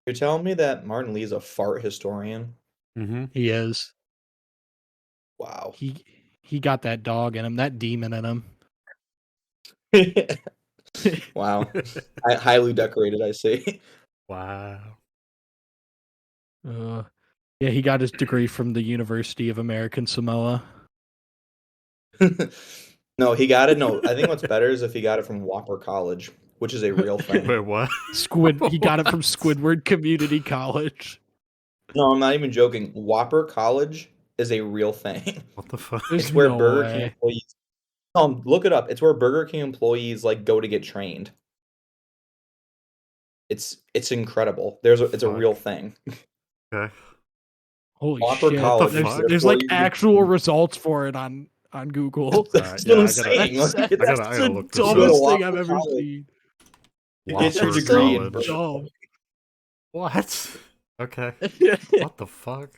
You're telling me that Martin Lee's a fart historian? Mm-hmm. He is. Wow. he got that dog in him, that demon in him. Wow. Highly decorated, I see. Wow. Yeah, he got his degree from the University of American Samoa. No, he got it. No, I think what's better is if he got it from Whopper College, which is a real thing. Wait, what? He got it from Squidward Community College. No, I'm not even joking. Whopper College is a real thing. What the fuck? There's It's where no Burger King way. employees. Look it up. It's where Burger King employees like go to get trained. It's incredible. It's a real thing. Okay. Holy Whopper shit! College the is fuck? There's where like you- actual results for it on Google. That's yeah, what I'm I gotta- saying. That's, Like, I gotta that's the look this up. dumbest Go to thing I've Whopper ever College. seen. You get your Whopper degree in College. Burger Dumb. What? Okay. What the fuck?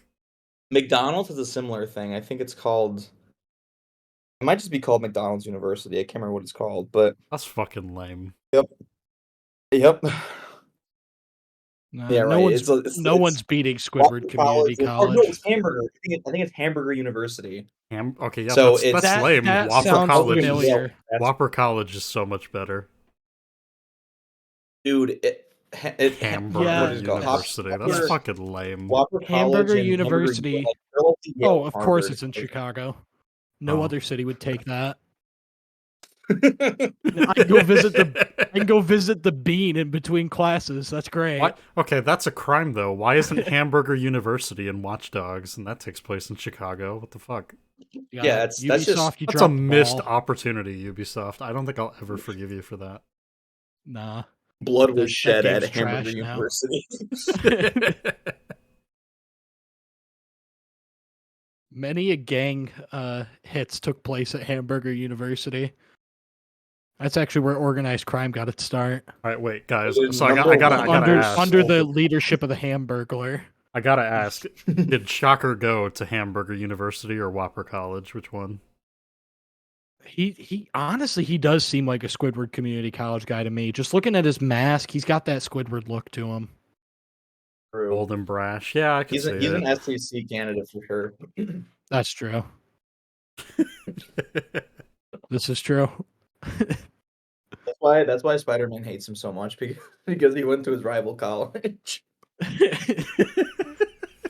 McDonald's is a similar thing. I think it's called. It might just be called McDonald's University. I can't remember what it's called, but That's fucking lame. yep. Nah, Yeah, no right. one's It's beating Whopper Squidward Community College. Or, no, College. it's Hamburger. I think it's Hamburger University. Okay, yeah, So that's That lame. that Whopper sounds College. familiar. Whopper College is so much better. Dude, Hamburger Yeah. what is it called? University. That's Whopper- fucking lame. Whopper College Hamburger and University. Hamburger, Yale, Oh, of course Harvard. it's in Chicago. No Oh. other city would take that. I can go visit the bean in between classes. That's great. What? Okay, that's a crime though. Why isn't Hamburger University in Watch Dogs, and that takes place in Chicago? What the fuck? Yeah, that's Ubisoft, just- you That's a dropped the missed ball. opportunity, Ubisoft. I don't think I'll ever forgive you for that. Nah. Blood That was shed at game's Hamburger trash now. University. Many a gang hits took place at Hamburger University. That's actually where organized crime got its start. All right, wait, guys. It was So I number gotta one ask. Under the leadership of the Hamburglar. I gotta ask. Did Shocker go to Hamburger University or Whopper College? Which one? He honestly, he does seem like a Squidward Community College guy to me. Just looking at his mask, he's got that Squidward look to him. True. Bold and brash. Yeah, I can He's see he's it. an SEC candidate for sure. That's true. This is true. That's why Spider-Man hates him so much because he went to his rival college.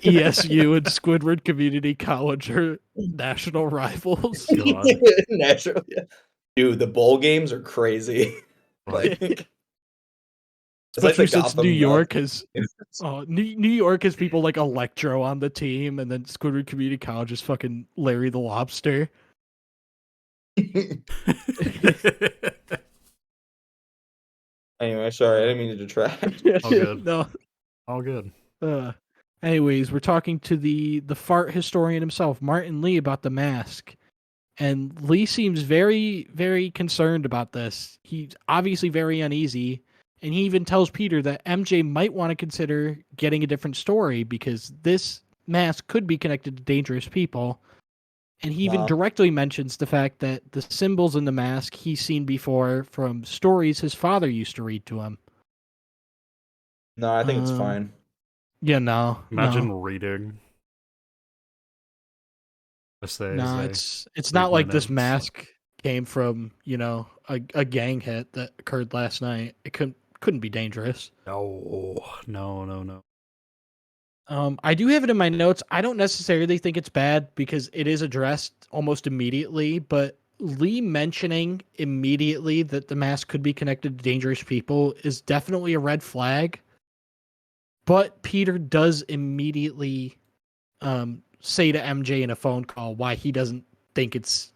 ESU and Squidward Community College are national rivals. God. Naturally, yeah. Dude, the bowl games are crazy. Right. It's like the Especially since Gotham New York Nuggets. has New York has people like Electro on the team, and then Squidward Community College is fucking Larry the Lobster. Anyway, sorry, I didn't mean to detract. All good. No. All good. Anyways, we're talking to the fart historian himself, Martin Lee, about the mask. And Lee seems very, very concerned about this. He's obviously very uneasy. And he even tells Peter that MJ might want to consider getting a different story because this mask could be connected to dangerous people. And he even Wow. directly mentions the fact that the symbols in the mask he's seen before from stories his father used to read to him. No, I think it's Um, fine. Yeah, no. Imagine no. reading. No, it's not like this mask came from, a gang hit that occurred last night. It couldn't be dangerous. No. I do have it in my notes. I don't necessarily think it's bad because it is addressed almost immediately, but Lee mentioning immediately that the mask could be connected to dangerous people is definitely a red flag. But Peter does immediately say to MJ in a phone call why he doesn't think it's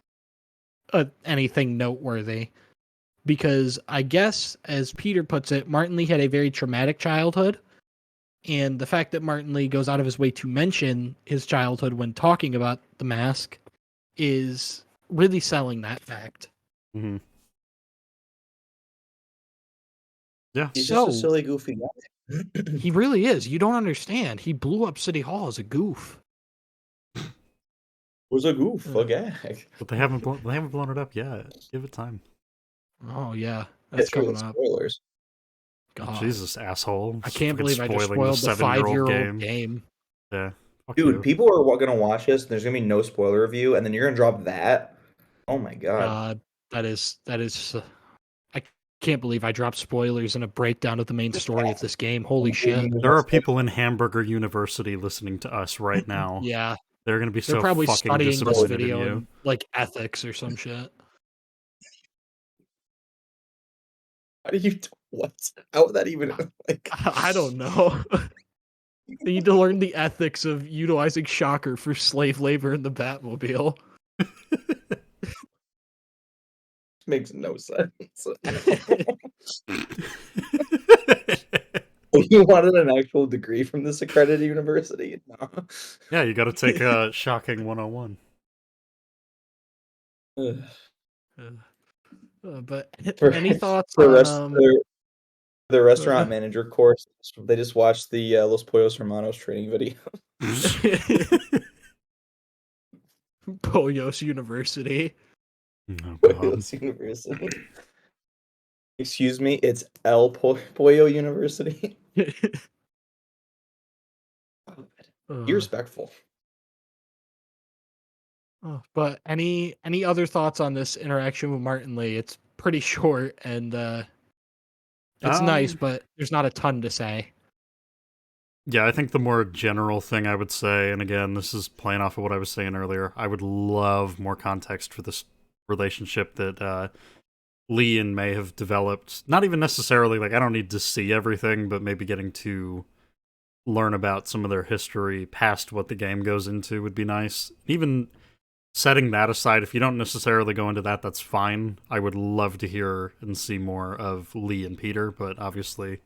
anything noteworthy. Because I guess, as Peter puts it, Martin Lee had a very traumatic childhood. And the fact that Martin Lee goes out of his way to mention his childhood when talking about the mask is really selling that fact. Mm-hmm. Yeah. He's So- just a silly, goofy guy. He really is. You don't understand. He blew up City Hall as a goof. Was a goof, a gag. But they haven't blown it up yet. Give it time. Oh, yeah. That's It's true, coming up. spoilers. God. Jesus, asshole. I can't Fucking believe I just spoiling spoiled the 7-year-old 5-year-old game. Yeah. Fuck Dude, you. people are gonna watch this. There's gonna be no spoiler review, and then you're gonna drop that. Oh my god. God, that is I can't believe I dropped spoilers and a breakdown of the main story of this game. Holy shit. There are people in Hamburger University listening to us right now. Yeah. They're gonna be They're so probably fucking studying this disappointed in video you. in like ethics or some shit. How do you? What? How would that even like? I don't know. They need to learn the ethics of utilizing Shocker for slave labor in the Batmobile. Makes no sense. You wanted an actual degree from this accredited university? No. Yeah, you gotta take Shocking 101. But For, any thoughts for, on rest, for the restaurant manager course, they just watched the Los Pollos Hermanos training video. Pollos University? Oh, God. Pollos University. Excuse me, it's El Pollo University. Be respectful. But any other thoughts on this interaction with Martin Lee? It's pretty short and it's nice, but there's not a ton to say. Yeah, I think the more general thing I would say, and again, this is playing off of what I was saying earlier, I would love more context for this relationship that Lee and May have developed. Not even necessarily, like, I don't need to see everything, but maybe getting to learn about some of their history past what the game goes into would be nice. Even setting that aside, if you don't necessarily go into that, that's fine. I would love to hear and see more of Lee and Peter, but obviously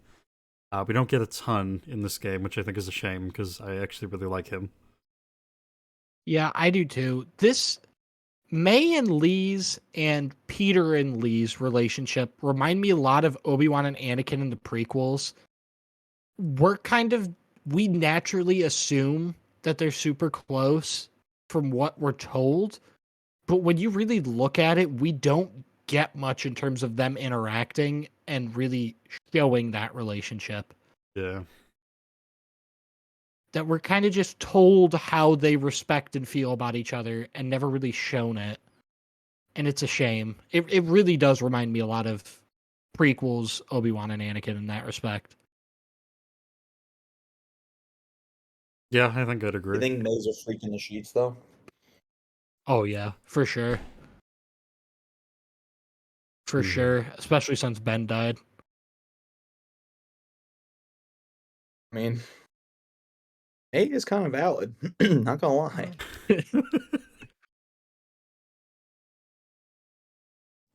we don't get a ton in this game, which I think is a shame, because I actually really like him. Yeah, I do too. This May and Lee's and Peter and Lee's relationship remind me a lot of Obi-Wan and Anakin in the prequels. We naturally assume that they're super close from what we're told, but when you really look at it, we don't get much in terms of them interacting and really showing that relationship. Yeah. That we're kind of just told how they respect and feel about each other and never really shown it. And it's a shame. It really does remind me a lot of prequels, Obi-Wan and Anakin in that respect. Yeah, I think I'd agree. You think May's a freak in the sheets, though? Oh, yeah, for sure. For sure, especially since Ben died. I mean, May is kind of valid. Not gonna lie.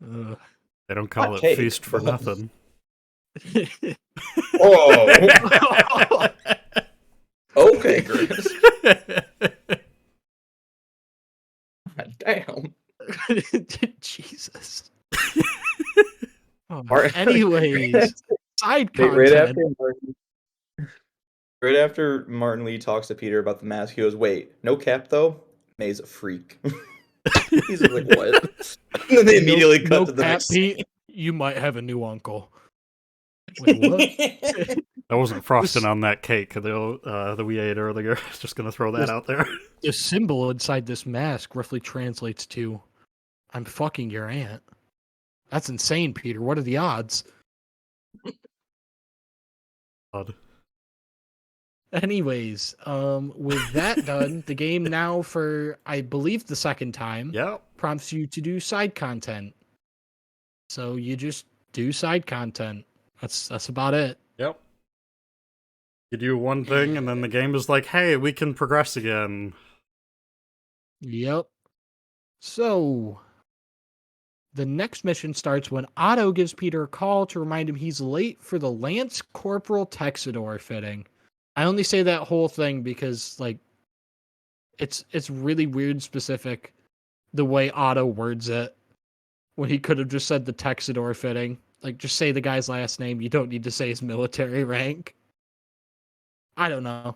They don't call Hot it take, feast for but- nothing. Oh, okay, Chris. God damn. Jesus. Alright. Anyways, side Right content. right after Martin Lee talks to Peter about the mask, he goes, "Wait, no cap though. May's a freak." He's like, "What?" And then they immediately cut to the cap, next. Pete, you might have a new uncle. Wait, what? That wasn't frosting on that cake that we ate earlier. Just gonna throw that out there. The symbol inside this mask roughly translates to, "I'm fucking your aunt." That's insane, Peter. What are the odds? Odd. Anyways, with that done, the game now for, I believe, the second time Yep. prompts you to do side content. So you just do side content. That's about it. Yep. You do one thing, and then the game is like, hey, we can progress again. Yep. So the next mission starts when Otto gives Peter a call to remind him he's late for the Lance Corporal Texidor fitting. I only say that whole thing because, like, it's really weird specific the way Otto words it when he could have just said the Texidor fitting. Like, just say the guy's last name. You don't need to say his military rank. I don't know.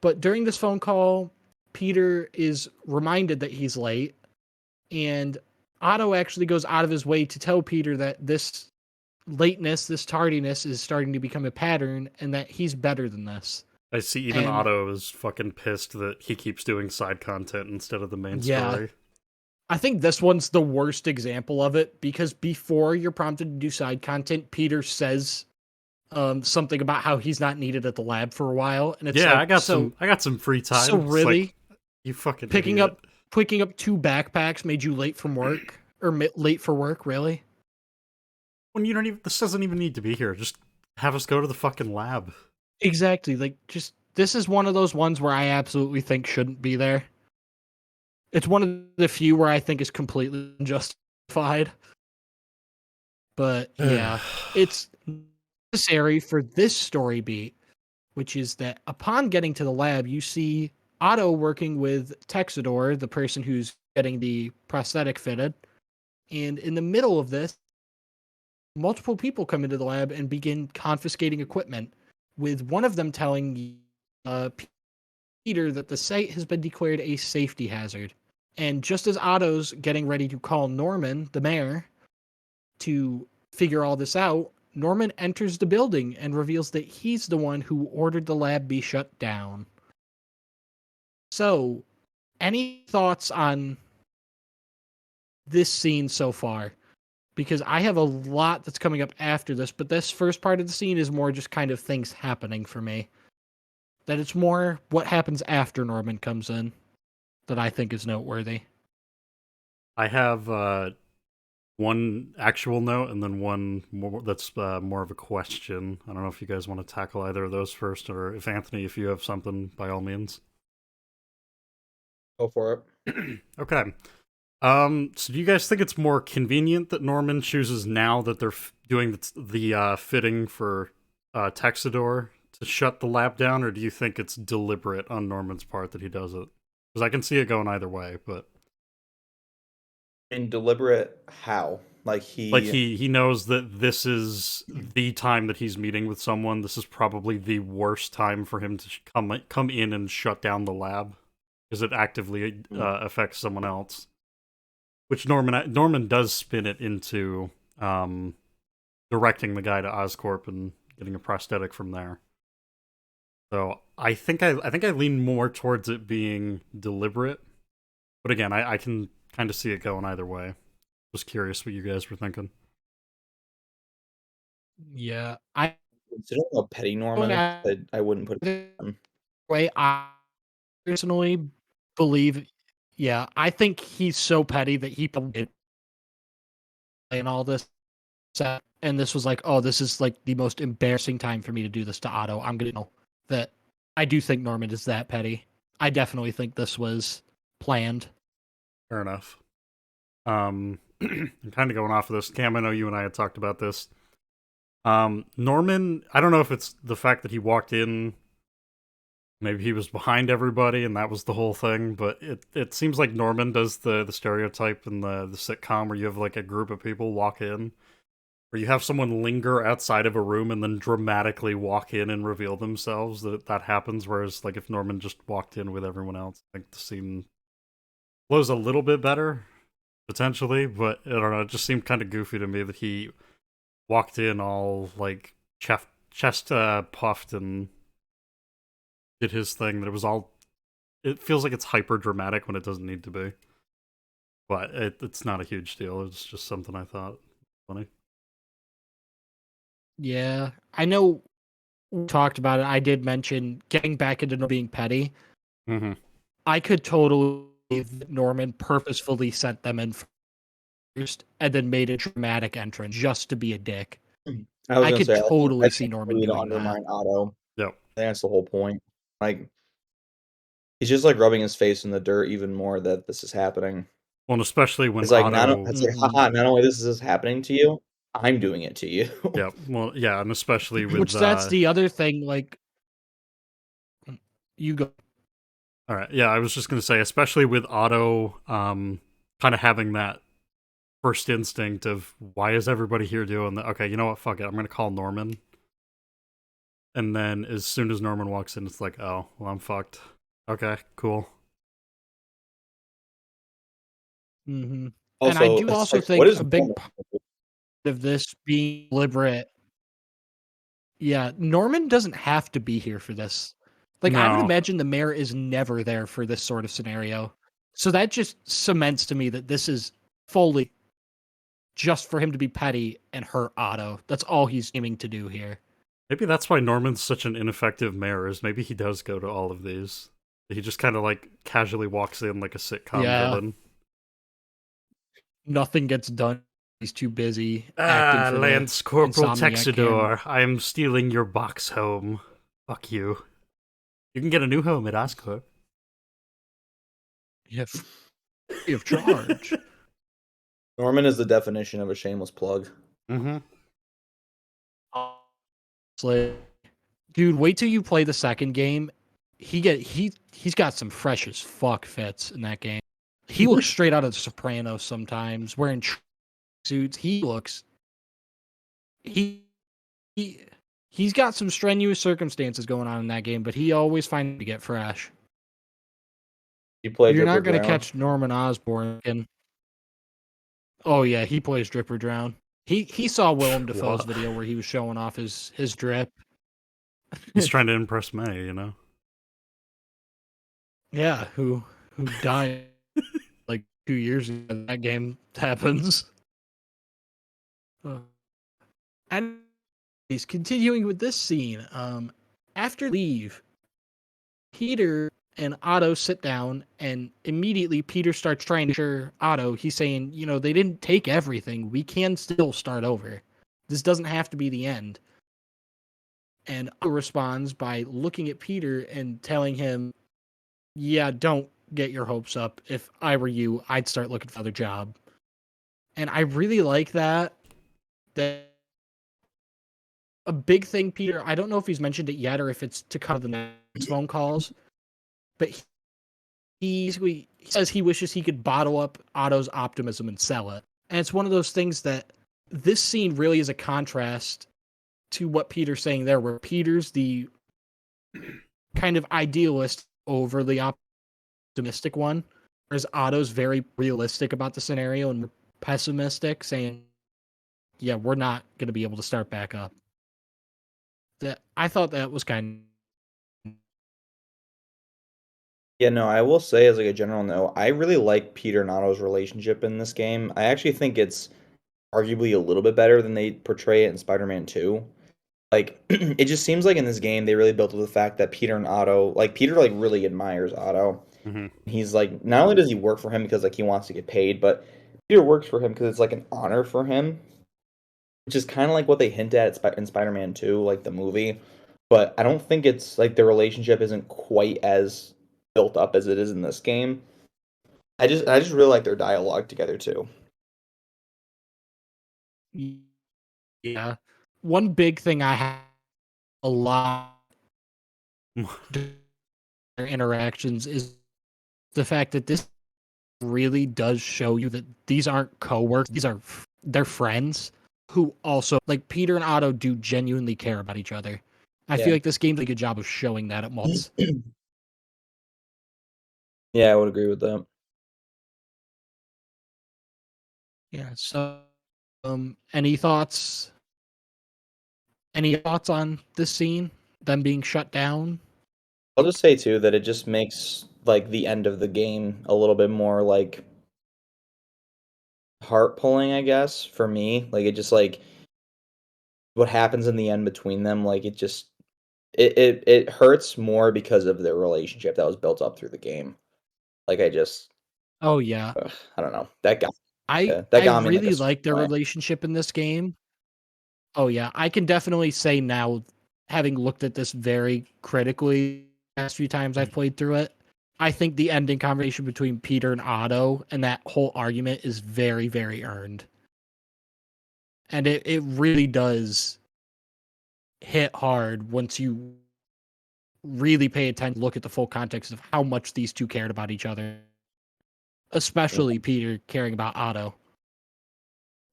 But during this phone call, Peter is reminded that he's late, and Otto actually goes out of his way to tell Peter that this lateness, this tardiness is starting to become a pattern and that he's better than this. I see even And Otto is fucking pissed that he keeps doing side content instead of the main yeah, story. I think this one's the worst example of it because before you're prompted to do side content, Peter says something about how he's not needed at the lab for a while, and it's Yeah, like, I got some free so time. It's like, really you fucking picking idiot. up picking up 2 backpacks made you late from work or late for work, really? When you don't even, this doesn't even need to be here. Just have us go to the fucking lab. Exactly. Like, just this is one of those ones where I absolutely think shouldn't be there. It's one of the few where I think is completely unjustified. But yeah, it's necessary for this story beat, which is that upon getting to the lab, you see Otto working with Texador, the person who's getting the prosthetic fitted. And in the middle of this, multiple people come into the lab and begin confiscating equipment, with one of them telling Peter that the site has been declared a safety hazard. And just as Otto's getting ready to call Norman, the mayor, to figure all this out, Norman enters the building and reveals that he's the one who ordered the lab be shut down. So, any thoughts on this scene so far? Because I have a lot that's coming up after this, but this first part of the scene is more just kind of things happening for me. That it's more what happens after Norman comes in that I think is noteworthy. I have one actual note and then one more that's more of a question. I don't know if you guys want to tackle either of those first, or if Anthony, if you have something, by all means. Go for it. Okay. So do you guys think it's more convenient that Norman chooses now that they're doing the fitting for Texador to shut the lab down, or do you think it's deliberate on Norman's part that he does it? Because I can see it going either way, but And deliberate how? Like like he he knows that this is the time that he's meeting with someone. This is probably the worst time for him to come in and shut down the lab because it actively affects someone else. Which Norman does spin it into directing the guy to Oscorp and getting a prosthetic from there. So I think I lean more towards it being deliberate, but again, I can kind of see it going either way. Just curious what you guys were thinking. Yeah, I considering how petty Norman is, I wouldn't put it on. way I personally believe. Yeah, I think he's so petty that he probably and all this and this was like, oh, this is like the most embarrassing time for me to do this to Otto. I'm gonna know that I do think Norman is that petty. I definitely think this was planned. Fair enough. I'm kind of going off of this. Cam, I know you and I had talked about this. Norman, I don't know if it's the fact that he walked in, maybe he was behind everybody and that was the whole thing, but it seems like Norman does the stereotype in the sitcom where you have like a group of people walk in, where you have someone linger outside of a room and then dramatically walk in and reveal themselves. That happens, whereas like if Norman just walked in with everyone else, I think the scene flows a little bit better, potentially, but I don't know, it just seemed kind of goofy to me that he walked in all like chest puffed and did his thing. That it was all. It feels like it's hyper dramatic when it doesn't need to be, but it's not a huge deal. It's just something I thought funny. Yeah, I know we talked about it. I did mention getting back into being petty. Mm-hmm. I could totally believe that Norman purposefully sent them in first and then made a dramatic entrance just to be a dick. I was I gonna could say, totally I see think Norman really to doing that. undermine Otto. Yep. I think that's the whole point. Like he's just like rubbing his face in the dirt even more that this is happening. Well, and especially when It's like Otto. it's like, haha, not only this is happening to you, I'm doing it to you. Yeah. Well, yeah, and especially with Which that's the other thing. Like, you go. All right. Yeah, I was just gonna say, especially with Otto, kind of having that first instinct of why is everybody here doing that? Okay, you know what? Fuck it. I'm gonna call Norman. And then as soon as Norman walks in, it's like, oh, well, I'm fucked. Okay, cool. Mm-hmm. And I Also, do it's also like, what think is a big Norman? part of this being deliberate. Yeah, Norman doesn't have to be here for this. Like, I would No. imagine the mayor is never there for this sort of scenario. So that just cements to me that this is fully just for him to be petty and hurt Otto. That's all he's aiming to do here. Maybe that's why Norman's such an ineffective mayor, is maybe he does go to all of these. He just kind of like casually walks in like a sitcom villain. Nothing gets done. He's too busy acting for Lance Corporal Insomniac Texidor, I'm stealing your box home. Fuck you. You can get a new home at Oscorp. You have charge. Norman is the definition of a shameless plug. Mm-hmm. Dude, wait till you play the second game. He's got some fresh as fuck fits in that game. He looks straight out of The Sopranos sometimes, wearing suits. He's got some strenuous circumstances going on in that game, but he always finds to get fresh. You play You're Drip or not going to Drown? catch Norman Osborn. Oh yeah, he plays Drip or Drown. He saw Willem Dafoe's What? video where he was showing off his drip. He's trying to impress May, you know? Yeah, who died like 2 years ago. That game happens. And he's continuing with this scene. After leave, Peter and Otto sit down, and immediately Peter starts trying to assure Otto. He's saying, they didn't take everything. We can still start over. This doesn't have to be the end. And Otto responds by looking at Peter and telling him, yeah, don't get your hopes up. If I were you, I'd start looking for another job. And I really like that. That a big thing, Peter, I don't know if he's mentioned it yet or if it's to cover the next phone calls, but he says he wishes he could bottle up Otto's optimism and sell it. And it's one of those things that this scene really is a contrast to what Peter's saying there, where Peter's the kind of idealist, overly optimistic one, whereas Otto's very realistic about the scenario and pessimistic, saying, yeah, we're not going to be able to start back up. I thought that was kind of... Yeah, no, I will say as like a general note, I really like Peter and Otto's relationship in this game. I actually think it's arguably a little bit better than they portray it in Spider-Man 2. Like, it just seems like in this game they really built up the fact that Peter and Otto, like Peter like really admires Otto. Mm-hmm. He's like, not only does he work for him because like he wants to get paid, but Peter works for him because it's like an honor for him, which is kind of like what they hint at in Spider-Man 2, like the movie. But I don't think it's like the relationship isn't quite as built up as it is in this game. I just really like their dialogue together too. Yeah. One big thing I have a lot their interactions is the fact that this really does show you that these aren't co-workers, they're friends who also, like, Peter and Otto do genuinely care about each other. I feel like this game did a good job of showing that at once. Yeah, I would agree with that. Yeah, so any thoughts on this scene, them being shut down? I'll just say too that it just makes like the end of the game a little bit more like heart pulling, I guess, for me. Like it just like what happens in the end between them, like it just it hurts more because of their relationship that was built up through the game. Like I just Oh yeah. I don't know. That got I that got me really like a like their way. relationship in this game. Oh yeah, I can definitely say now, having looked at this very critically the last few times I've played through it, I think the ending conversation between Peter and Otto and that whole argument is very, very earned. And it really does hit hard once you really pay attention, look at the full context of how much these two cared about each other. Especially Peter caring about Otto.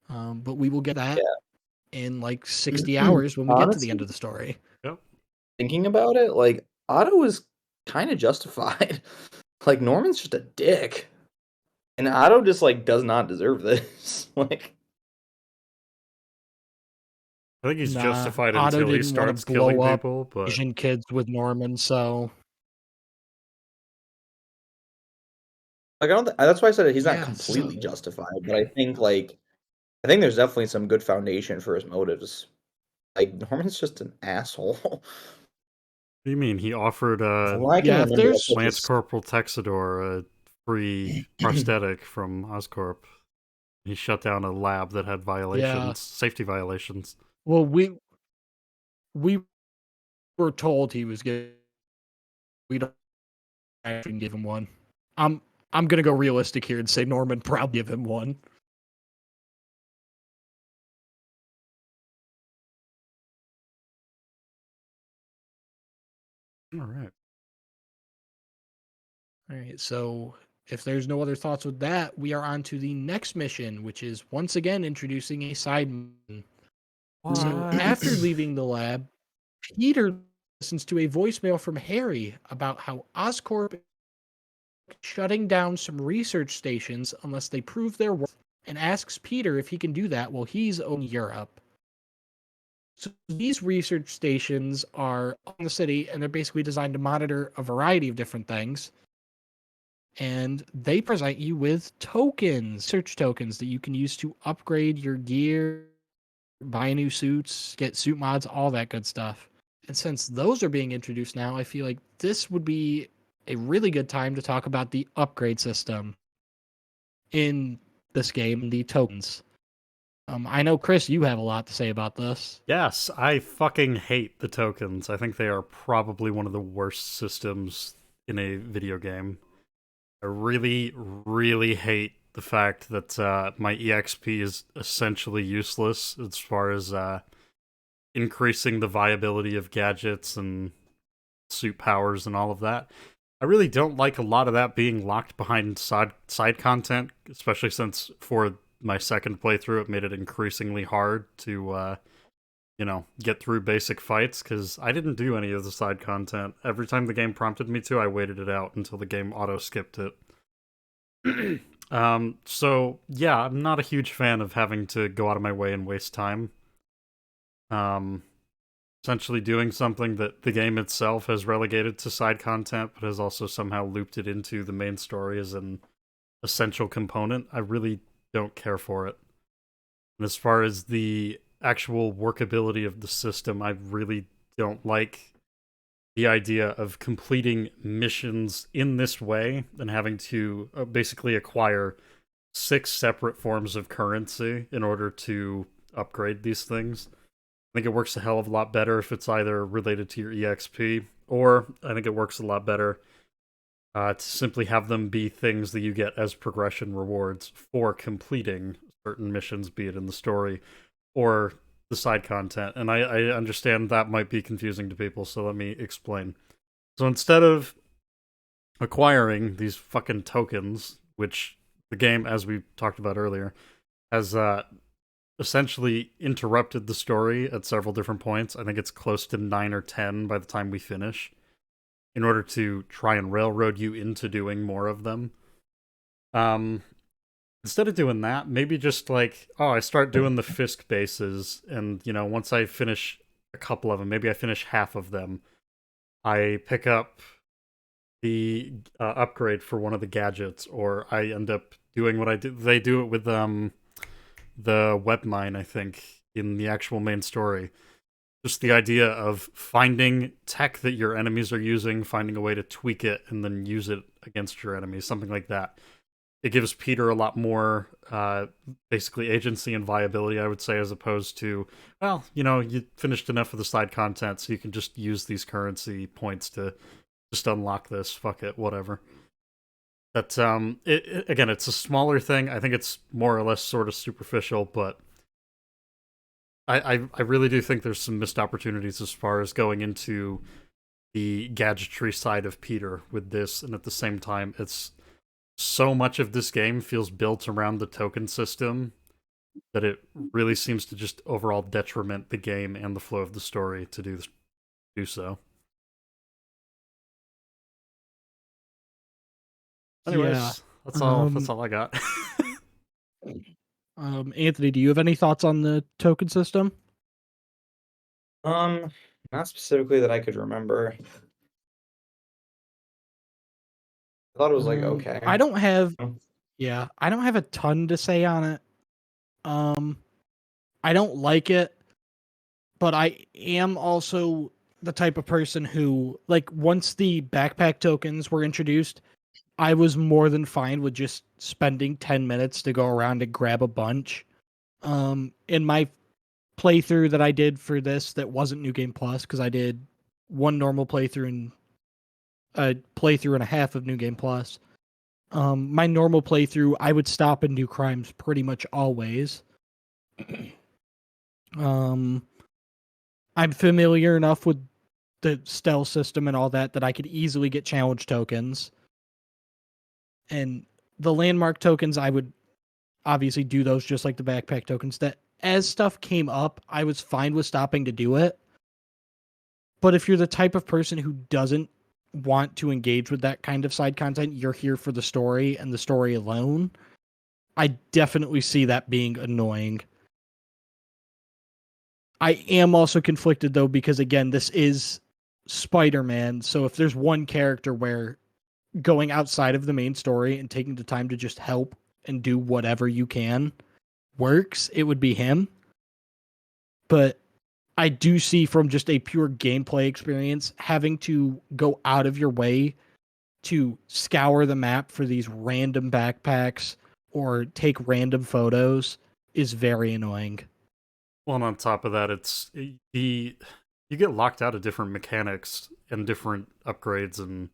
But we will get that in like 60 hours when we get to the end of the story. Yep. Thinking about it, like Otto is kind of justified. Like Norman's just a dick. And Otto just like does not deserve this. Like I think he's Nah, justified Otto until he didn't wanna starts killing blow up people, but Asian kids with Norman, so Like I don't. That's why I said he's not Yeah, completely so justified, but I think there's definitely some good foundation for his motives. Like Norman's just an asshole. What do you mean? He offered From what I can yeah, if remember, there's that's Lance just Corporal Texador a free prosthetic from Oscorp. He shut down a lab that had yeah, safety violations. well, we were told he was getting. We don't actually give him one. I'm I'm gonna go realistic here and say Norman probably give him one. All right. All right, so if there's no other thoughts with that, we are on to the next mission, which is once again introducing a side mission. So What? after leaving the lab, Peter listens to a voicemail from Harry about how Oscorp is shutting down some research stations unless they prove their worth, and asks Peter if he can do that while he's in Europe. So these research stations are on the city, and they're basically designed to monitor a variety of different things. And they present you with tokens, search tokens that you can use to upgrade your gear, buy new suits, get suit mods, all that good stuff. And since those are being introduced now, I feel like this would be a really good time to talk about the upgrade system in this game, the tokens. I know, Chris, you have a lot to say about this. Yes, I fucking hate the tokens. I think they are probably one of the worst systems in a video game. I really, really hate the fact that my EXP is essentially useless as far as increasing the viability of gadgets and suit powers and all of that. I really don't like a lot of that being locked behind side content, especially since for my second playthrough it made it increasingly hard to get through basic fights because I didn't do any of the side content. Every time the game prompted me to, I waited it out until the game auto skipped it. So yeah, I'm not a huge fan of having to go out of my way and waste time. Um, Essentially doing something that the game itself has relegated to side content, but has also somehow looped it into the main story as an essential component. I really don't care for it. And as far as the actual workability of the system, I really don't like the idea of completing missions in this way and having to basically acquire 6 separate forms of currency in order to upgrade these things. I think it works a hell of a lot better if it's either related to your EXP, or I think it works a lot better to simply have them be things that you get as progression rewards for completing certain missions, be it in the story or the side content. And I understand that might be confusing to people, so let me explain. So instead of acquiring these fucking tokens, which the game, as we talked about earlier, has essentially interrupted the story at several different points. I think it's close to 9 or 10 by the time we finish, in order to try and railroad you into doing more of them. Instead of doing that, maybe just like, oh, I start doing the Fisk bases, and once I finish a couple of them, maybe I finish half of them, I pick up the upgrade for one of the gadgets, or I end up doing what I do. They do it with the web mine, I think, in the actual main story. Just the idea of finding tech that your enemies are using, finding a way to tweak it, and then use it against your enemies, something like that. It gives Peter a lot more, basically, agency and viability, I would say, as opposed to, well, you finished enough of the side content, so you can just use these currency points to just unlock this. Fuck it, whatever. But again, it's a smaller thing. I think it's more or less sort of superficial, but I really do think there's some missed opportunities as far as going into the gadgetry side of Peter with this, and at the same time, it's so much of this game feels built around the token system that it really seems to just overall detriment the game and the flow of the story to do so. Anyways, Yeah. that's all I got. Anthony, do you have any thoughts on the token system? Not specifically that I could remember. I thought it was like okay. I don't have Oh. I don't have a ton to say on it. I don't like it, but I am also the type of person who, like, once the backpack tokens were introduced, I was more than fine with just spending 10 minutes to go around and grab a bunch. In my playthrough that I did for this that wasn't New Game Plus, because I did one normal playthrough and a playthrough and a half of New Game Plus. My normal playthrough, I would stop and do crimes pretty much always. I'm familiar enough with the stealth system and all that that I could easily get challenge tokens. And the landmark tokens, I would obviously do those just like the backpack tokens. That as stuff came up, I was fine with stopping to do it. But if you're the type of person who doesn't want to engage with that kind of side content, you're here for the story and the story alone, I definitely see that being annoying. I am also conflicted though, because again, this is Spider-Man. So if there's one character where going outside of the main story and taking the time to just help and do whatever you can works, it would be him. But I do see from just a pure gameplay experience, having to go out of your way to scour the map for these random backpacks or take random photos is very annoying. Well, and on top of that, you get locked out of different mechanics and different upgrades and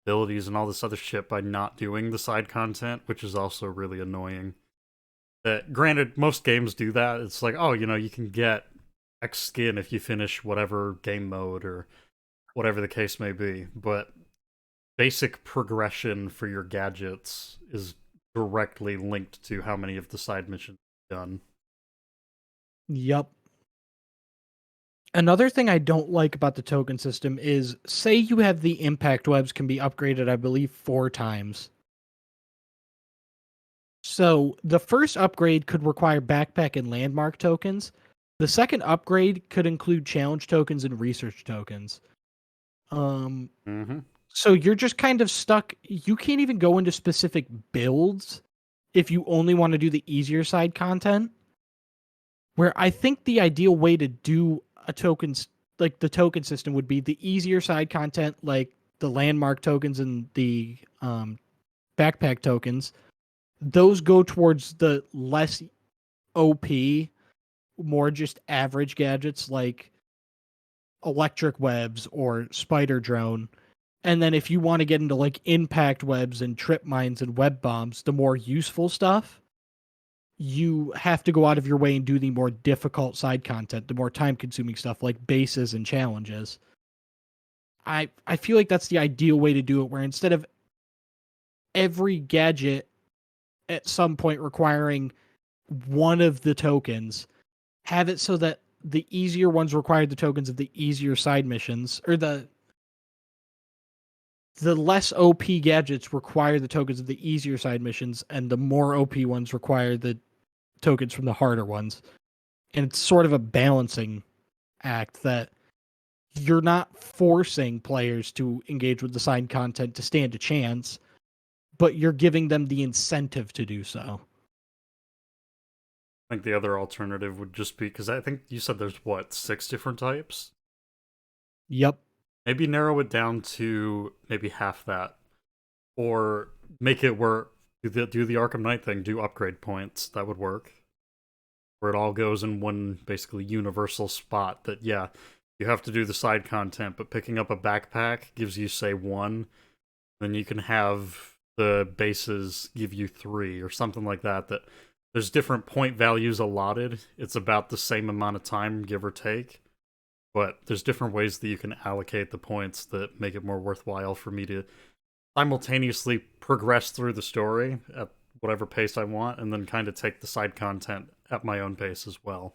abilities and all this other shit by not doing the side content, which is also really annoying. That granted, most games do that. It's like, oh, you can get X skin if you finish whatever game mode or whatever the case may be, but basic progression for your gadgets is directly linked to how many of the side missions you've done. Yup. Another thing I don't like about the token system is, say you have the impact webs can be upgraded, I believe, 4 times. So the first upgrade could require backpack and landmark tokens. The second upgrade could include challenge tokens and research tokens. Mm-hmm. So you're just kind of stuck. You can't even go into specific builds if you only want to do the easier side content. Where I think the ideal way to do a tokens, like the token system, would be the easier side content, like the landmark tokens and the backpack tokens. Those go towards the less OP, more just average gadgets like electric webs or spider drone. And then if you want to get into like impact webs and trip mines and web bombs, the more useful stuff, you have to go out of your way and do the more difficult side content, the more time consuming stuff like bases and challenges. I feel like that's the ideal way to do it, where instead of every gadget at some point requiring one of the tokens, have it so that the easier ones require the tokens of the easier side missions, or the less OP gadgets require the tokens of the easier side missions, and the more OP ones require the tokens from the harder ones. And it's sort of a balancing act that you're not forcing players to engage with the side content to stand a chance, but you're giving them the incentive to do so. I think the other alternative would just be, because I think you said there's, what, 6 different types? Yep. Maybe narrow it down to maybe half that. Or make it where, do the Arkham Knight thing, do upgrade points. That would work. Where it all goes in one basically universal spot that, yeah, you have to do the side content, but picking up a backpack gives you, say, 1. Then you can have the bases give you 3 or something like that. That there's different point values allotted. It's about the same amount of time, give or take. But there's different ways that you can allocate the points that make it more worthwhile for me to simultaneously progress through the story at whatever pace I want, and then kind of take the side content at my own pace as well.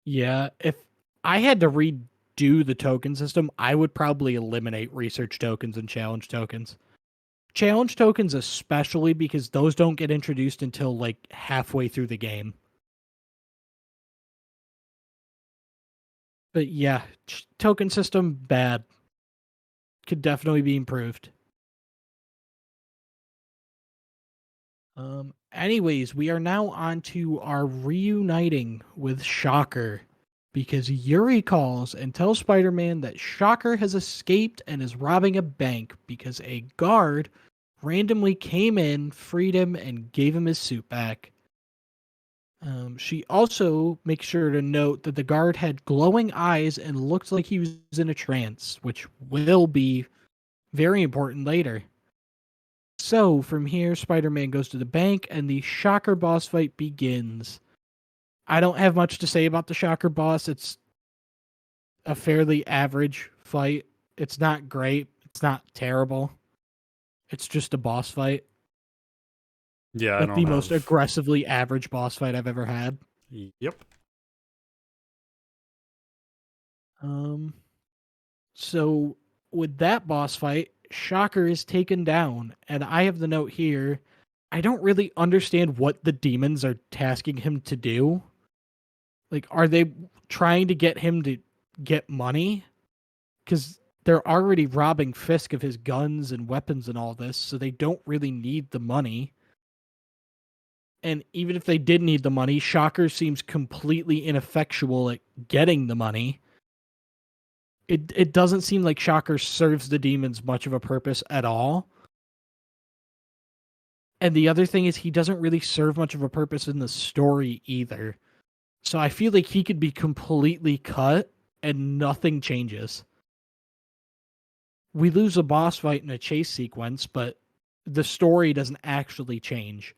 Yeah, if I had to redo the token system, I would probably eliminate research tokens and challenge tokens. Challenge tokens especially, because those don't get introduced until like halfway through the game. But yeah, token system, bad. Could definitely be improved. Anyways, we are now on to our reuniting with Shocker because Yuri calls and tells Spider-Man that Shocker has escaped and is robbing a bank because a guard randomly came in, freed him, and gave him his suit back. She also makes sure to note that the guard had glowing eyes and looked like he was in a trance, which will be very important later. So, from here, Spider-Man goes to the bank and the Shocker boss fight begins. I don't have much to say about the Shocker boss. It's a fairly average fight. It's not great. It's not terrible. It's just a boss fight. Yeah, I Like don't the most have. aggressively average boss fight I've ever had. Yep. Um, so with that boss fight, Shocker is taken down, and I have the note here. I don't really understand what the demons are tasking him to do. Like, are they trying to get him to get money? Because they're already robbing Fisk of his guns and weapons and all this, so they don't really need the money. And even if they did need the money, Shocker seems completely ineffectual at getting the money. It doesn't seem like Shocker serves the demons much of a purpose at all. And the other thing is he doesn't really serve much of a purpose in the story either. So I feel like he could be completely cut and nothing changes. We lose a boss fight in a chase sequence, but the story doesn't actually change.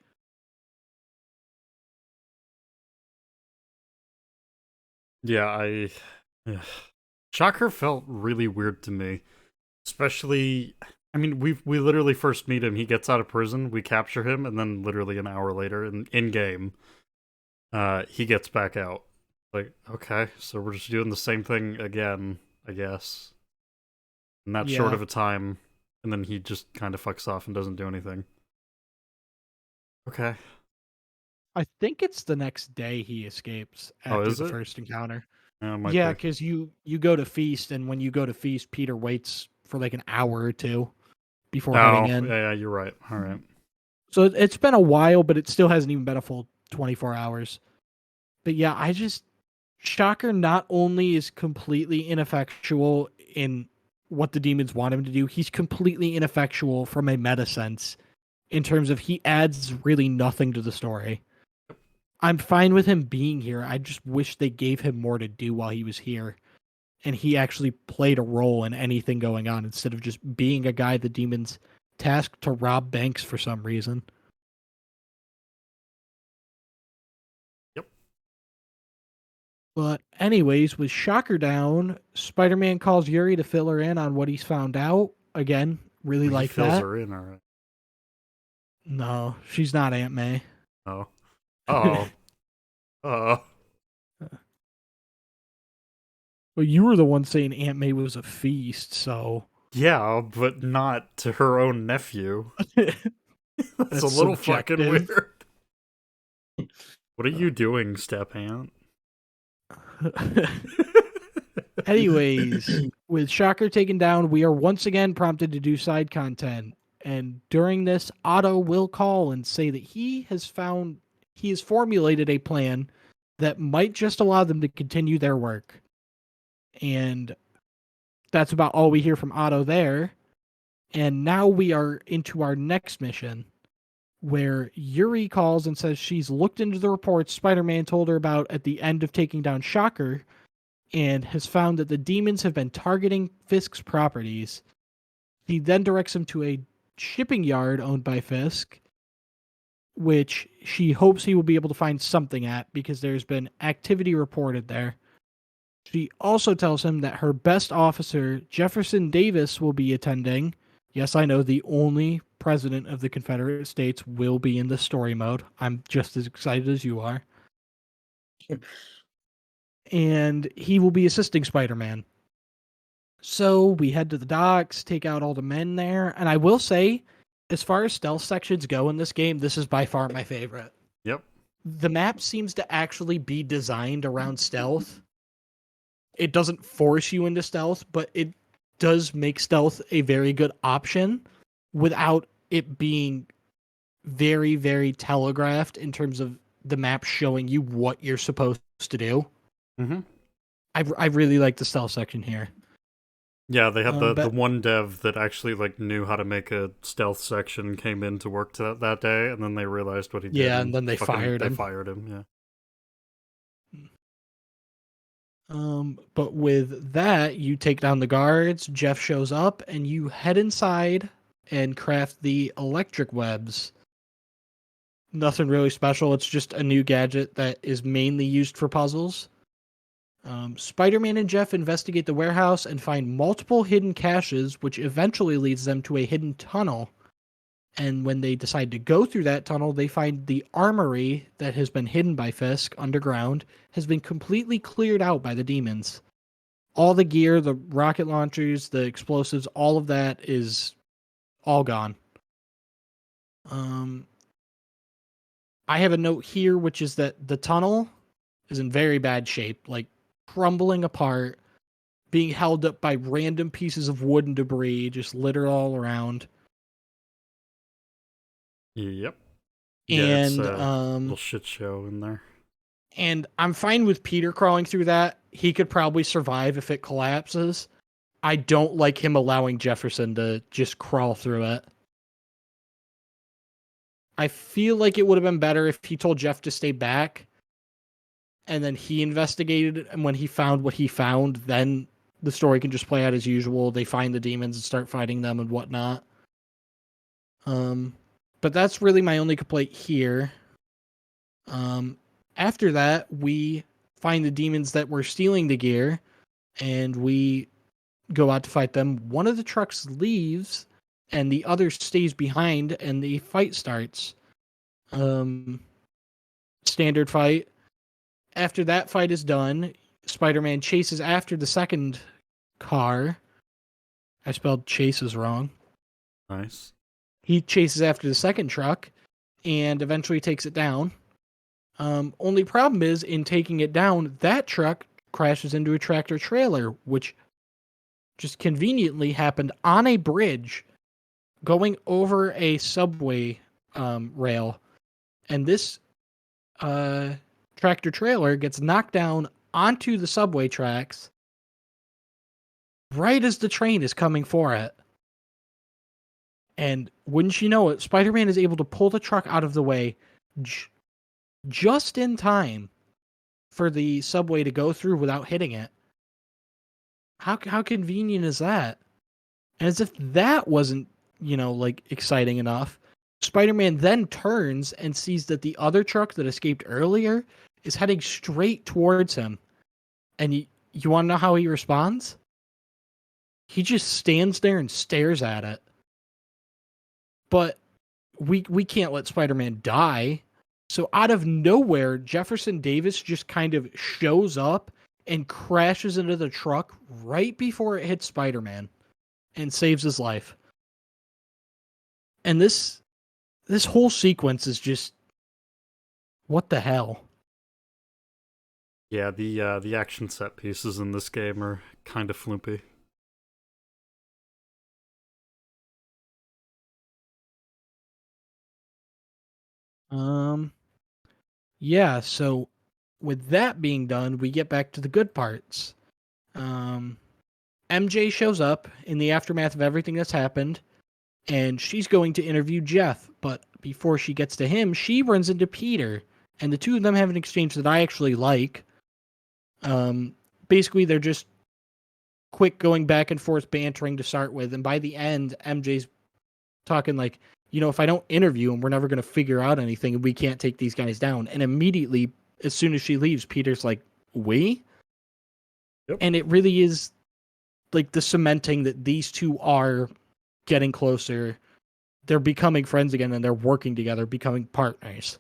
Yeah, ugh. Shocker felt really weird to me. Especially, I mean, we literally first meet him. He gets out of prison, we capture him, and then literally an hour later, in game, he gets back out. Like, okay, so we're just doing the same thing again, I guess. In that short of a time, and then he just kind of fucks off and doesn't do anything. Okay. I think it's the next day he escapes after Is the it? first encounter. Yeah, it might Yeah, be. because you go to Feast, and when you go to Feast, Peter waits for like an hour or two before heading Oh, in. yeah, you're right. All right. So it's been a while, but it still hasn't even been a full 24 hours. But yeah, Shocker not only is completely ineffectual in what the demons want him to do, he's completely ineffectual from a meta sense in terms of he adds really nothing to the story. I'm fine with him being here. I just wish they gave him more to do while he was here. And he actually played a role in anything going on instead of just being a guy the demons tasked to rob banks for some reason. Yep. But anyways, with Shocker down, Spider-Man calls Yuri to fill her in on what he's found out. Again, really He like fills that. her in, all right. No, she's not Aunt May. Oh. Oh. Oh. Well, you were the one saying Aunt May was a feast, so Yeah, but not to her own nephew. That's a little fucking subjective. weird. What are you doing, Step Aunt? Anyways, with Shocker taken down, we are once again prompted to do side content. And during this, Otto will call and say that he has formulated a plan that might just allow them to continue their work. And that's about all we hear from Otto there. And now we are into our next mission, where Yuri calls and says she's looked into the reports Spider-Man told her about at the end of taking down Shocker, and has found that the demons have been targeting Fisk's properties. He then directs him to a shipping yard owned by Fisk, which she hopes he will be able to find something at because there's been activity reported there. She also tells him that her best officer, Jefferson Davis, will be attending. Yes, I know the only president of the Confederate States will be in the story mode. I'm just as excited as you are. And he will be assisting Spider-Man. So we head to the docks, take out all the men there, and I will say, as far as stealth sections go in this game, this is by far my favorite. Yep. The map seems to actually be designed around stealth. It doesn't force you into stealth, but it does make stealth a very good option without it being very, very telegraphed in terms of the map showing you what you're supposed to do. Mm-hmm. I really like the stealth section here. Yeah, they had the But one dev that actually like knew how to make a stealth section, came in to work that day, and then they realized what he did. yeah, and then they fired They him. fired him. Yeah. But with that, you take down the guards. Jeff shows up, and you head inside and craft the electric webs. Nothing really special. It's just a new gadget that is mainly used for puzzles. Spider-Man and Jeff investigate the warehouse and find multiple hidden caches, which eventually leads them to a hidden tunnel. And when they decide to go through that tunnel, they find the armory that has been hidden by Fisk underground has been completely cleared out by the demons. All the gear, the rocket launchers, the explosives, all of that is all gone. I have a note here, which is that the tunnel is in very bad shape, like crumbling apart, being held up by random pieces of wood and debris, just littered all around. Yep. Yeah, it's And a little shit show in there. And I'm fine with Peter crawling through that. He could probably survive if it collapses. I don't like him allowing Jefferson to just crawl through it. I feel like it would have been better if he told Jeff to stay back and then he investigated it, and when he found what he found, then the story can just play out as usual. They find the demons and start fighting them and whatnot. But that's really my only complaint here. After that, we find the demons that were stealing the gear, and we go out to fight them. One of the trucks leaves, and the other stays behind, and the fight starts. Standard fight. After that fight is done, Spider-Man chases after the second car. I spelled chases wrong. Nice. He chases after the second truck, and eventually takes it down. Only problem is, in taking it down, that truck crashes into a tractor trailer, which just conveniently happened on a bridge going over a subway rail. And this tractor trailer gets knocked down onto the subway tracks right as the train is coming for it. And wouldn't you know it, Spider-Man is able to pull the truck out of the way just in time for the subway to go through without hitting it. How convenient is that? And as if that wasn't, like exciting enough, Spider-Man then turns and sees that the other truck that escaped earlier is heading straight towards him. And you want to know how he responds? He just stands there and stares at it. But we can't let Spider-Man die. So out of nowhere, Jefferson Davis just kind of shows up and crashes into the truck right before it hits Spider-Man and saves his life. And this whole sequence is just, what the hell? Yeah, the action set pieces in this game are kind of floopy. Yeah, so with that being done, we get back to the good parts. MJ shows up in the aftermath of everything that's happened, and she's going to interview Jeff, but before she gets to him, she runs into Peter, and the two of them have an exchange that I actually like. Basically, they're just quick going back and forth bantering to start with, and by the end, MJ's talking like, if I don't interview him, we're never going to figure out anything, and we can't take these guys down. And immediately, as soon as she leaves, Peter's like, we? Yep. And it really is like the cementing that these two are getting closer. They're becoming friends again, and they're working together, becoming partners.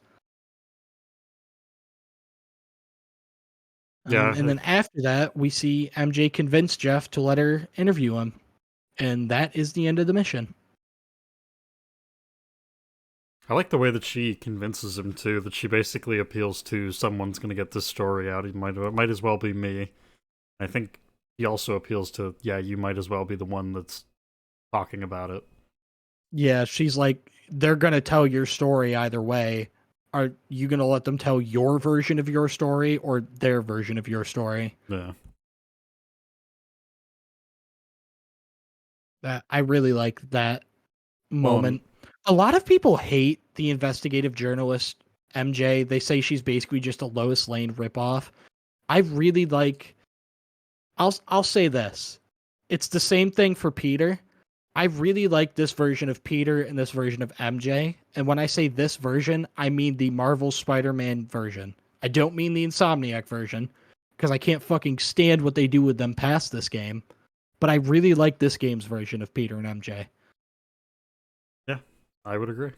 Yeah. And then after that, we see MJ convince Jeff to let her interview him. And that is the end of the mission. I like the way that she convinces him too, that she basically appeals to someone's going to get this story out. It might as well be me. I think he also appeals to, you might as well be the one that's talking about it. Yeah, she's like, they're gonna tell your story either way. Are you gonna let them tell your version of your story or their version of your story? Yeah. That I really like that Well, and moment. A lot of people hate the investigative journalist MJ. They say she's basically just a Lois Lane ripoff. I really like. I'll say this. It's the same thing for Peter. I really like this version of Peter and this version of MJ. And when I say this version, I mean the Marvel Spider-Man version. I don't mean the Insomniac version because I can't fucking stand what they do with them past this game. But I really like this game's version of Peter and MJ. yeah, I would agree.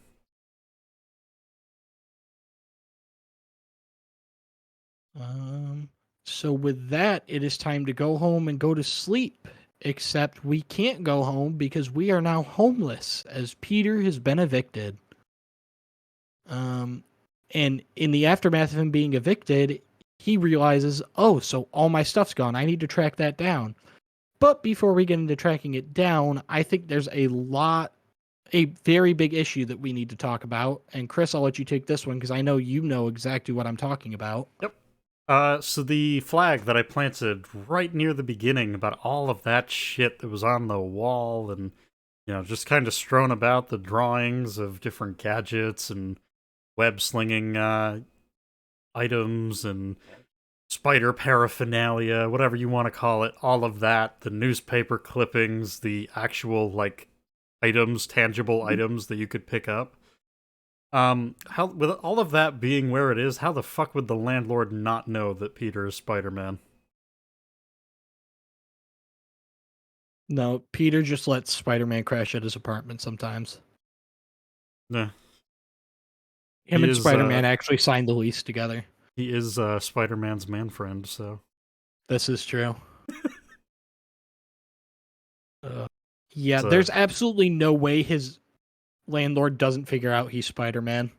Um, so with that, it is time to go home and go to sleep. Except we can't go home because we are now homeless as Peter has been evicted. Um, and in the aftermath of him being evicted, he realizes, oh, so all my stuff's gone. I need to track that down. But before we get into tracking it down, I think there's a very big issue that we need to talk about. And Chris, I'll let you take this one because I know you know exactly what I'm talking about. Yep. So the flag that I planted right near the beginning about all of that shit that was on the wall and, just kind of strewn about the drawings of different gadgets and web slinging items and spider paraphernalia, whatever you want to call it, all of that, the newspaper clippings, the actual, items, tangible items that you could pick up. How with all of that being where it is, how the fuck would the landlord not know that Peter is Spider-Man? No, Peter just lets Spider-Man crash at his apartment sometimes. Nah, Him and Spider-Man actually signed the lease together. he is Spider-Man's man friend, so This is true. Yeah, so there's absolutely no way his landlord doesn't figure out he's Spider-Man.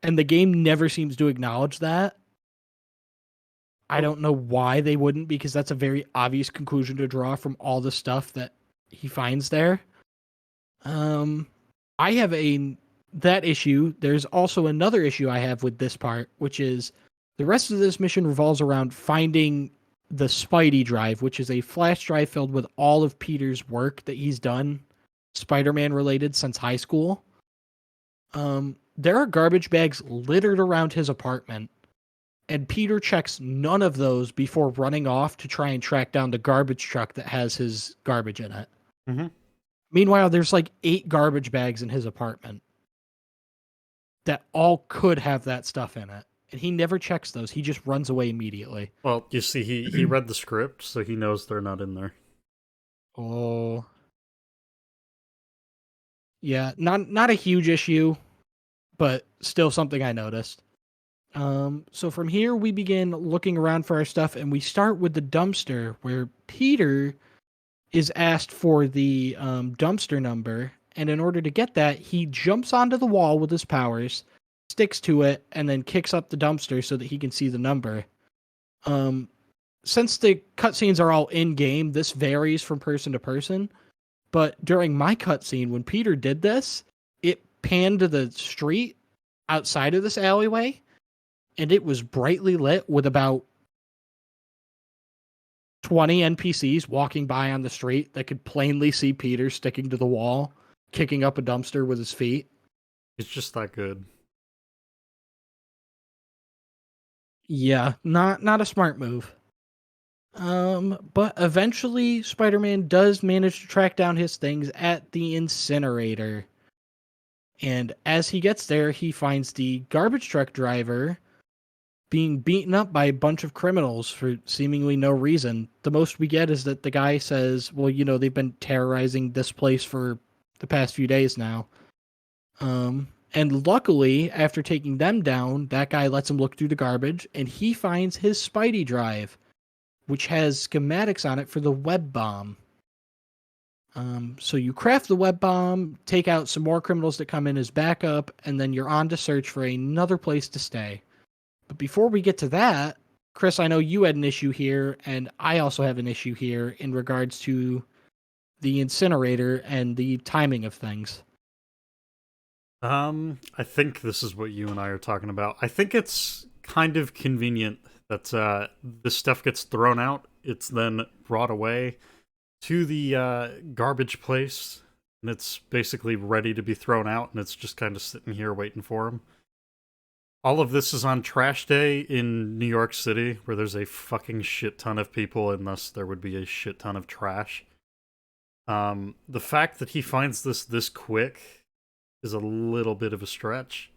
And the game never seems to acknowledge that. I don't know why they wouldn't, because that's a very obvious conclusion to draw from all the stuff that he finds there. I have that issue. There's also another issue I have with this part, which is the rest of this mission revolves around finding the Spidey drive, which is a flash drive filled with all of Peter's work that he's done, Spider-Man related, since high school. There are garbage bags littered around his apartment, and Peter checks none of those before running off to try and track down the garbage truck that has his garbage in it. Mm-hmm. Meanwhile, there's like 8 garbage bags in his apartment that all could have that stuff in it. And he never checks those. He just runs away immediately. Well, you see, he read the script, so he knows they're not in there. Oh. Yeah, not a huge issue, but still something I noticed. So from here we begin looking around for our stuff, and we start with the dumpster where Peter is asked for the dumpster number, and in order to get that, he jumps onto the wall with his powers, sticks to it, and then kicks up the dumpster so that he can see the number. Since the cutscenes are all in-game, this varies from person to person, but during my cutscene, when Peter did this, it panned to the street outside of this alleyway, and it was brightly lit with about 20 NPCs walking by on the street that could plainly see Peter sticking to the wall, kicking up a dumpster with his feet. It's just that good. Yeah, not a smart move. But eventually Spider-Man does manage to track down his things at the incinerator. And as he gets there, he finds the garbage truck driver being beaten up by a bunch of criminals for seemingly no reason. The most we get is that the guy says, well, they've been terrorizing this place for the past few days now. And luckily, after taking them down, that guy lets him look through the garbage, and he finds his Spidey drive, which has schematics on it for the web bomb. So you craft the web bomb, take out some more criminals that come in as backup, and then you're on to search for another place to stay. But before we get to that, Chris, I know you had an issue here, and I also have an issue here in regards to the incinerator and the timing of things. I think this is what you and I are talking about. I think it's kind of convenient that this stuff gets thrown out. It's then brought away to the garbage place, and it's basically ready to be thrown out, and it's just kind of sitting here waiting for him. All of this is on trash day in New York City, where there's a fucking shit ton of people, and thus there would be a shit ton of trash. The fact that he finds this quick is a little bit of a stretch.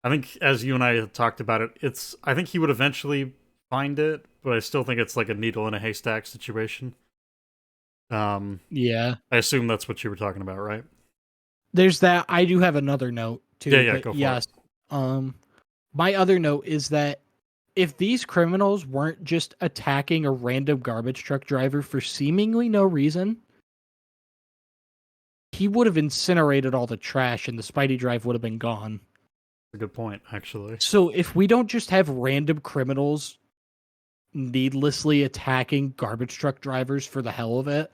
I think, as you and I had talked about it, I think he would eventually find it, but I still think it's like a needle in a haystack situation. Yeah. I assume that's what you were talking about, right? There's that. I do have another note too. Yeah, but go for yes. My other note is that if these criminals weren't just attacking a random garbage truck driver for seemingly no reason, he would have incinerated all the trash and the Spidey drive would have been gone. A good point, actually. So if we don't just have random criminals needlessly attacking garbage truck drivers for the hell of it,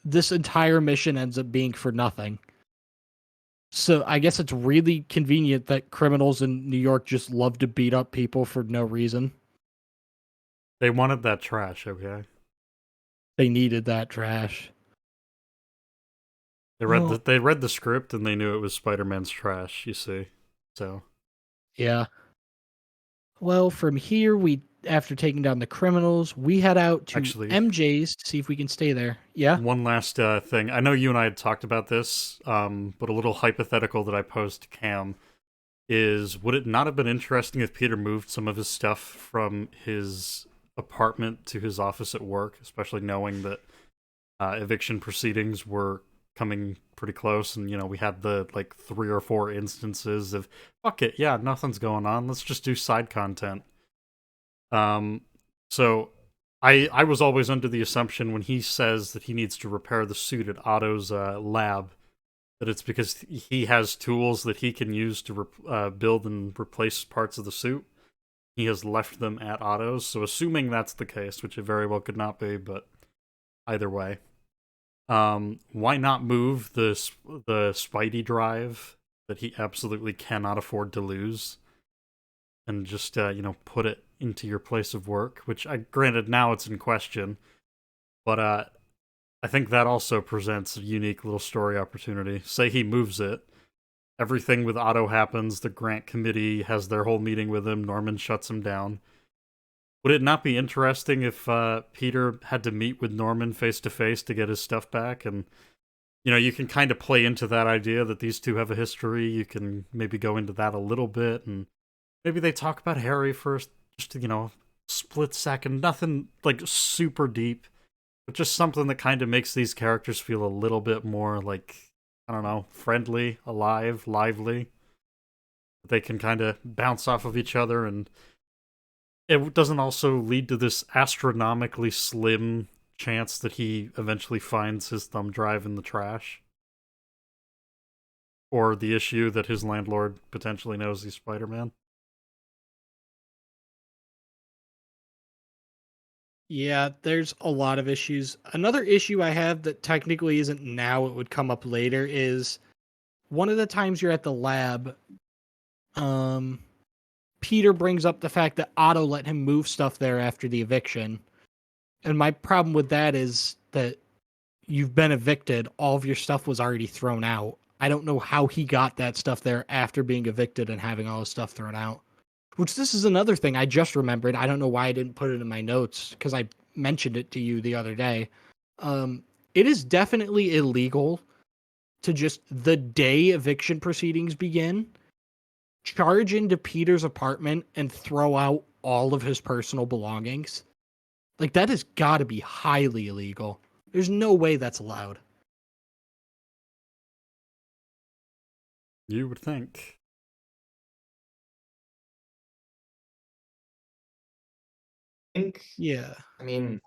this entire mission ends up being for nothing. So I guess it's really convenient that criminals in New York just love to beat up people for no reason. They wanted that trash, okay? They needed that trash. They read the script and they knew it was Spider-Man's trash, you see. So yeah. Well, from here, after taking down the criminals, we head out to MJ's to see if we can stay there. Yeah? One last thing. I know you and I had talked about this, but a little hypothetical that I posed to Cam is, would it not have been interesting if Peter moved some of his stuff from his apartment to his office at work, especially knowing that eviction proceedings were coming pretty close, and we had the 3 or 4 instances of, fuck it, yeah, nothing's going on, let's just do side content. So I was always under the assumption when he says that he needs to repair the suit at Otto's lab, that it's because he has tools that he can use to build and replace parts of the suit. He has left them at Otto's, so assuming that's the case, which it very well could not be, but either way, why not move the Spidey drive that he absolutely cannot afford to lose, and just put it into your place of work? Which, granted, now it's in question, but I think that also presents a unique little story opportunity. Say he moves it, everything with Otto happens, the grant committee has their whole meeting with him, Norman shuts him down. Would it not be interesting if Peter had to meet with Norman face-to-face to get his stuff back? And, you can kind of play into that idea that these two have a history. You can maybe go into that a little bit, and maybe they talk about Harry first, just to, split second. Nothing, super deep, but just something that kind of makes these characters feel a little bit more, I don't know, friendly, alive, lively. They can kind of bounce off of each other, and it doesn't also lead to this astronomically slim chance that he eventually finds his thumb drive in the trash. Or the issue that his landlord potentially knows he's Spider-Man. Yeah, there's a lot of issues. Another issue I have that technically isn't now, it would come up later, is one of the times you're at the lab, Peter brings up the fact that Otto let him move stuff there after the eviction. And my problem with that is that you've been evicted, all of your stuff was already thrown out. I don't know how he got that stuff there after being evicted and having all his stuff thrown out. Which, this is another thing I just remembered. I don't know why I didn't put it in my notes, because I mentioned it to you the other day. It is definitely illegal to just, the day eviction proceedings begin, charge into Peter's apartment and throw out all of his personal belongings. That has got to be highly illegal. There's no way that's allowed. You would think. Yeah. I mean,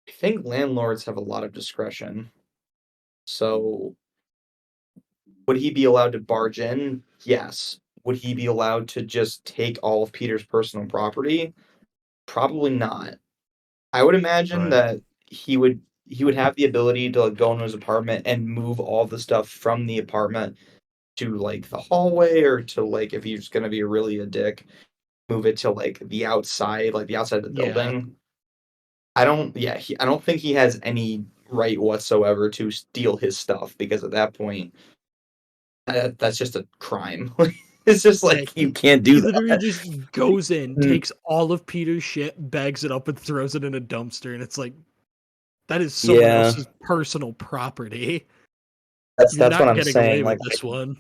I think landlords have a lot of discretion. So, would he be allowed to barge in? Yes. Would he be allowed to just take all of Peter's personal property? Probably not. I would imagine Right. that he would have the ability to like go into his apartment and move all the stuff from the apartment to like the hallway, or to like if he's gonna be really a dick, move it to like the outside of the Yeah. building. I don't think he has any right whatsoever to steal his stuff, because at that point, that's just a crime. It's just Yeah, like you can't do he literally that. just goes in, Mm, takes all of Peter's shit, bags it up, and throws it in a dumpster. And it's like, that is someone yeah, else's personal property. You're that's what not I'm getting away saying. with Like this one.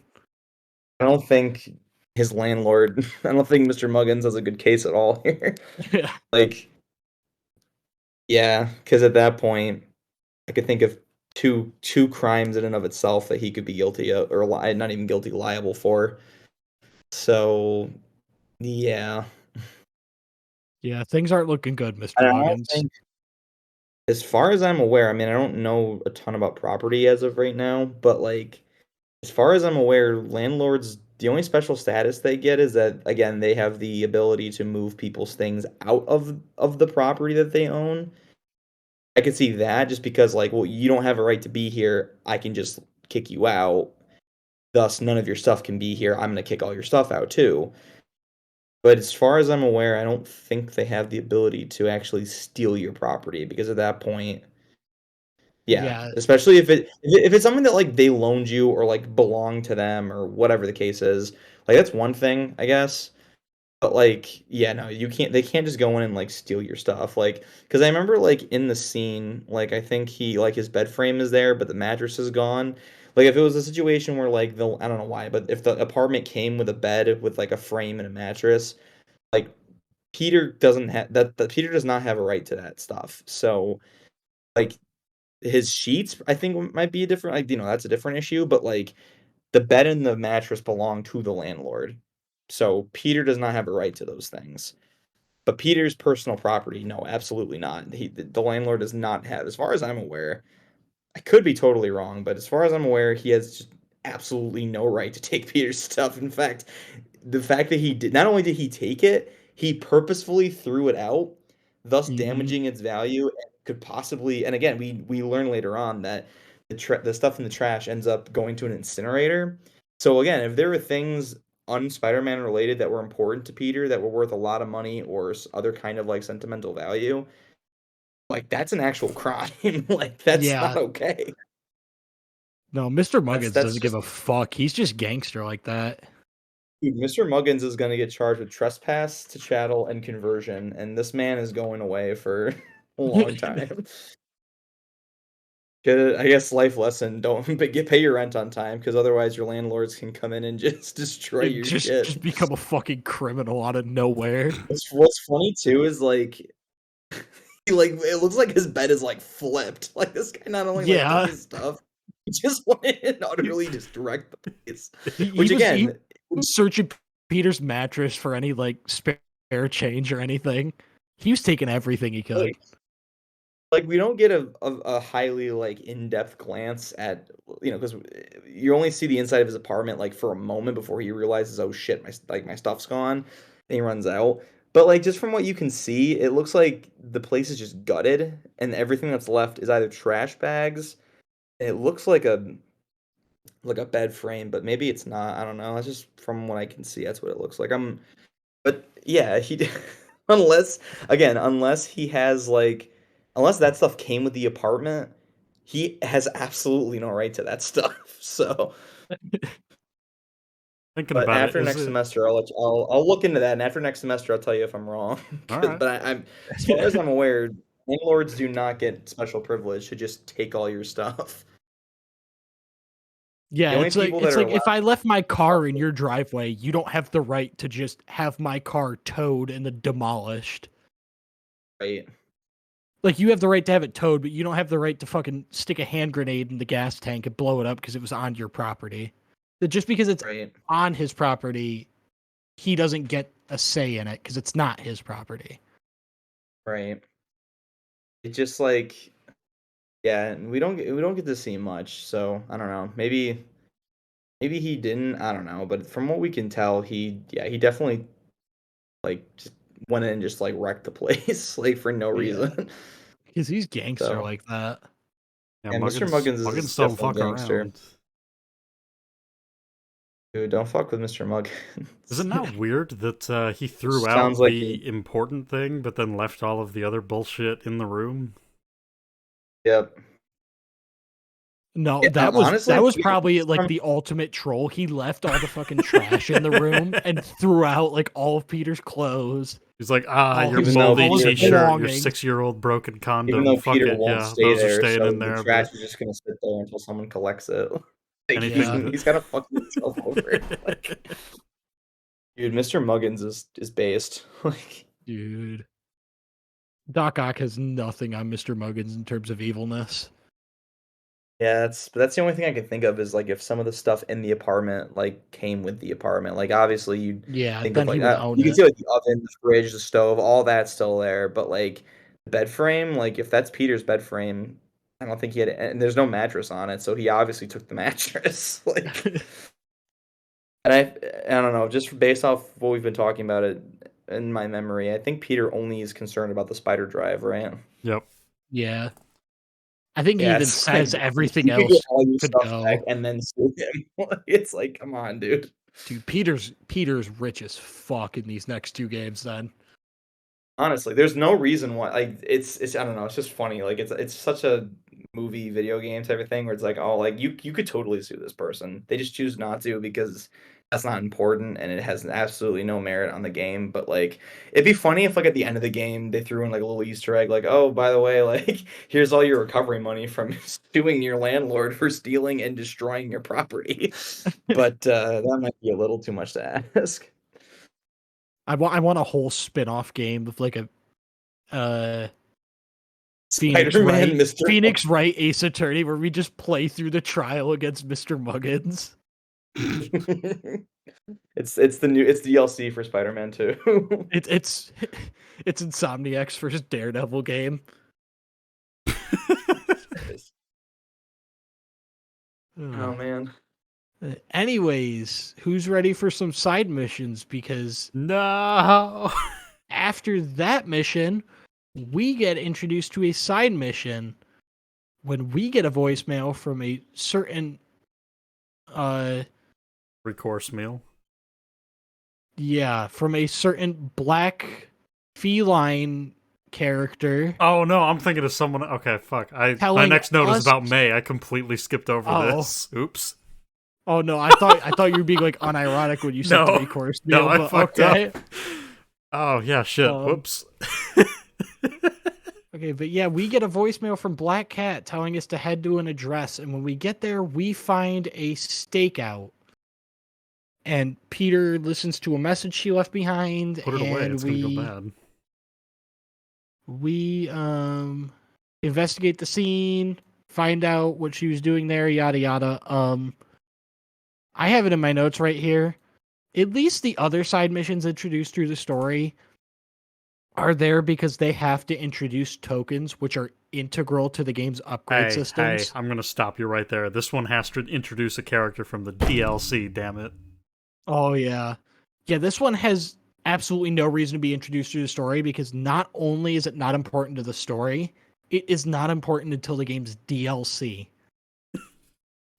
I don't think his landlord. I don't think Mr. Muggins has a good case at all here. Yeah. Like yeah, because at that point, I could think of two crimes in and of itself that he could be guilty of, or not even guilty, liable for. So yeah, Yeah, things aren't looking good, I Mr. don't Muggins. think, as far as I'm aware, I mean, I don't know a ton about property as of right now, but like as far as I'm aware, landlords, the only special status they get is that again they have the ability to move people's things out of the property that they own. I could see that just because like, well, you don't have a right to be here. I can just kick you out. Thus, none of your stuff can be here. I'm gonna kick all your stuff out too. But as far as I'm aware, I don't think they have the ability to actually steal your property, because at that point, yeah, Yeah, especially if it's something that like they loaned you or like belonged to them or whatever the case is, like that's one thing, I guess. But like, yeah, no, you can't. They can't just go in and like steal your stuff. Like, because I remember like in the scene, like I think he like his bed frame is there, but the mattress is gone. Like if it was a situation where like the I don't know why, but if the apartment came with a bed with like a frame and a mattress, like Peter doesn't have that. Peter does not have a right to that stuff. So like his sheets, I think might be a different. Like that's a different issue. But like the bed and the mattress belong to the landlord. So Peter does not have a right to those things. But Peter's personal property, no, absolutely not. The landlord does not have, as far as I'm aware. I could be totally wrong, but as far as I'm aware, he has just absolutely no right to take Peter's stuff. In fact, the fact that he did, not only did he take it, he purposefully threw it out, thus hmm damaging its value, and could possibly. And again, we learn later on that the stuff in the trash ends up going to an incinerator. So again, if there were things un-Spider-Man related that were important to Peter that were worth a lot of money or other kind of like sentimental value, like that's an actual crime. Like that's Yeah. not okay. No, Mr. That's Muggins that's doesn't give just a fuck. He's just gangster like that. Dude, Mr. Muggins is going to get charged with trespass to chattel and conversion, and this man is going away for a long time. I guess life lesson: don't pay your rent on time, because otherwise your landlords can come in and just destroy It your just shit. become a fucking criminal out of nowhere. What's funny too is like it looks like his bed is like flipped. Like this guy not only like took Yeah. his stuff, he just wanted to utterly just direct the place. He Which was again, searching Peter's mattress for any like spare change or anything. He was taking everything he could. like we don't get a highly like in-depth glance at because you only see the inside of his apartment like for a moment before he realizes, oh shit, my stuff's gone, and he runs out. But like just from what you can see, it looks like the place is just gutted, and everything that's left is either trash bags. It looks like a bed frame, but maybe it's not. I don't know. That's just from what I can see. That's what it looks like. But yeah, unless unless he has like, unless that stuff came with the apartment, he has absolutely no right to that stuff. So, Thinking but about it, after is next it semester, I'll look into that, and after next semester, I'll tell you if I'm wrong. all right? But I'm as far as I'm aware, landlords do not get special privilege to just take all your stuff. Yeah, The only people that it's are like if allowed, I left my car in your driveway, you don't have the right to just have my car towed and then demolished. right, Like you have the right to have it towed, but you don't have the right to fucking stick a hand grenade in the gas tank and blow it up because it was on your property. That just because it's right, on his property, he doesn't get a say in it because it's not his property. right. It's just like, yeah, and we don't get to see much, so I don't know. Maybe he didn't. I don't know, but from what we can tell, he definitely like just went in and just like wrecked the place like for no Yeah. reason. Because he's gangster So, like that. Yeah, and Mr. Muggins is don't definitely fuck gangster. around. Dude, don't fuck with Mr. Muggins. Is it not weird that he threw Sounds out like the important thing, but then left all of the other bullshit in the room? Yep. No, Yeah, that honestly, was probably like the ultimate troll. He left all the fucking trash in the room and threw out like all of Peter's clothes. He's like, your Even though moldy Peter- t-shirt, your belongings. 6-year-old broken even condom, though fuck Peter it, won't yeah, stay those are there, staying so in the there, trash but... is just gonna sit there until someone collects it. Like, Anything Yeah. he's gotta fuck himself over. Like, dude, Mr. Muggins is based. Like, Dude. Doc Ock has nothing on Mr. Muggins in terms of evilness. yeah, that's the only thing I can think of is like if some of the stuff in the apartment like came with the apartment. Like obviously you'd Yeah, think then of he like would own you can it. see like the oven, the fridge, the stove, all that's still there. But like the bed frame, like if that's Peter's bed frame, I don't think he had and there's no mattress on it, so he obviously took the mattress. Like, and I don't know, just based off what we've been talking about it in my memory, I think Peter only is concerned about the spider drive, right? Yep. Yeah. I think he Yeah, even it's says like everything you could get else all your could stuff back go. and then sue him. It's like, come on, dude. Dude, Peter's rich as fuck in these next two games then. Honestly, there's no reason why. Like, it's I don't know. It's just funny. Like, it's such a movie, video game type of thing where it's like, oh, like you could totally sue this person. They just choose not to because that's not important and it has absolutely no merit on the game. But like, it'd be funny if like at the end of the game they threw in like a little Easter egg, like, oh, by the way, like here's all your recovery money from suing your landlord for stealing and destroying your property. But that might be a little too much to ask. I want a whole spin-off game with like a Phoenix Spider-Man, Wright, Mr. Phoenix Wright Ace Attorney, where we just play through the trial against Mr. Muggins. It's the new DLC for Spider-Man 2. It's Insomniac's first Daredevil game. Oh man. Anyways, who's ready for some side missions? Because No! after that mission, we get introduced to a side mission when we get a voicemail from a certain Three-course meal. yeah, from a certain black feline character. Oh no, I'm thinking of someone. Okay, fuck. My Telling next note is us- about May. I completely skipped over Oh. this. Oops. Oh no, I thought you were being like unironic when you said No. 3-course No, meal, I but fucked okay. up. Oh yeah, shit. Um, Whoops. Okay, but yeah, we get a voicemail from Black Cat telling us to head to an address, and when we get there, we find a stakeout. And Peter listens to a message she left behind, Put it and away. It's gonna go bad. we investigate the scene, find out what she was doing there, yada yada. I have it in my notes right here. At least the other side missions introduced through the story are there because they have to introduce tokens, which are integral to the game's upgrade systems. Hey, I'm gonna stop you right there. This one has to introduce a character from the DLC. Damn it. Oh yeah, this one has absolutely no reason to be introduced through the story because not only is it not important to the story, it is not important until the game's DLC.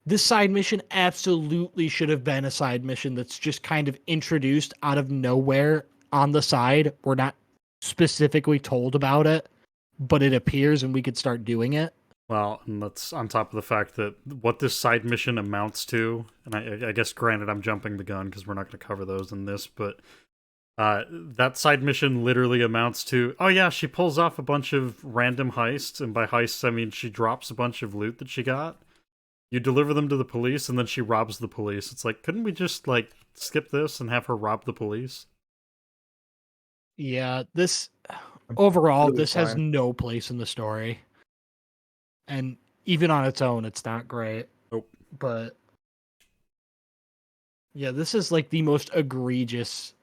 This side mission absolutely should have been a side mission that's just kind of introduced out of nowhere on the side. We're not specifically told about it, but it appears and we could start doing it. Well, and that's on top of the fact that what this side mission amounts to, and I guess granted I'm jumping the gun because we're not going to cover those in this, but that side mission literally amounts to, oh yeah, she pulls off a bunch of random heists, and by heists I mean she drops a bunch of loot that she got. You deliver them to the police, and then she robs the police. It's like, couldn't we just, like, skip this and have her rob the police? Yeah, overall, Really this has fine. no place in the story. And even on its own, it's not great. Nope. But yeah, this is like the most egregious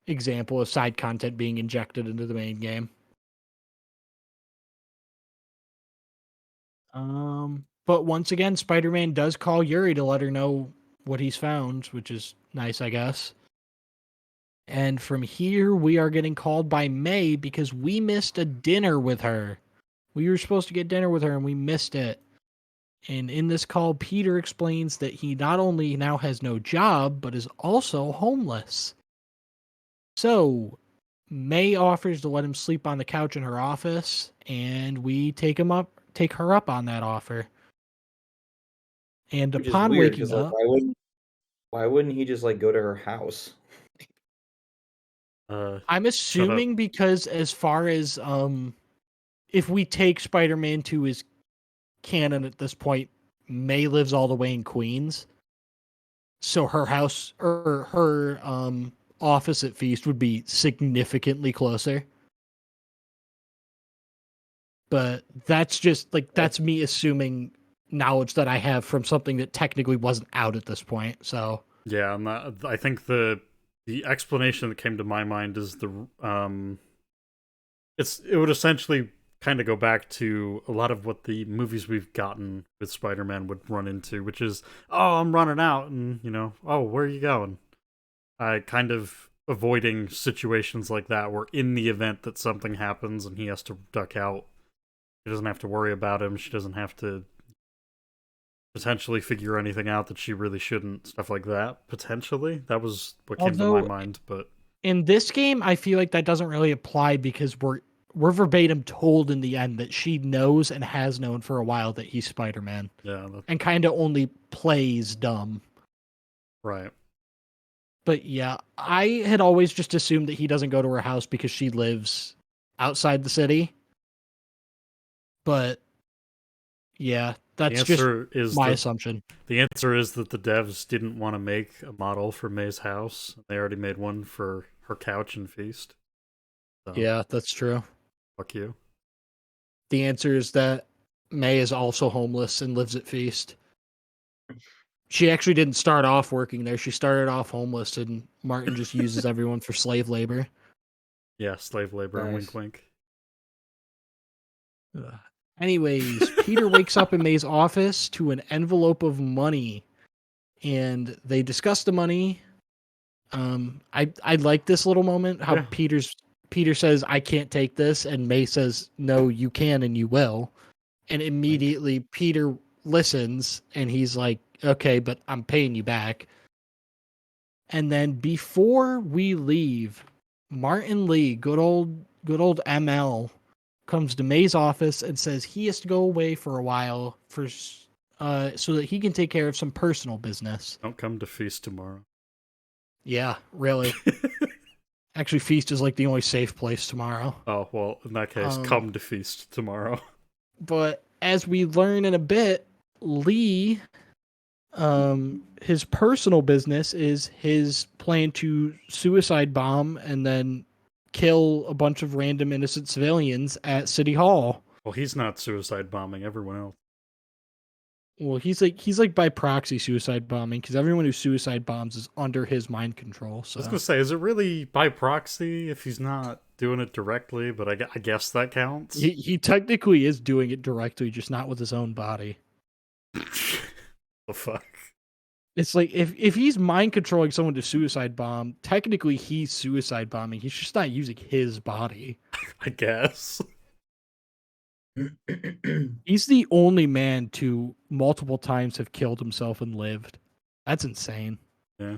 example of side content being injected into the main game. But once again, Spider-Man does call Yuri to let her know what he's found, which is nice, I guess. And from here, we are getting called by May because we missed a dinner with her. We were supposed to get dinner with her and we missed it. And in this call, Peter explains that he not only now has no job, but is also homeless. So, May offers to let him sleep on the couch in her office, and we take her up on that offer. And Which is upon weird waking because like up, why wouldn't he just like go to her house? I'm assuming because as far as if we take Spider-Man 2 as canon at this point, May lives all the way in Queens. So her house or her office at Feast would be significantly closer. But that's just like that's me assuming knowledge that I have from something that technically wasn't out at this point. So yeah, and I think the explanation that came to my mind is it would essentially kind of go back to a lot of what the movies we've gotten with Spider-Man would run into, which is, oh, I'm running out, and oh, where are you going? Kind of avoiding situations like that where in the event that something happens and he has to duck out, she doesn't have to worry about him. She doesn't have to potentially figure anything out that she really shouldn't. Stuff like that, potentially. That was what came to my mind. But in this game, I feel like that doesn't really apply because we're verbatim told in the end that she knows and has known for a while that he's Spider-Man. Yeah. And kind of only plays dumb. Right. But yeah, I had always just assumed that he doesn't go to her house because she lives outside the city. But yeah, that's just my assumption. The answer is that the devs didn't want to make a model for May's house. They already made one for her couch and Feast. So, yeah, that's true. Fuck you. The answer is that May is also homeless and lives at Feast. She actually didn't start off working there. She started off homeless, and Martin just uses everyone for slave labor. Yeah, slave labor. Nice. Wink, wink. Anyways, Peter wakes up in May's office to an envelope of money, and they discuss the money. I like this little moment. How Peter says, "I can't take this," and May says, "No, you can and you will." And immediately Peter listens, and he's like, "Okay, but I'm paying you back." And then before we leave, Martin Lee, good old ML, comes to May's office and says he has to go away for a while so that he can take care of some personal business. Don't come to Feast tomorrow. Yeah, really. Actually, Feast is like the only safe place tomorrow. Oh, well, in that case, come to Feast tomorrow. But as we learn in a bit, Lee, his personal business is his plan to suicide bomb and then kill a bunch of random innocent civilians at City Hall. Well, he's not suicide bombing everyone else. Well, he's like by proxy suicide bombing because everyone who suicide bombs is under his mind control. So I was gonna say, is it really by proxy if he's not doing it directly? But I guess that counts. He technically is doing it directly, just not with his own body. The fuck? It's like if he's mind controlling someone to suicide bomb, technically he's suicide bombing. He's just not using his body. I guess. He's the only man to multiple times have killed himself and lived. That's insane. Yeah.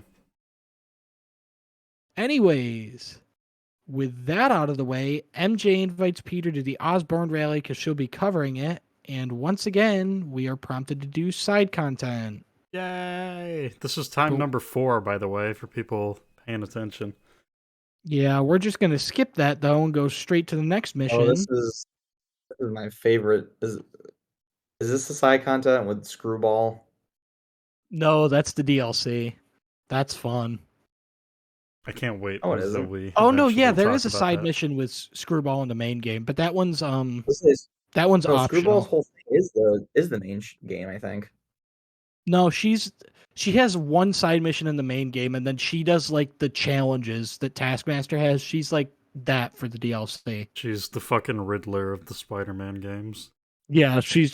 Anyways, with that out of the way, MJ invites Peter to the Osborn rally because she'll be covering it. And once again, we are prompted to do side content. Yay! This is time number 4, by the way, for people paying attention. Yeah, we're just going to skip that, though, and go straight to the next mission. Oh, this is my favorite. Is this the side content with Screwball? No, that's the DLC. That's fun. I can't wait. Oh, it isn't. No, yeah, there is a side mission with Screwball in the main game, but that one's that one's optional. Screwball's whole thing is the main game, I think. No, she has one side mission in the main game, and then she does like the challenges that Taskmaster has. She's like that for the DLC. She's the fucking Riddler of the Spider-Man games. Yeah, she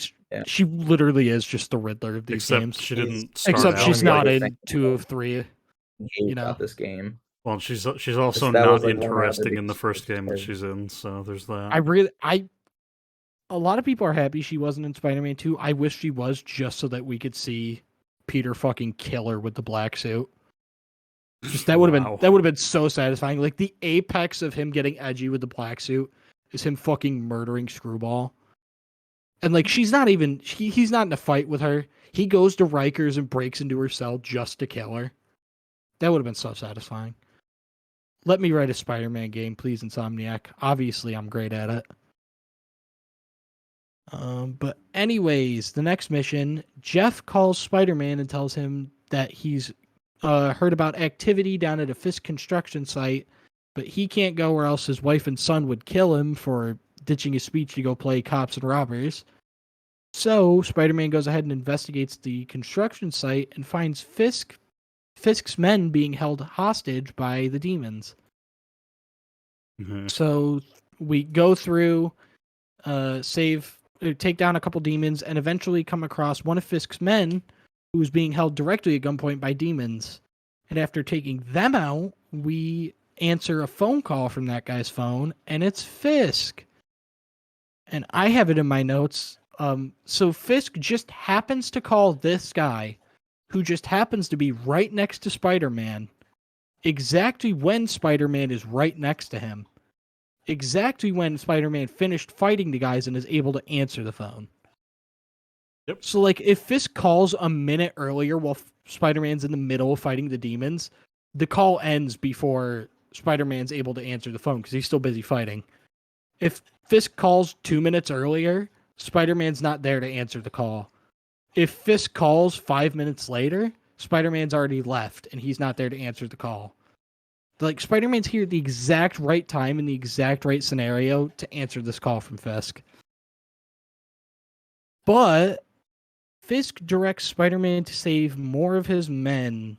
literally is just the Riddler of these games. She didn't. Except she's not in 2 of 3. You know this game. Well, she's also not interesting in the first game that she's in. So there's that. a lot of people are happy she wasn't in Spider-Man 2. I wish she was, just so that we could see Peter fucking kill her with the black suit. Just that would have been so satisfying. Like the apex of him getting edgy with the black suit is him fucking murdering Screwball. And like he's not in a fight with her. He goes to Riker's and breaks into her cell just to kill her. That would have been so satisfying. Let me write a Spider-Man game, please, Insomniac. Obviously, I'm great at it. But anyways, the next mission, Jeff calls Spider-Man and tells him that he's heard about activity down at a Fisk construction site, but he can't go or else his wife and son would kill him for ditching his speech to go play cops and robbers. So Spider-Man goes ahead and investigates the construction site and finds Fisk's men being held hostage by the demons. Mm-hmm. So we go through, take down a couple demons, and eventually come across one of Fisk's men who was being held directly at gunpoint by demons. And after taking them out, we answer a phone call from that guy's phone, and it's Fisk. And I have it in my notes. So Fisk just happens to call this guy, who just happens to be right next to Spider-Man, exactly when Spider-Man is right next to him. Exactly when Spider-Man finished fighting the guys and is able to answer the phone. Yep. So, like, if Fisk calls a minute earlier while Spider-Man's in the middle of fighting the demons, the call ends before Spider-Man's able to answer the phone because he's still busy fighting. If Fisk calls 2 minutes earlier, Spider-Man's not there to answer the call. If Fisk calls 5 minutes later, Spider-Man's already left and he's not there to answer the call. Like, Spider-Man's here at the exact right time in the exact right scenario to answer this call from Fisk. But Fisk directs Spider-Man to save more of his men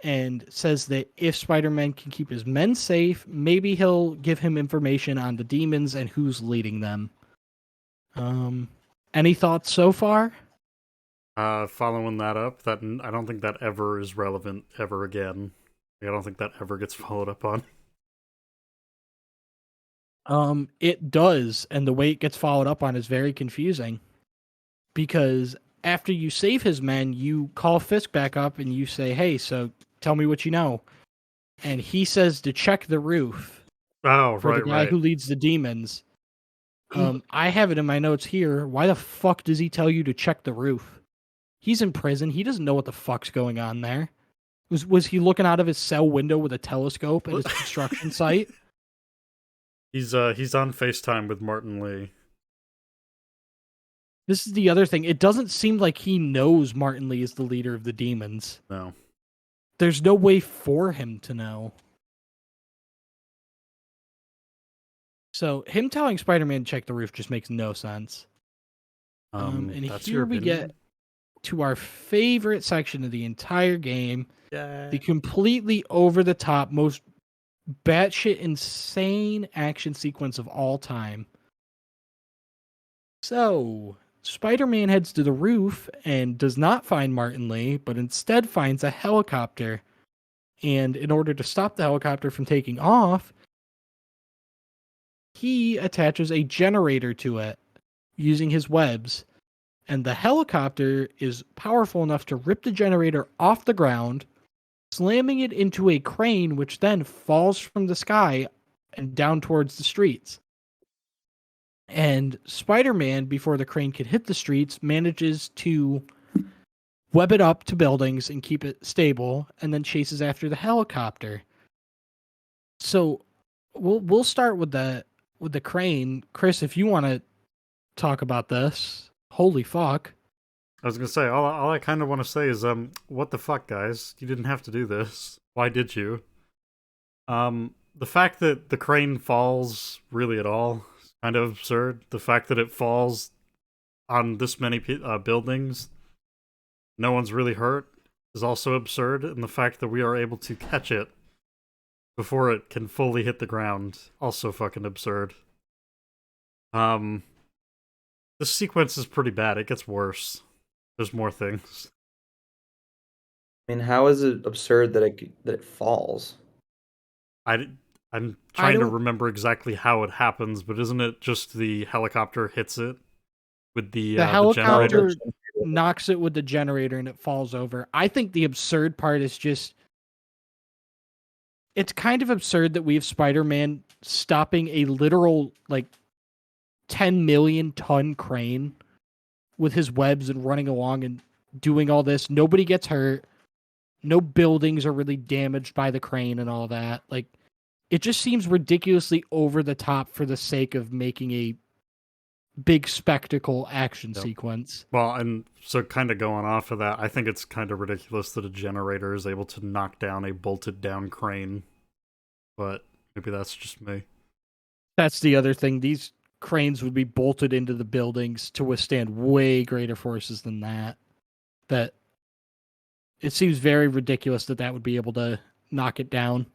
and says that if Spider-Man can keep his men safe, maybe he'll give him information on the demons and who's leading them. Any thoughts so far? Following that up, that I don't think that ever is relevant ever again. I don't think that ever gets followed up on. It does, and the way it gets followed up on is very confusing. Because after you save his men, you call Fisk back up and you say, "Hey, so tell me what you know." And he says to check the roof. Oh, for the guy who leads the demons. I have it in my notes here. Why the fuck does he tell you to check the roof? He's in prison. He doesn't know what the fuck's going on there. Was he looking out of his cell window with a telescope at his construction site? He's on FaceTime with Martin Lee. This is the other thing. It doesn't seem like he knows Martin Lee is the leader of the demons. No. There's no way for him to know. So him telling Spider-Man to check the roof just makes no sense. And here we get to our favorite section of the entire game. The completely over-the-top, most batshit insane action sequence of all time. So, Spider-Man heads to the roof and does not find Martin Lee, but instead finds a helicopter. And in order to stop the helicopter from taking off, he attaches a generator to it using his webs. And the helicopter is powerful enough to rip the generator off the ground, slamming it into a crane, which then falls from the sky and down towards the streets. And Spider-Man, before the crane could hit the streets, manages to web it up to buildings and keep it stable, and then chases after the helicopter. So we'll start with the crane. Chris, if you want to talk about this, holy fuck. I was gonna say, all I kind of want to say is, what the fuck, guys? You didn't have to do this. Why did you? The fact that the crane falls really at all is kind of absurd. The fact that it falls on this many buildings, no one's really hurt, is also absurd. And the fact that we are able to catch it before it can fully hit the ground, also fucking absurd. This sequence is pretty bad. It gets worse. There's more things. I mean, how is it absurd that it falls? I'm trying to remember exactly how it happens, but isn't it just the helicopter hits it with the The generator. helicopter knocks it with the generator and it falls over. I think the absurd part is just it's kind of absurd that we have Spider-Man stopping a literal like 10 million ton crane with his webs and running along and doing all this. Nobody gets hurt. No buildings are really damaged by the crane and all that. Like, it just seems ridiculously over the top for the sake of making a big spectacle action sequence. Well, and so kind of going off of that, I think it's kind of ridiculous that a generator is able to knock down a bolted down crane. But maybe that's just me. That's the other thing. These cranes would be bolted into the buildings to withstand way greater forces than that. That it seems very ridiculous that that would be able to knock it down.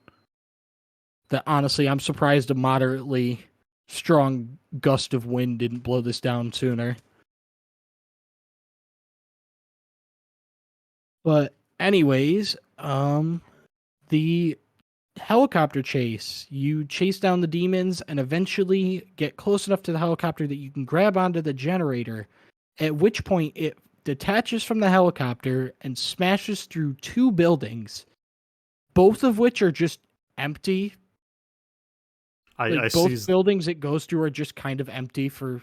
That honestly, I'm surprised a moderately strong gust of wind didn't blow this down sooner. But anyways, the helicopter chase, you chase down the demons and eventually get close enough to the helicopter that you can grab onto the generator, at which point it detaches from the helicopter and smashes through two buildings, both of which are just empty. Both buildings it goes through are just kind of empty for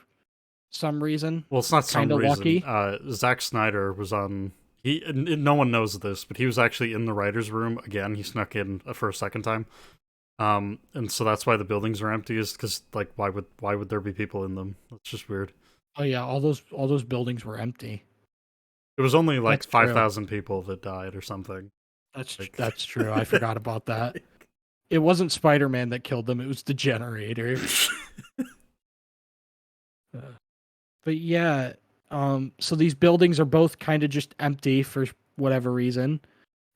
some reason. Well, it's not some reason. Lucky. Zack Snyder was on. No one knows this, but he was actually in the writer's room again. He snuck in for a second time, and so that's why the buildings are empty. Is because like why would there be people in them? That's just weird. Oh yeah, all those buildings were empty. It was only like 5,000 people that died or something. That's true. I forgot about that. It wasn't Spider-Man that killed them. It was the generator. But yeah, so these buildings are both kind of just empty for whatever reason.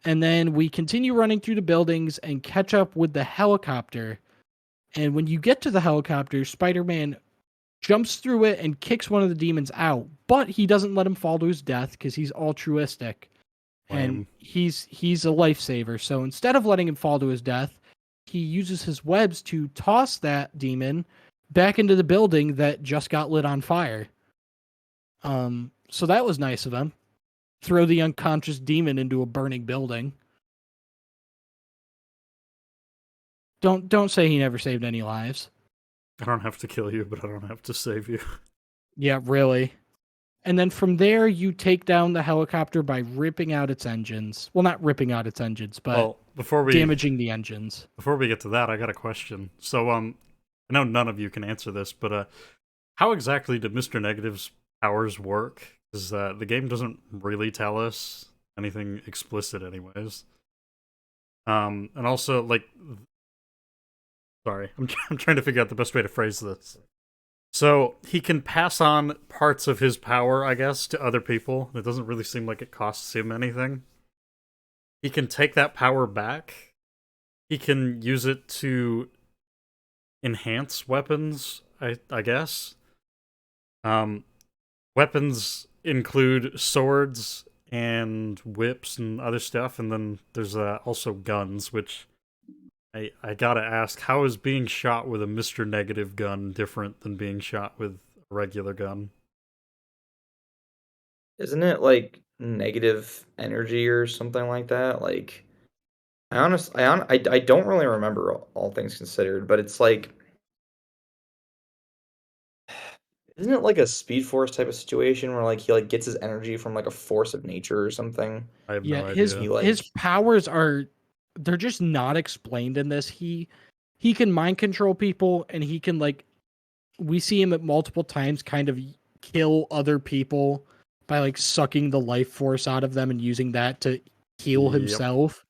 And then we continue running through the buildings and catch up with the helicopter. And when you get to the helicopter, Spider-Man jumps through it and kicks one of the demons out. But he doesn't let him fall to his death because he's altruistic. And he's a lifesaver. So instead of letting him fall to his death, he uses his webs to toss that demon back into the building that just got lit on fire. So that was nice of him. Throw the unconscious demon into a burning building. Don't say he never saved any lives. I don't have to kill you, but I don't have to save you. Yeah, really. And then from there, you take down the helicopter by ripping out its engines. Well, not ripping out its engines, but damaging the engines. Before we get to that, I got a question. So, I know none of you can answer this, but how exactly did Mr. Negative's powers work? Because the game doesn't really tell us anything explicit anyways. And also, like... Sorry, I'm trying to figure out the best way to phrase this. So, he can pass on parts of his power, I guess, to other people. It doesn't really seem like it costs him anything. He can take that power back. He can use it to enhance weapons, I guess. Weapons include swords and whips and other stuff, and then there's also guns, which I gotta ask, how is being shot with a Mr. Negative gun different than being shot with a regular gun? Isn't it like negative energy or something like that? Like, I don't really remember all things considered, but it's like, isn't it like a Speed Force type of situation where like he like gets his energy from like a force of nature or something? I have no idea. His powers they're just not explained in this. He can mind control people, and he can like we see him at multiple times kind of kill other people by like sucking the life force out of them and using that to heal himself.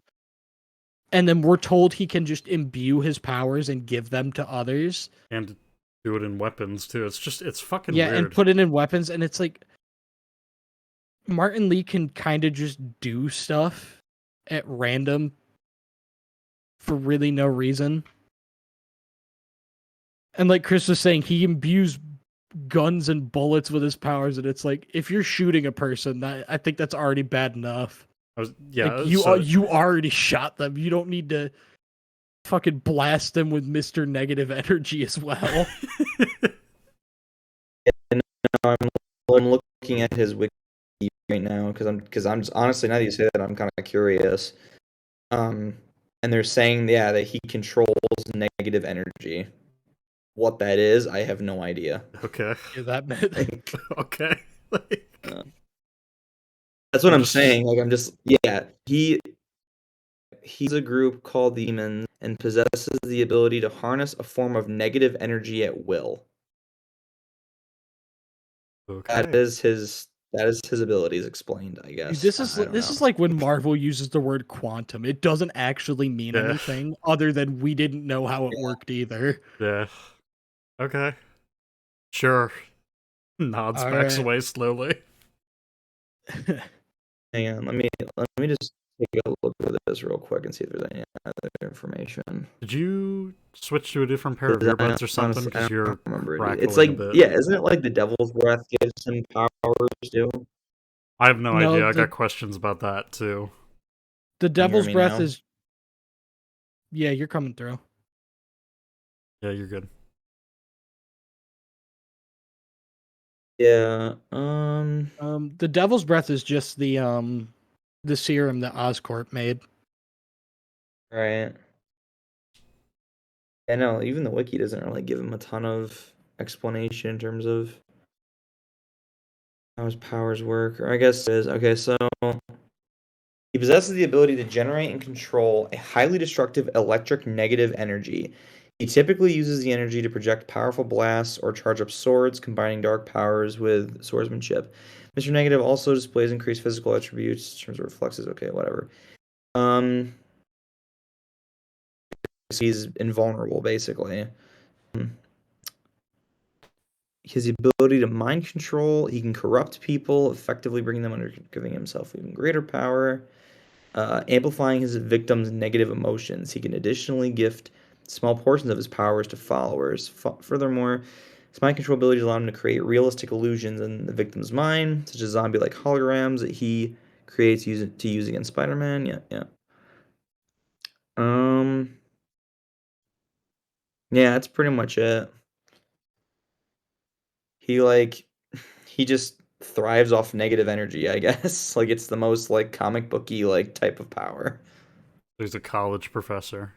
And then we're told he can just imbue his powers and give them to others. And do it in weapons too. It's fucking weird. Yeah, and put it in weapons, and it's like Martin Lee can kind of just do stuff at random for really no reason. And like Chris was saying, he imbues guns and bullets with his powers, and it's like, if you're shooting a person, I think that's already bad enough. You already shot them. You don't need to fucking blast them with Mr. Negative energy as well. And now I'm I'm looking at his wiki right now because I'm just, honestly, now that you say that, I'm kind of curious. And they're saying, yeah, that he controls negative energy. What that is, I have no idea. Okay. Yeah, that meant Okay. That's what I'm saying. Like, I'm just, yeah, he's a group called the Demons and possesses the ability to harness a form of negative energy at will. Okay. That is his abilities explained, I guess. this I don't is know. like when Marvel uses the word quantum. It doesn't actually mean Yeah. anything other than we didn't know how it worked either. Yeah. Okay. Sure. Nods, All backs right. away slowly. Hang on, let me just take a look at this real quick and see if there's any other information. Did you switch to a different pair of 'Cause earbuds or something? honestly, I Because you're don't remember it. It's crackling like, a bit. yeah, isn't it like the Devil's Breath gives him powers too? I have no No, idea. I got questions about that too. The Can you hear Devil's me Breath now? is. Yeah, you're coming through. Yeah, you're good. Yeah. The Devil's Breath is just the serum that Oscorp made. Right. I know. Even the wiki doesn't really give him a ton of explanation in terms of how his powers work. Or I guess it is. Okay, so he possesses the ability to generate and control a highly destructive electric negative energy. He typically uses the energy to project powerful blasts or charge up swords, combining dark powers with swordsmanship. Mr. Negative also displays increased physical attributes in terms of reflexes. Okay, whatever. He's invulnerable, basically. He has the ability to mind control. He can corrupt people, effectively bringing them under, giving himself even greater power. Amplifying his victims' negative emotions. He can additionally gift small portions of his powers to followers. Furthermore, his mind control abilities allow him to create realistic illusions in the victim's mind, such as zombie-like holograms that he creates to use against Spider-Man. Yeah, yeah. Yeah, that's pretty much it. He like he just thrives off negative energy, I guess. Like it's the most like comic booky like type of power. He's a college professor.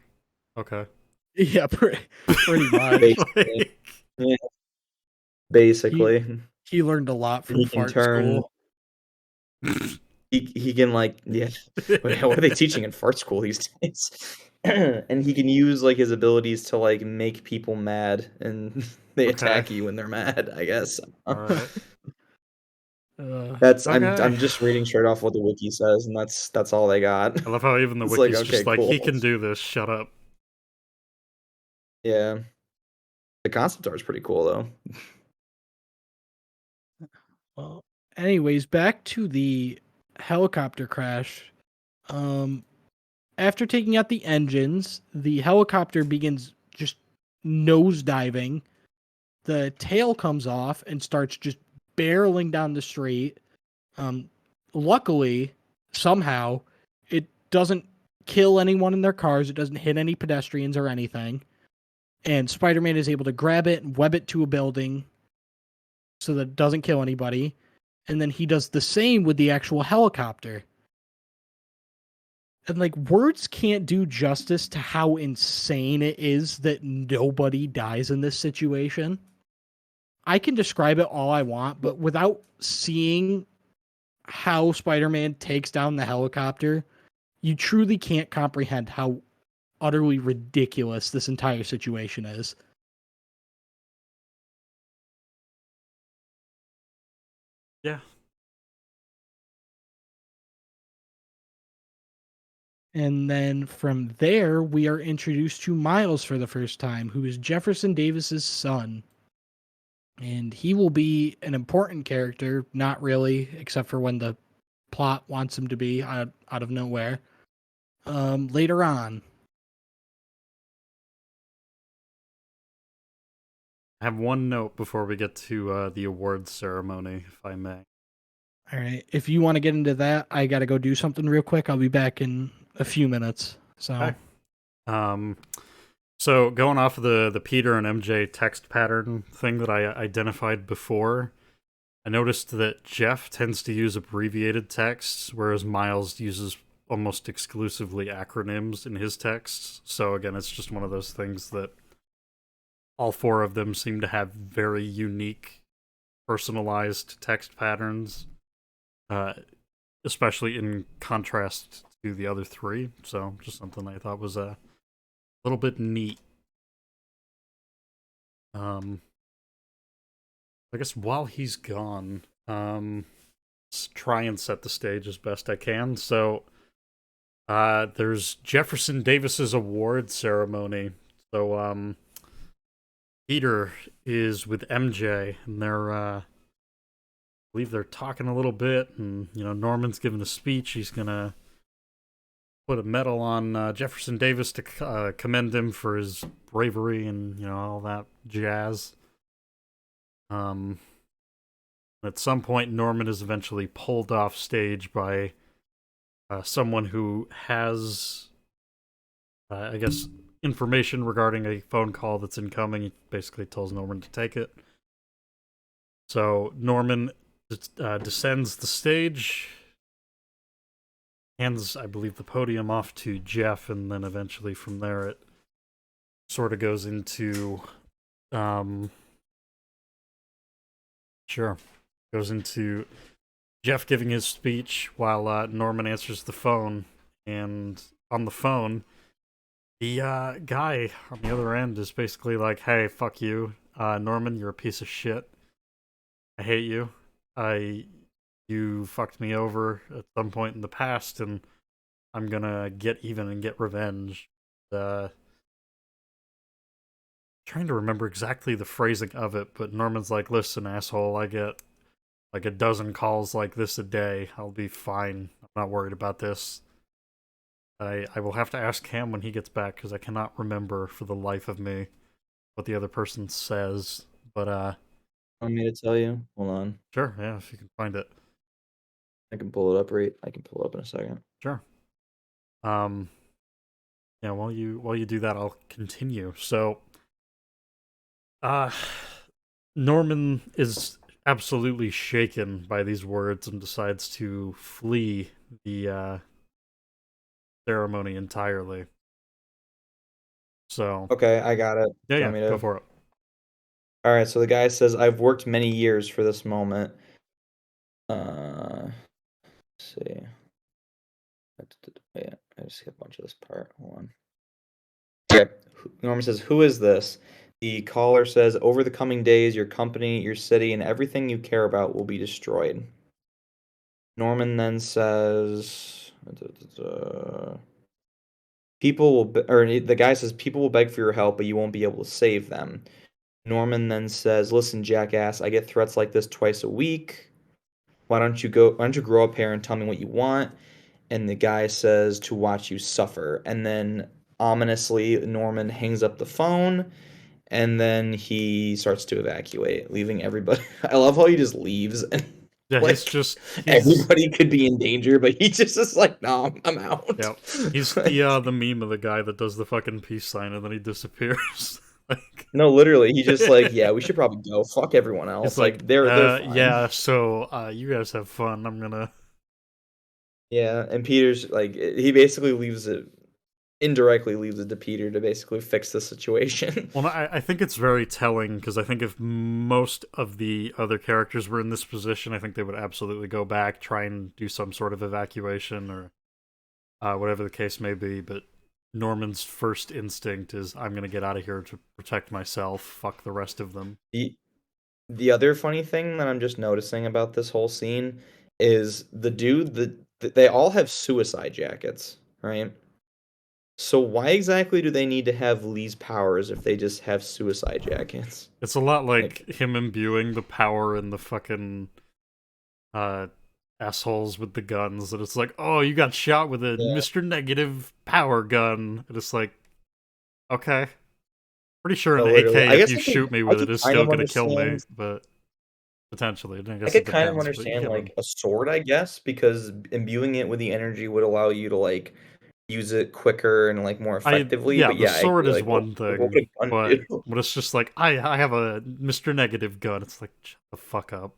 Okay. Yeah, pretty much. Basically. Like, Yeah, He basically. he learned a lot And from he can fart turn school. he can like yeah. What are they teaching in fart school these days? And he can use like his abilities to like make people mad and they okay. attack you when they're mad, I guess. All right. That's Okay. I'm just reading straight off what the wiki says and that's all they got. I love how even the It's like, wiki's okay, just like, he cool. can do this, shut up. Yeah. The concept art is pretty cool though. Well, anyways, back to the helicopter crash. After taking out the engines, the helicopter begins just nosediving. The tail comes off and starts just barreling down the street. Luckily, somehow, it doesn't kill anyone in their cars. It doesn't hit any pedestrians or anything. And Spider-Man is able to grab it and web it to a building so that it doesn't kill anybody. And then he does the same with the actual helicopter. And like words can't do justice to how insane it is that nobody dies in this situation. I can describe it all I want, but without seeing how Spider-Man takes down the helicopter, you truly can't comprehend how utterly ridiculous this entire situation is. Yeah. And then from there, we are introduced to Miles for the first time, who is Jefferson Davis's son. And he will be an important character, not really, except for when the plot wants him to be out of nowhere. Later on. I have one note before we get to the awards ceremony, if I may. All right. If you want to get into that, I got to go do something real quick. I'll be back in a few minutes. So, Okay. So going off of the Peter and MJ text pattern thing that I identified before, I noticed that Jeff tends to use abbreviated texts, whereas Miles uses almost exclusively acronyms in his texts. So again, it's just one of those things that all four of them seem to have very unique, personalized text patterns, especially in contrast to the other three. So just something I thought was a little bit neat. I guess while he's gone, let's try and set the stage as best I can. So, there's Jefferson Davis's award ceremony. So, Peter is with MJ, and I believe they're talking a little bit, and Norman's giving a speech. He's gonna put a medal on Jefferson Davis to commend him for his bravery and all that jazz. At some point, Norman is eventually pulled off stage by someone who has, I guess, information regarding a phone call that's incoming. He basically tells Norman to take it. So Norman descends the stage, hands, I believe, the podium off to Jeff, and then eventually from there it sort of goes into... Goes into Jeff giving his speech while Norman answers the phone. And on the phone, the guy on the other end is basically like, hey, fuck you. Norman, you're a piece of shit. I hate you. You fucked me over at some point in the past, and I'm gonna get even and get revenge. Trying to remember exactly the phrasing of it, but Norman's like, listen, asshole, I get like a dozen calls like this a day. I'll be fine. I'm not worried about this. I will have to ask Cam when he gets back, because I cannot remember for the life of me what the other person says. But Want me to tell you? Hold on. Sure, yeah, if you can find it. I can pull it up I can pull it up in a second. Sure. Yeah, while you do that, I'll continue. So Norman is absolutely shaken by these words and decides to flee the ceremony entirely. So Okay, I got it. yeah, go for it. All right, so the guy says, I've worked many years for this moment. Let's see. Yeah, I just hit a bunch of this part. Hold on. Okay, Norman says, who is this? The caller says, over the coming days, your company, your city, and everything you care about will be destroyed. Norman then says, people will, the guy says, people will beg for your help, but you won't be able to save them. Norman then says, listen, jackass, I get threats like this twice a week. Why don't you grow up here and tell me what you want? And the guy says, to watch you suffer. And then ominously, Norman hangs up the phone, and then he starts to evacuate, leaving everybody. I love how he just leaves, and yeah, like, everybody could be in danger, but he just is like, no, I'm out. Yeah, he's the meme of the guy that does the fucking peace sign and then he disappears. Like, no, literally, he just like, yeah, we should probably go. Fuck everyone else. It's like they're fine. Yeah, so you guys have fun. I'm gonna. Yeah, and Peter's like, he basically indirectly leaves it to Peter to basically fix the situation. Well, I think it's very telling, because I think if most of the other characters were in this position, I think they would absolutely go back, try and do some sort of evacuation or whatever the case may be. But Norman's first instinct is, I'm going to get out of here to protect myself. Fuck the rest of them. The other funny thing that I'm just noticing about this whole scene is the dude, they all have suicide jackets, right? So why exactly do they need to have Lee's powers if they just have suicide jackets? It's a lot like him imbuing the power in the fucking assholes with the guns. That it's like, oh, you got shot with a Mr. Negative power gun. And it's like, okay. Pretty sure an AK, if you shoot me with it, is still going to kill me, but potentially. I could kind of understand, like, a sword, I guess, because imbuing it with the energy would allow you to, like, use it quicker and like more effectively. But the sword is one thing, but it's just like, I have a Mr. Negative gun. It's like, shut the fuck up.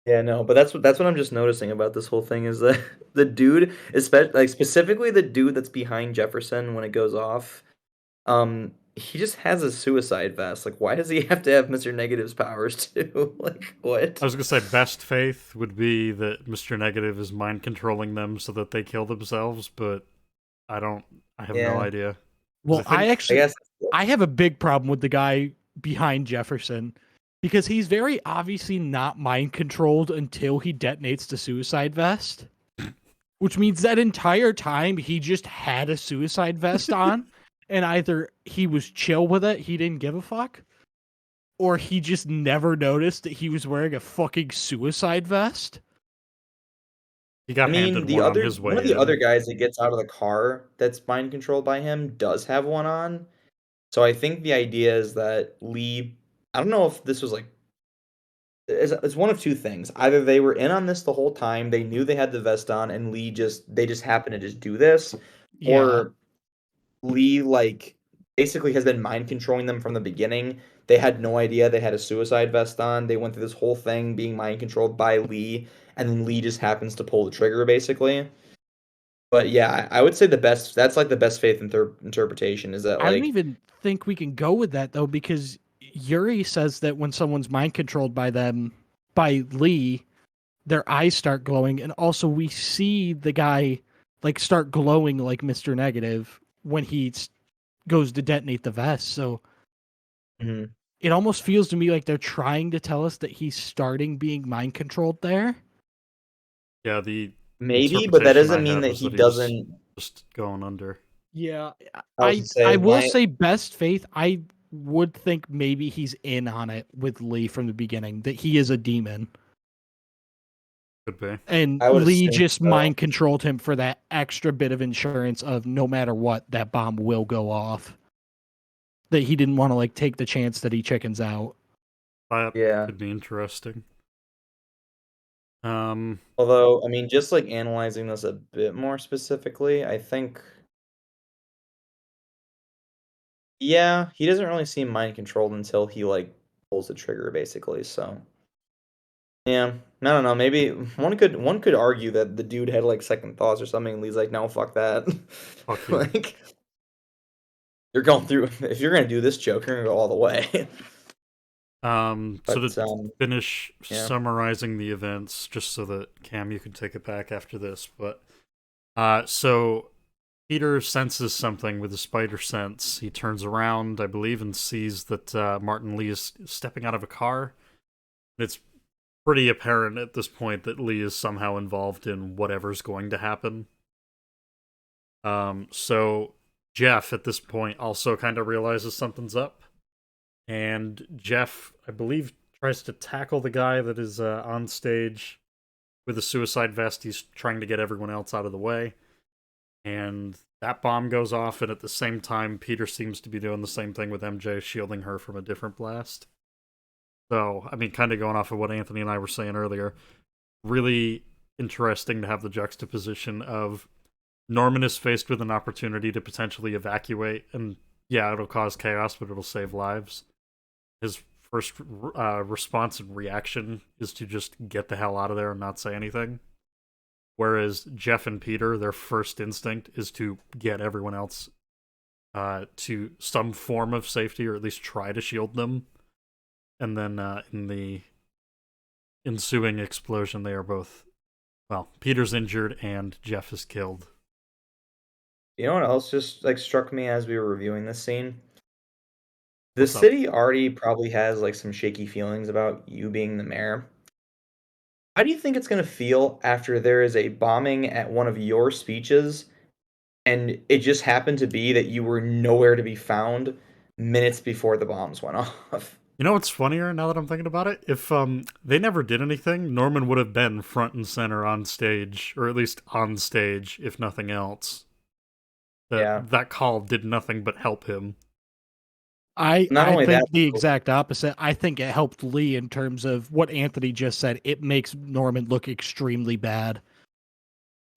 Yeah, no, but that's what I'm just noticing about this whole thing is that the dude, especially like specifically the dude that's behind Jefferson when it goes off, he just has a suicide vest. Like, why does he have to have Mr. Negative's powers too? Like, I what? was gonna say best faith would be that Mr. Negative is mind controlling them so that they kill themselves, but I don't. I have no Yeah, idea. 'Cause Well, I guess. I have a big problem with the guy behind Jefferson because he's very obviously not mind controlled until he detonates the suicide vest, which means that entire time he just had a suicide vest on, and either he was chill with it, he didn't give a fuck, or he just never noticed that he was wearing a fucking suicide vest. he I got mean, handed the one on other his one of way the other in. guys that gets out of the car that's mind controlled by him does have one on. So I think the idea is that Lee, I don't know if this was like it's one of two things. Either they were in on this the whole time, they knew they had the vest on, and they just happened to just do this, Yeah. or Lee like basically has been mind controlling them from the beginning. They had no idea they had a suicide vest on. They went through this whole thing being mind controlled by Lee, and then Lee just happens to pull the trigger basically. But yeah, I would say that's like the best faith interpretation is that I don't like even think we can go with that though, because Yuri says that when someone's mind controlled by them, by Lee, their eyes start glowing, and also we see the guy like start glowing like Mr. Negative when goes to detonate the vest. So mhm. it almost feels to me like they're trying to tell us that he's starting being mind controlled there. Yeah, the Maybe, but that interpretation I doesn't mean had that was he that he was doesn't. just going under. Yeah, I was to I say will my say best faith. I would think maybe he's in on it with Lee from the beginning, that he is a demon. Could be. And I would Lee assume just so. mind controlled him for that extra bit of insurance of no matter what, that bomb will go off. That he didn't want to like take the chance that he chickens out. That Yeah. could be interesting. Although, I mean, just like analyzing this a bit more specifically, I think, yeah, he doesn't really seem mind controlled until he like pulls the trigger, basically. So, yeah, I don't know. Maybe one could argue that the dude had like second thoughts or something, and Lee's like, no, fuck that. Fuck you. Like, you're going through. If you're gonna do this joke, you're gonna go all the way. So But to finish yeah. summarizing the events, just so that Cam, you can take it back after this, but so Peter senses something with the spider sense. He turns around, I believe, and sees that Martin Lee is stepping out of a car. It's pretty apparent at this point that Lee is somehow involved in whatever's going to happen. So Jeff at this point also kind of realizes something's up. And Jeff, I believe, tries to tackle the guy that is on stage with a suicide vest. He's trying to get everyone else out of the way. And that bomb goes off, and at the same time, Peter seems to be doing the same thing with MJ, shielding her from a different blast. So, I mean, kind of going off of what Anthony and I were saying earlier, really interesting to have the juxtaposition of Norman is faced with an opportunity to potentially evacuate, and yeah, it'll cause chaos, but it'll save lives. His first response and reaction is to just get the hell out of there and not say anything. Whereas Jeff and Peter, their first instinct is to get everyone else to some form of safety, or at least try to shield them. And then in the ensuing explosion, they are both, well, Peter's injured and Jeff is killed. You know what else just like struck me as we were reviewing this scene? The What's up? city already probably has like some shaky feelings about you being the mayor. How do you think it's going to feel after there is a bombing at one of your speeches and it just happened to be that you were nowhere to be found minutes before the bombs went off? You know what's funnier now that I'm thinking about it? If they never did anything, Norman would have been front and center on stage, or at least on stage, if nothing else. Yeah. That call did nothing but help him. Not I only that, think the exact opposite. I think it helped Lee in terms of what Anthony just said. It makes Norman look extremely bad.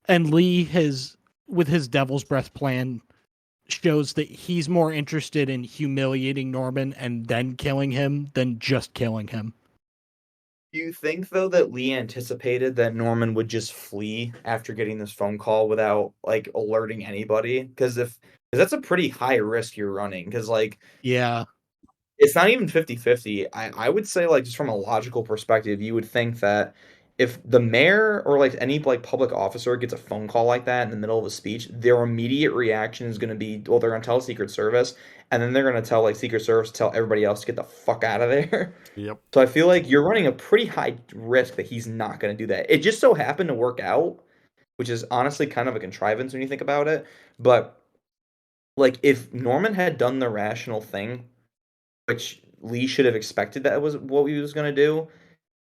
And Lee has, with his Devil's Breath plan, shows that he's more interested in humiliating Norman and then killing him than just killing him. Do you think though that Lee anticipated that Norman would just flee after getting this phone call without like alerting anybody? Because that's a pretty high risk you're running. Because like Yeah, it's not even 50-50. I would say like just from a logical perspective, you would think that if the mayor or like any like public officer gets a phone call like that in the middle of a speech, their immediate reaction is going to be, well, they're going to tell Secret Service, and then they're going to tell like Secret Service to tell everybody else to get the fuck out of there. Yep. So I feel like you're running a pretty high risk that he's not going to do that. It just so happened to work out, which is honestly kind of a contrivance when you think about it. But like if Norman had done the rational thing, which Lee should have expected that was what he was going to do,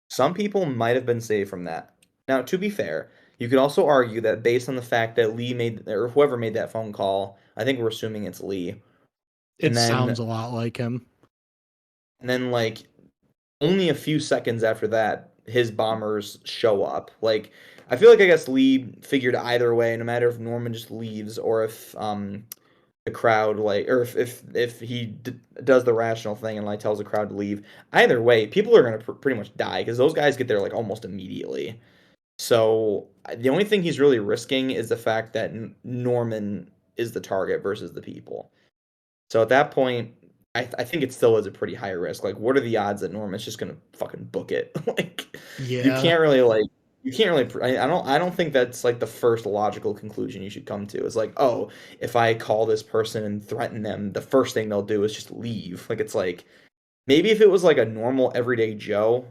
some people might have been saved from that. Now, to be fair, you could also argue that based on the fact that Lee made, or whoever made that phone call, I think we're assuming it's Lee. it And sounds then, a lot like him. like, only a few seconds after that, his bombers show up. Like, I feel like I guess Lee figured either way, no matter if Norman just leaves or if the crowd like, or if he does the rational thing and like tells the crowd to leave. Either way, people are gonna pretty much die because those guys get there like almost immediately. So the only thing he's really risking is the fact that Norman is the target versus the people. So at that point, I think it still is a pretty high risk. Like, what are the odds that Norman's just gonna fucking book it? Like, you Yeah, can't really like you can't really. I don't think that's like the first logical conclusion you should come to. Is like, oh, if I call this person and threaten them, the first thing they'll do is just leave. Like, it's like maybe if it was like a normal everyday Joe,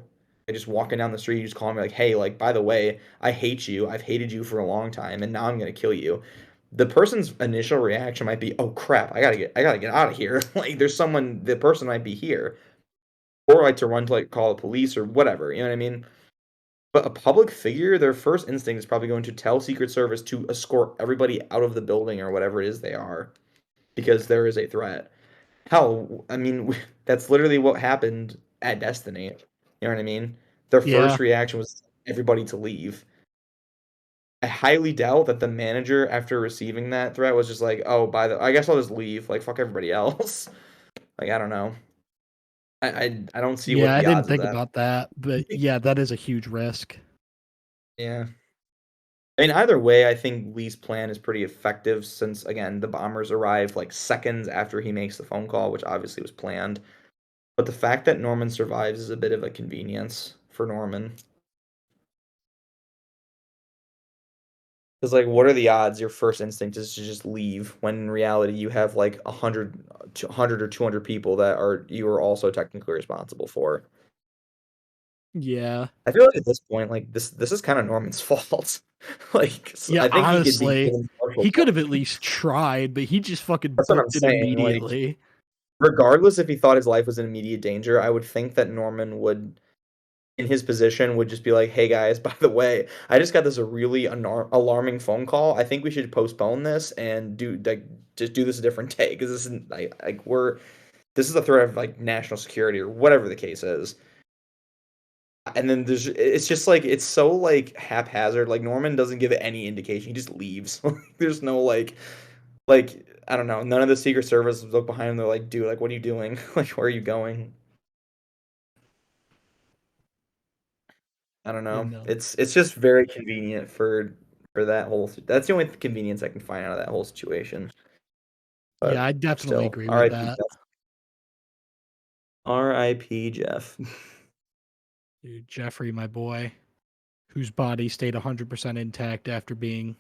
like just walking down the street, you just call me like, hey, like by the way, I hate you. I've hated you for a long time, and now I'm gonna kill you. The person's initial reaction might be, "Oh crap, I gotta get out of here." Like there's someone, the person might be here, or like to run to like call the police or whatever. You know what I mean? But a public figure, their first instinct is probably going to tell Secret Service to escort everybody out of the building or whatever it is they are, because there is a threat. Hell, I mean, that's literally what happened at Destiny. You know what I mean? Their yeah, first reaction was everybody to leave. I highly doubt that the manager, after receiving that threat, was just like, "Oh, I guess I'll just leave. Like, fuck everybody else." Like, I don't know. I don't see yeah. what I the didn't odds of think that. about that, but yeah, that is a huge risk. Yeah. I mean, either way, I think Lee's plan is pretty effective since, again, the bombers arrive like seconds after he makes the phone call, which obviously was planned. But the fact that Norman survives is a bit of a convenience for Norman. Because, like, what are the odds your first instinct is to just leave when in reality you have like 100 or 200 people that are you are also technically responsible for? Yeah, I feel like at this point, like this is kind of Norman's fault. Like, yeah. I think he could be Honestly, given partial he could have credit. at least tried, but he just fucking That's what I'm booked it saying. Like, immediately. regardless if he thought his life was in immediate danger, I would think that Norman would, in his position, would just be like, "Hey guys, by the way, I just got this a really alarming phone call. I think we should postpone this and do like just do this a different day because this isn't like this is a threat of like national security or whatever the case is." And then it's just like it's so like haphazard. Like Norman doesn't give it any indication. He just leaves. There's no like I don't know. None of the Secret Service look behind him. They're like, "Dude, like what are you doing? Like where are you going?" I don't You know. know. It's just very convenient for that whole. That's the only convenience I can find out of that whole situation. Yeah, But I definitely still, agree with R.I.P. that. Jeff. R.I.P. Jeff. Dude, Jeffrey, my boy, whose body stayed 100% intact after being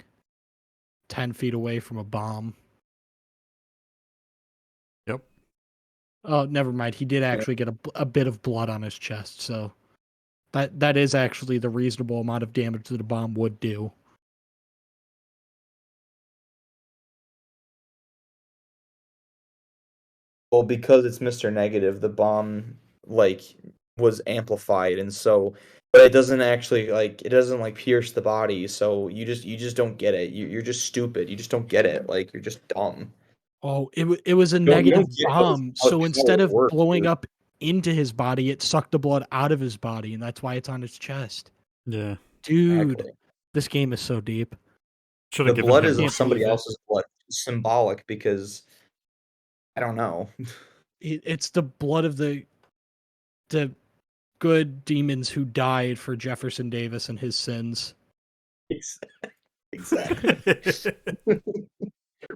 10 feet away from a bomb. Yep. Oh, never mind. He did Yeah. actually get a bit of blood on his chest, so that is actually the reasonable amount of damage that a bomb would do. Well, because it's Mr. Negative, the bomb like was amplified, and so, but it doesn't actually like it doesn't like pierce the body. So you just don't get it. You're just stupid. You just don't get it. Like you're just dumb. Oh, it was a You don't negative get bomb. So how instead it of works, blowing dude. up into his body, it sucked the blood out of his body, and that's why it's on his chest. Yeah. Dude, Exactly. this game is so deep. Should The have given blood I is him. can't somebody believe it. else's blood. It's symbolic because I don't know. It's the blood of the good demons who died for Jefferson Davis and his sins. Exactly.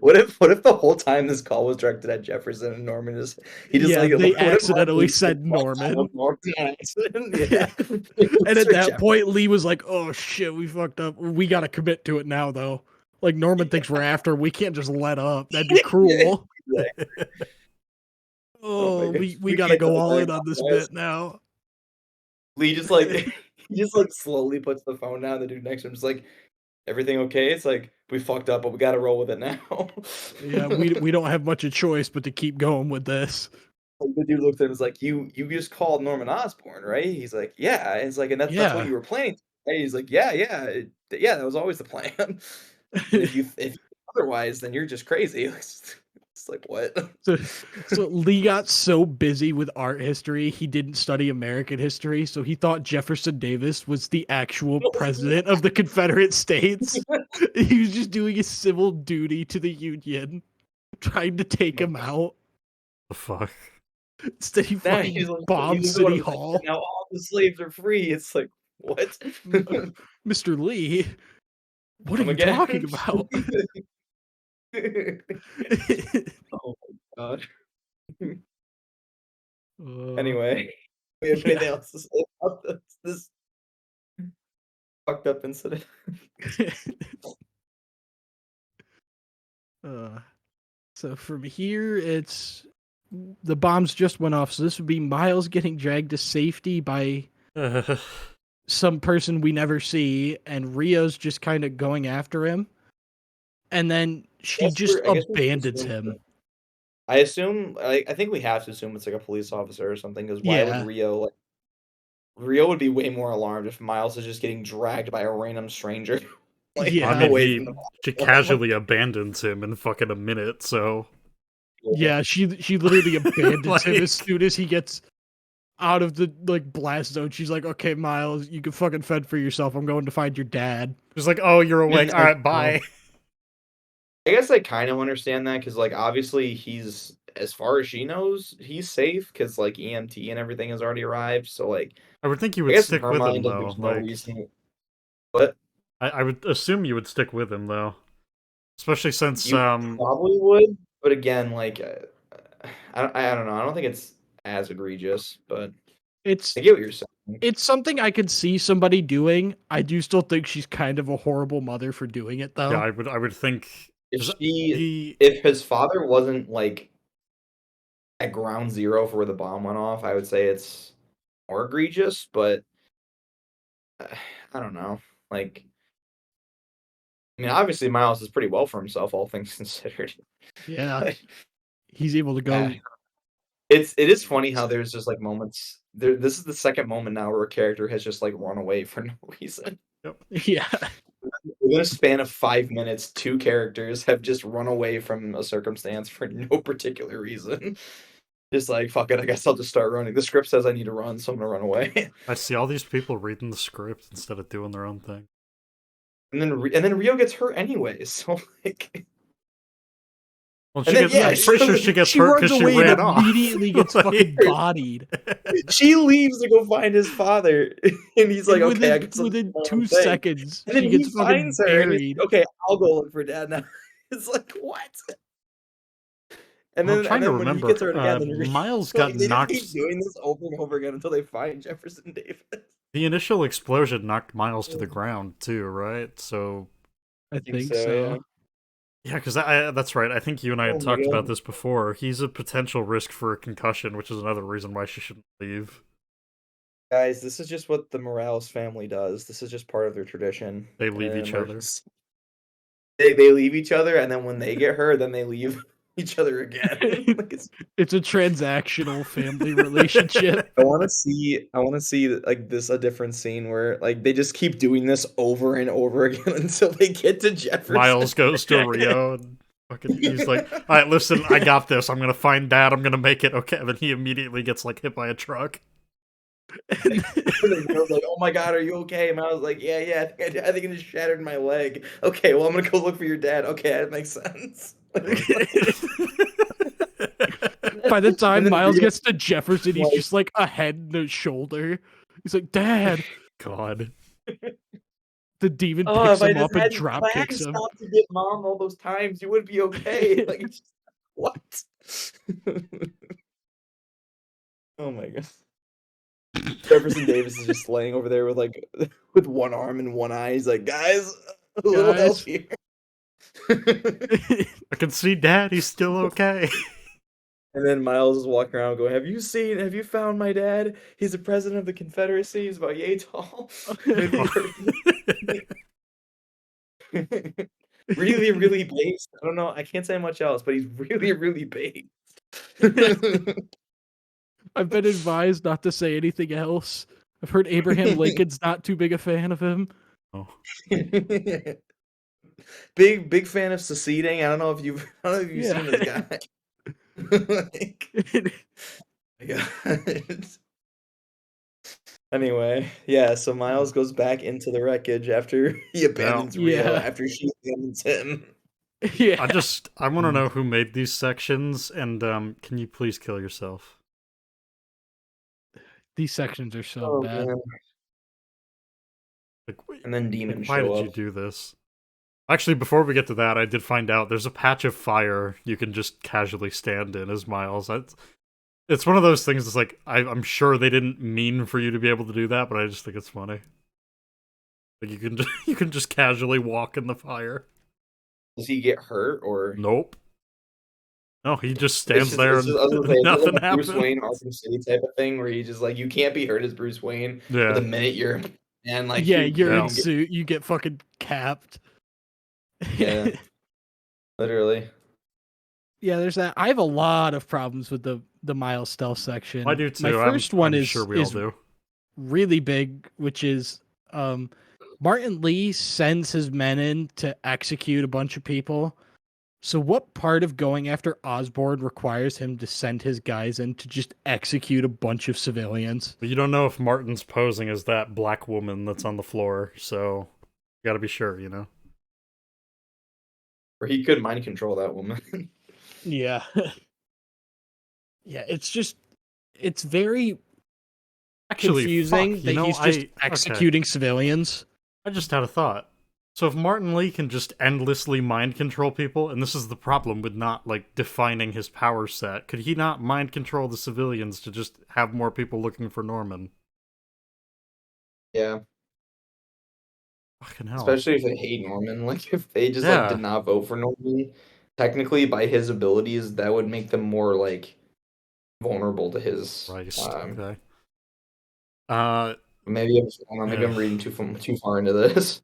What if the whole time this call was directed at Jefferson and Norman They what if accidentally Lee said Norman. on accident? Yeah. And at Mr. that Jeff- point, Lee was like, "Oh shit, we fucked up. We got to commit to it now, though. Like Norman thinks we're after. We can't just let up. That'd be cruel. Oh my we gosh. got to go all in on this bit now." Lee just like he just like slowly puts the phone down. The dude next to him is like, "Everything okay?" It's like, we fucked up, but we gotta roll with it now. Yeah, we don't have much of a choice but to keep going with this. Like, the dude looked at him and was like, you just called Norman Osborn, right? He's like, yeah. And it's like, and that's what Yeah. you were planning. Right? He's like, yeah, yeah, that was always the plan. And if otherwise, then you're just crazy. It's like, what? So Lee got so busy with art history, he didn't study American history, so he thought Jefferson Davis was the actual president of the Confederate States. He was just doing his civil duty to the Union, trying to take him out. The fuck? Instead, he Now fucking he's like, bombed he's City going, Hall. now all the slaves are free. It's like, what? Mr. Lee, what are Come you again? talking about? Oh my god. Uh, Anyway, we have anything yeah. else to say about this fucked up incident? Uh, so from here, it's the bombs just went off. So this would be Miles getting dragged to safety by some person we never see, and Rio's just kind of going after him. And then she just I guess we're abandons assuming- him. I assume, I think we have to assume it's like a police officer or something, because why Yeah. would Rio would be way more alarmed if Miles is just getting dragged by a random stranger. Yeah. I mean, away from she casually abandons him in fucking a minute, so... Yeah, she literally abandons Like- him as soon as he gets out of the blast zone. She's like, "Okay, Miles, you can fucking fend for yourself. I'm going to find your dad." She's like, oh, you're awake, It's alright, like, bye. I guess I kind of understand that, because obviously he's, as far as she knows, he's safe, because EMT and everything has already arrived. So I would think you I would guess in stick her with him, mind, though. there's no reason. What? I would assume you would stick with him, though. Especially since, You probably would, but again, I don't know. I don't think it's as egregious, but It's I get what you're saying. it's something I could see somebody doing. I do still think she's kind of a horrible mother for doing it, though. yeah, I would think... If his father wasn't at ground zero for where the bomb went off, I would say it's more egregious. But I don't know. I mean, obviously Miles is pretty well for himself, all things considered. Yeah, But, he's able to go. it is funny how there's just moments. This is the second moment now where a character has just run away for no reason. Yeah, Within a span of 5 minutes, two characters have just run away from a circumstance for no particular reason. Just fuck it, I guess I'll just start running. The script says I need to run, so I'm gonna run away. I see all these people reading the script instead of doing their own thing. And then Rio gets hurt anyway, so Well, And then, yeah, I'm pretty sure she gets hurt because she ran and off. immediately gets Like- fucking bodied. she leaves to go find his father, and he's like, within, okay, I guess I'll within do my 2 own thing. seconds, And then she he gets fucking finds her, and he's buried. like, okay, I'll go look for dad now. It's like, what? And then, I'm trying and to then remember. when he gets hurt again, then Miles they got just knocked. keep doing this over and over again until they find Jefferson Davis. The initial explosion knocked Miles to the ground too, right? So I think so. yeah. yeah, because that's right. I think you and I had Oh my talked about God. this before. He's a potential risk for a concussion, which is another reason why she shouldn't leave. Guys, this is just what the Morales family does. This is just part of their tradition. They leave in each other. emergency. They leave each other, and then when they get hurt, then they leave each other again. It's a transactional family relationship. I want to see a different scene where they just keep doing this over and over again until they get to Jefferson. Miles goes to Rio and fucking he's like, "All right, listen, I got this. I'm gonna find Dad. I'm gonna make it." Okay, and then he immediately gets hit by a truck. And the girl's like, "Oh my God, are you okay?" And I was like, "Yeah, I think it just shattered my leg." Okay, well, I'm gonna go look for your dad. Okay, that makes sense. By the time then Miles Rio- gets to Jefferson, he's like- just like a head and a shoulder. He's like, Dad. God. The demon Oh, picks if I him just up and hadn't drop kicks him. stopped to get mom all those times, you would be okay. Like, it's just, what? Oh my god. Jefferson Davis is just laying over there with like with one arm and one eye. He's like, guys, a little help Guys. here. I can see Dad. He's still okay. And then Miles is walking around going, have you found my dad? He's the president of the Confederacy. He's about yay tall. Maybe you heard of him." Really, really based. I don't know. I can't say much else, but he's really, really based. I've been advised not to say anything else. I've heard Abraham Lincoln's not too big a fan of him. Oh. Big fan of seceding. I don't know if you've Yeah. seen this guy. Like, my God. Anyway, yeah, so Miles goes back into the wreckage after he abandons Rio Yeah. after she abandons him. Yeah. I want to know who made these sections, and can you please kill yourself? These sections are so Oh, bad. man. Like, And then demons why show did up. you do this? Actually, before we get to that, I did find out there's a patch of fire you can just casually stand in as Miles. It's one of those things that's like, I'm sure they didn't mean for you to be able to do that, but I just think it's funny. Like, you can just casually walk in the fire. Does he get hurt or Nope. No, he just stands there it's and just, I was gonna say, it's nothing like a happens. Bruce Wayne Arkham City type of thing where you just like you can't be hurt as Bruce Wayne. Yeah. But the minute you're and like Yeah, you're in Yeah. suit, you get fucking capped. Yeah. Literally. Yeah, there's that. I have a lot of problems with the Miles stealth section. I do too. My first one I'm is sure we all do. really big, which is Martin Lee sends his men in to execute a bunch of people. So what part of going after Osborn requires him to send his guys in to just execute a bunch of civilians? But you don't know if Martin's posing as that black woman that's on the floor, so you gotta be sure, you know? Or he could mind control that woman. Yeah. Yeah, it's very Actually, confusing fuck, that you know, he's just okay. executing civilians. I just had a thought. So if Martin Lee can just endlessly mind control people, and this is the problem with not, like, defining his power set, could he not mind control the civilians to just have more people looking for Norman? Yeah. Fucking hell. Especially if they hate Norman. Like if they just like did not vote for Norman, technically by his abilities, that would make them more like vulnerable to his Okay. maybe I'm reading too far into this.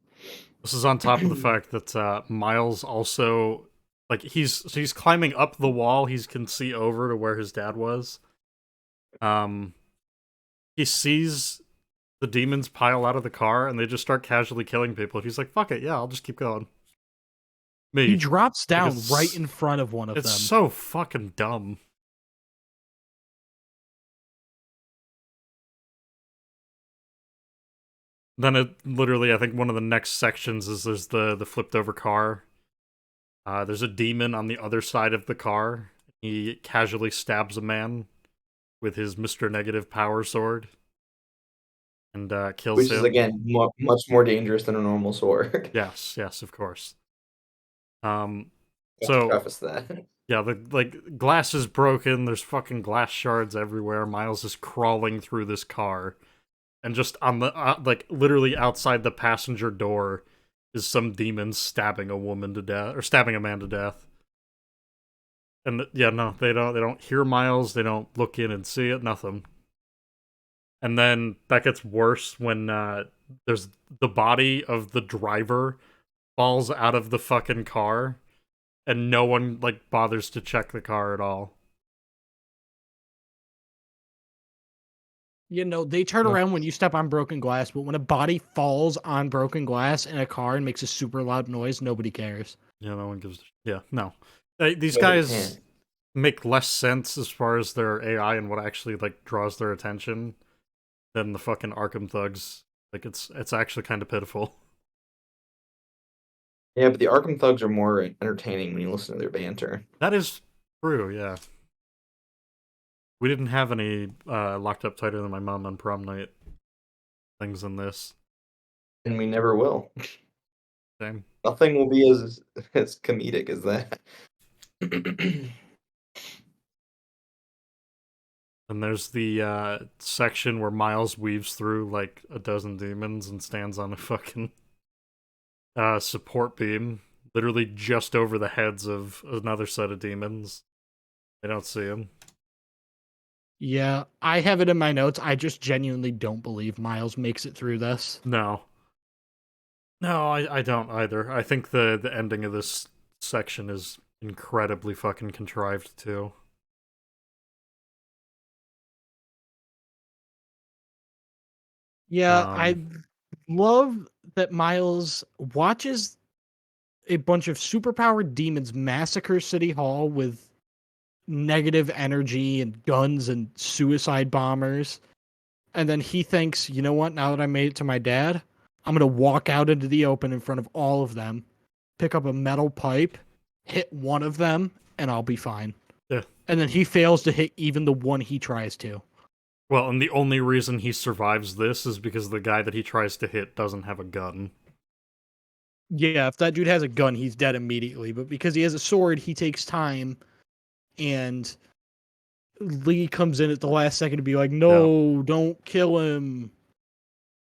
This is on top of the fact that Miles also, like, he's climbing up the wall. He can see over to where his dad was. He sees the demons pile out of the car, and they just start casually killing people. He's like, "Fuck it, yeah, I'll just keep going." Me, He drops down Because right in front of one of it's them. so fucking dumb. Then it literally, I think one of the next sections is there's the flipped over car. There's a demon on the other side of the car. He casually stabs a man with his Mr. Negative power sword and kills him. Which is again much more dangerous than a normal sword. Yes, of course. So preface that. Yeah, the glass is broken. There's fucking glass shards everywhere. Miles is crawling through this car. And just on the, like, literally outside the passenger door is some demon stabbing a woman to death, or stabbing a man to death. And, yeah, no, they don't hear Miles, they don't look in and see it, nothing. And then that gets worse when, there's the body of the driver falls out of the fucking car, and no one, like, bothers to check the car at all. You know, they turn around when you step on broken glass, but when a body falls on broken glass in a car and makes a super loud noise, nobody cares. Yeah, no one gives. Yeah, no. These guys make less sense as far as their AI and what actually like draws their attention than the fucking Arkham thugs. Like it's actually kind of pitiful. Yeah, but the Arkham thugs are more entertaining when you listen to their banter. That is true. Yeah. We didn't have any locked up tighter than my mom on prom night things in this. And we never will. Same. Nothing will be as comedic as that. And there's the section where Miles weaves through like a dozen demons and stands on a fucking support beam, literally just over the heads of another set of demons. They don't see him. Yeah, I have it in my notes. I just genuinely don't believe Miles makes it through this. No. No, I don't either. I think the ending of this section is incredibly fucking contrived too. Yeah, I love that Miles watches a bunch of superpowered demons massacre City Hall with negative energy and guns and suicide bombers. And then he thinks, you know what, now that I made it to my dad, I'm going to walk out into the open in front of all of them, pick up a metal pipe, hit one of them, and I'll be fine. Yeah. And then he fails to hit even the one he tries to. Well, and the only reason he survives this is because the guy that he tries to hit doesn't have a gun. Yeah, if that dude has a gun, he's dead immediately. But because he has a sword, he takes time, and Lee comes in at the last second to be like, no, don't kill him.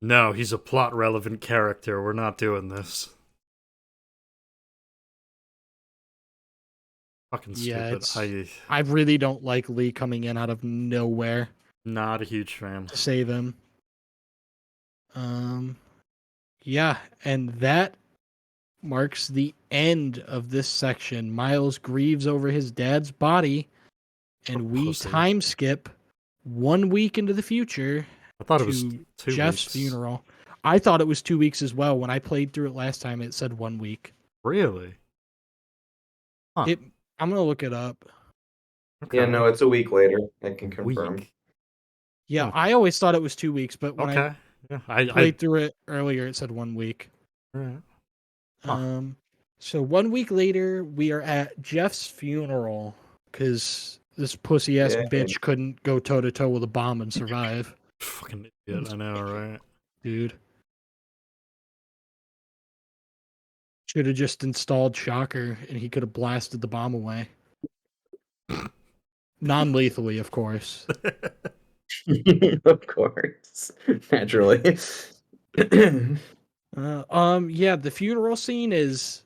No, he's a plot-relevant character. We're not doing this. Fucking stupid. Yeah, I really don't like Lee coming in out of nowhere. Not a huge fan. To save him. Yeah, and that marks the end of this section. Miles grieves over his dad's body, and we time skip 1 week into the future. I thought it was 2 Jeff's weeks. funeral. I thought it was 2 weeks as well. When I played through it last time, it said 1 week. Really? Huh. I'm gonna look it up. Okay. Yeah, no, it's a week later. I can confirm. Yeah, I always thought it was 2 weeks, but when I played through it earlier, it said 1 week. Right. Huh. So 1 week later, we are at Jeff's funeral because this pussy ass bitch couldn't go toe to toe with a bomb and survive. Fucking idiot! I know, right, dude? Should have just installed Shocker, and he could have blasted the bomb away. Non-lethally, of course. Of course, naturally. Yeah, the funeral scene is.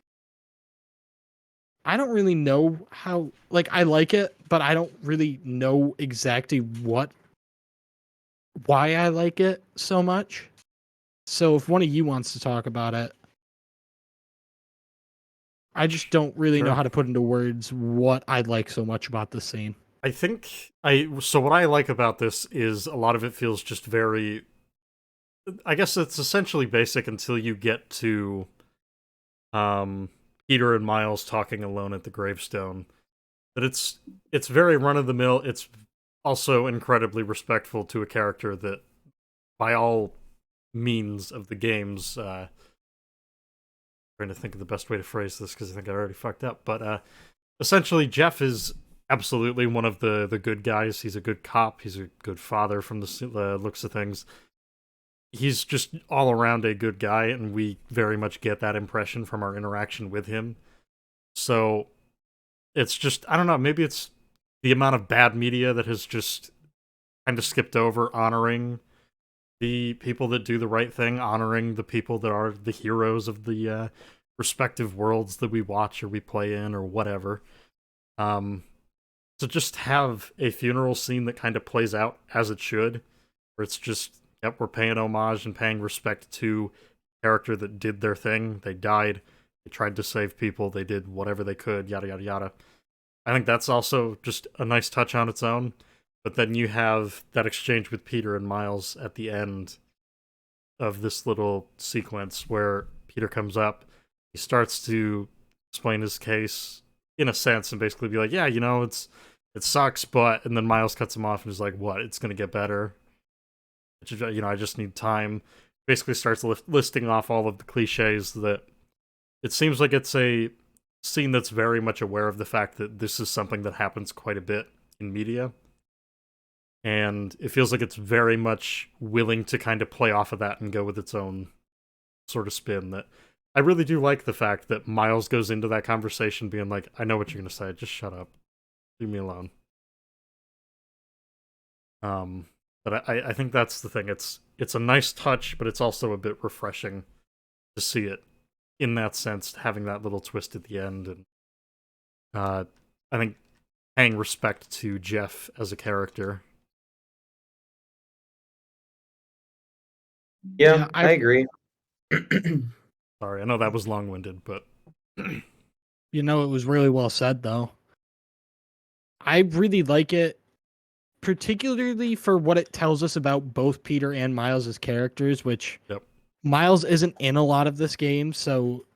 I don't really know how. Like, I like it, but I don't really know exactly why I like it so much. So, if one of you wants to talk about it, I just don't really know how to put into words what I like so much about this scene. I think so what I like about this is a lot of it feels just very, I guess it's essentially basic until you get to Peter and Miles talking alone at the gravestone. But it's very run-of-the-mill. It's also incredibly respectful to a character that, by all means of the games, trying to think of the best way to phrase this because I think I already fucked up, but essentially Jeff is absolutely one of the good guys. He's a good cop. He's a good father from the looks of things. He's just all around a good guy, and we very much get that impression from our interaction with him. So it's just, I don't know, maybe it's the amount of bad media that has just kind of skipped over honoring the people that do the right thing, honoring the people that are the heroes of the respective worlds that we watch or we play in or whatever. To just have a funeral scene that kind of plays out as it should, where it's just, yep, we're paying homage and paying respect to a character that did their thing. They died. They tried to save people. They did whatever they could, yada, yada, yada. I think that's also just a nice touch on its own. But then you have that exchange with Peter and Miles at the end of this little sequence where Peter comes up. He starts to explain his case in a sense and basically be like, yeah, you know, it sucks, but, and then Miles cuts him off and is like, what, it's gonna get better? You know, I just need time. Basically starts listing off all of the cliches that it seems like it's a scene that's very much aware of the fact that this is something that happens quite a bit in media. and it feels like it's very much willing to kind of play off of that and go with its own sort of spin. That I really do like the fact that Miles goes into that conversation being like, I know what you're gonna say, just shut up, leave me alone. But I think that's the thing. It's a nice touch, but it's also a bit refreshing to see it in that sense, having that little twist at the end. And I think paying respect to Jeff as a character. Yeah, I agree. Sorry, I know that was long-winded, but You know, it was really well said, though. I really like it, particularly for what it tells us about both Peter and Miles as characters, which Yep. Miles isn't in a lot of this game, so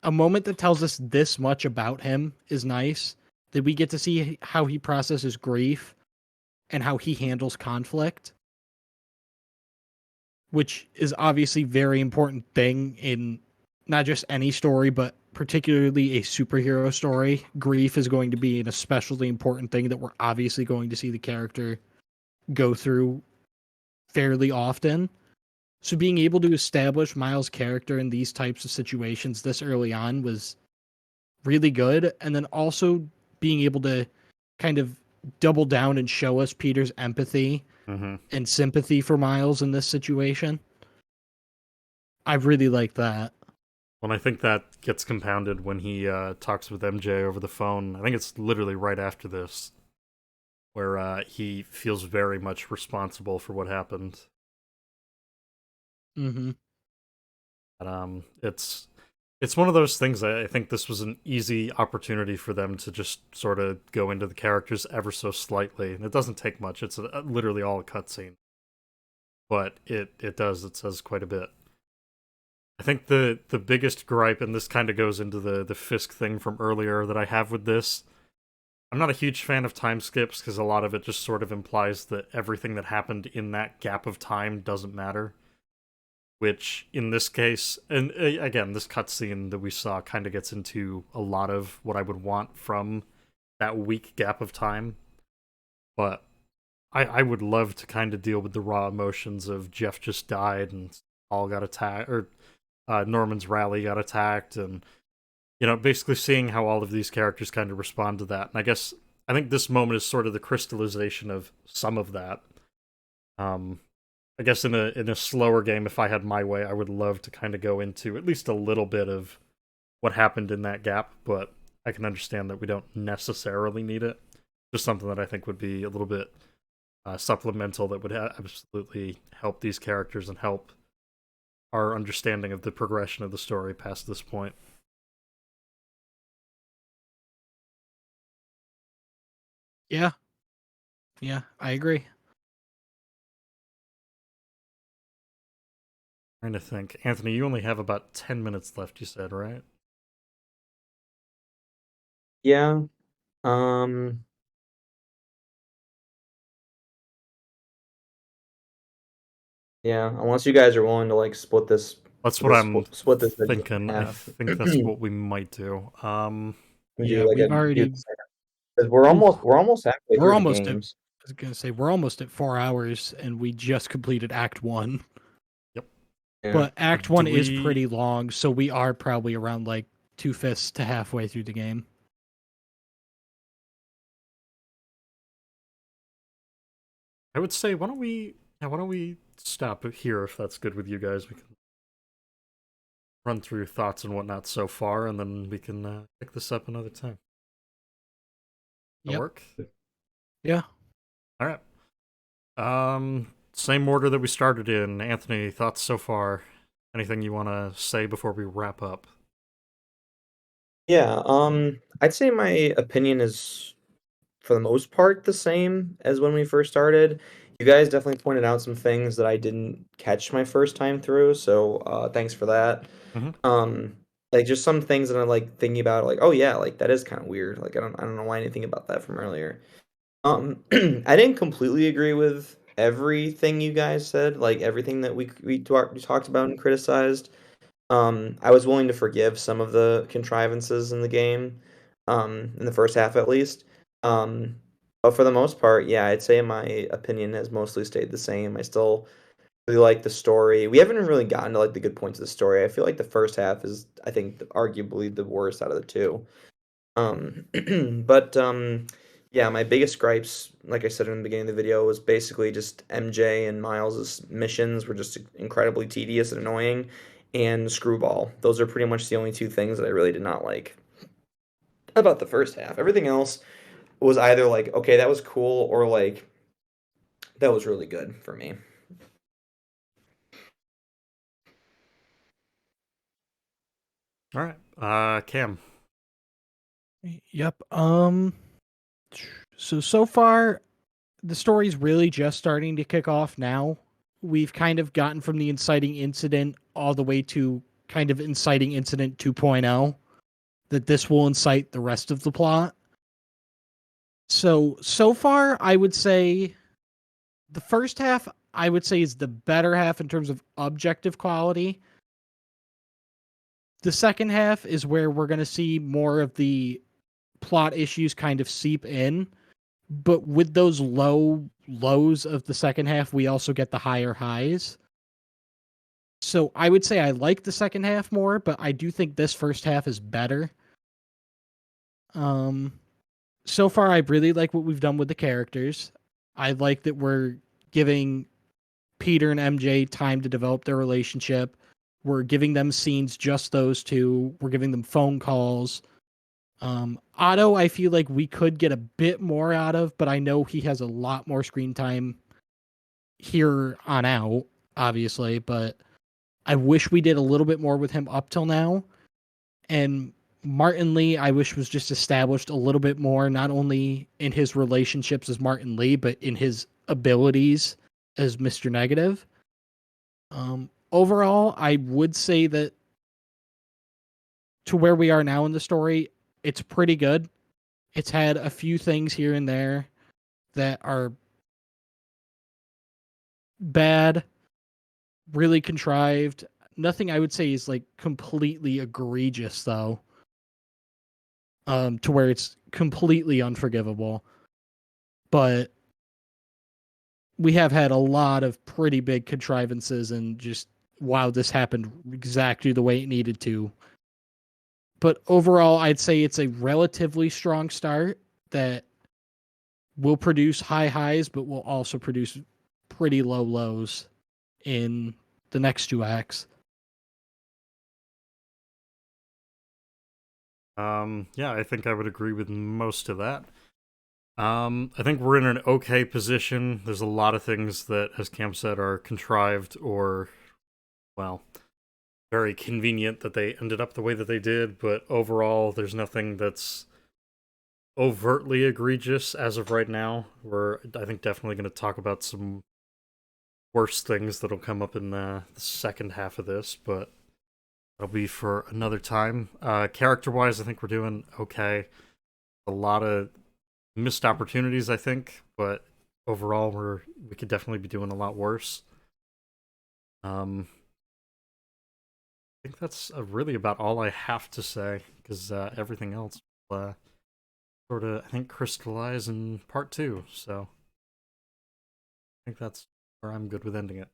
a moment that tells us this much about him is nice. That we get to see how he processes grief and how he handles conflict, which is obviously a very important thing in not just any story, but particularly a superhero story. Grief is going to be an especially important thing that we're obviously going to see the character go through fairly often. So being able to establish Miles' character in these types of situations this early on was really good. And then also being able to kind of double down and show us Peter's empathy and sympathy for Miles in this situation. I really like that. Well, I think that gets compounded when he talks with MJ over the phone. I think it's literally right after this, where he feels very much responsible for what happened. Mm-hmm. But, it's one of those things. I think this was an easy opportunity for them to just sort of go into the characters ever so slightly. And it doesn't take much. It's literally all a cutscene, but it says quite a bit. I think the biggest gripe, and this kind of goes into the Fisk thing from earlier that I have with this, I'm not a huge fan of time skips because a lot of it just sort of implies that everything that happened in that gap of time doesn't matter. Which, in this case, and again, this cutscene that we saw kind of gets into a lot of what I would want from that weak gap of time. But I would love to kind of deal with the raw emotions of Jeff just died and all got attacked, or Norman's rally got attacked, and basically seeing how all of these characters kind of respond to that. And I think this moment is sort of the crystallization of some of that. I guess in a slower game, if I had my way, I would love to kind of go into at least a little bit of what happened in that gap, but I can understand that we don't necessarily need it. Just something that I think would be a little bit supplemental that would absolutely help these characters and help our understanding of the progression of the story past this point. Yeah. Yeah, I agree. Trying to think. Anthony, you only have about 10 minutes left, you said, right? Yeah. Um, yeah, unless you guys are willing to like split this That's what I'm split this video thinking. in I half. think that's what we might do. We Yeah, do like we've do already. the second because Oof, we're almost halfway we're through the almost at. games. I was gonna say we're almost at 4 hours, and we just completed Act 1. Yep. Yeah. But Act 1 is we- pretty long, so we are probably around like 2/5 to halfway through the game. I would say, why don't we stop here if that's good with you guys? We can run through your thoughts and whatnot so far, and then we can pick this up another time. That Yep. work? Yeah. All right. Same order that we started in. Anthony, thoughts so far? Anything you want to say before we wrap up? Yeah, I'd say my opinion is for the most part the same as when we first started. You guys definitely pointed out some things that I didn't catch my first time through, so thanks for that. Mhm. Like just some things that I'm like thinking about, like, oh yeah, like that is kind of weird. Like I don't know why I didn't think about that from earlier. I didn't completely agree with everything you guys said, like everything that we talked about and criticized. I was willing to forgive some of the contrivances in the game, in the first half at least. Um, But for the most part, yeah, I'd say my opinion has mostly stayed the same. I still really like the story. We haven't really gotten to like the good points of the story. I feel like the first half is, I think, arguably the worst out of the two. Um, but yeah, my biggest gripes, like I said in the beginning of the video, was basically just MJ and Miles's missions were just incredibly tedious and annoying, and Screwball. Those are pretty much the only two things that I really did not like about the first half. Everything else was either like, okay, that was cool, or like that was really good for me. All right, Cam. Yep. So far, the story's really just starting to kick off now. We've kind of gotten from the inciting incident all the way to kind of inciting incident 2.0, that this will incite the rest of the plot. So far, I would say the first half, I would say, is the better half in terms of objective quality. The second half is where we're going to see more of the plot issues kind of seep in. But with those lows of the second half, we also get the higher highs. So I would say I like the second half more, but I do think this first half is better. So far I really like what we've done with the characters. I like that we're giving Peter and MJ time to develop their relationship. We're giving them scenes, just those two. We're giving them phone calls. Otto, I feel like we could get a bit more out of, but I know he has a lot more screen time here on out, obviously, but I wish we did a little bit more with him up till now. And Martin Lee, I wish was just established a little bit more, not only in his relationships as Martin Lee, but in his abilities as Mr. Negative. Overall, I would say that to where we are now in the story, it's pretty good. It's had a few things here and there that are bad, really contrived. Nothing I would say is like completely egregious though. To where it's completely unforgivable. But we have had a lot of pretty big contrivances and just wow, this happened exactly the way it needed to. But overall, I'd say it's a relatively strong start that will produce high highs, but will also produce pretty low lows in the next two acts. Yeah, I think I would agree with most of that. I think we're in an okay position. There's a lot of things that, as Cam said, are contrived or, well, very convenient that they ended up the way that they did, but overall, there's nothing that's overtly egregious as of right now. We're, I think, definitely going to talk about some worse things that'll come up in the second half of this, but that'll be for another time. Character-wise, I think we're doing okay. A lot of missed opportunities, I think, but overall, we could definitely be doing a lot worse. I think that's really about all I have to say, because everything else will sort of, I think, crystallize in part two. So I think that's where I'm good with ending it.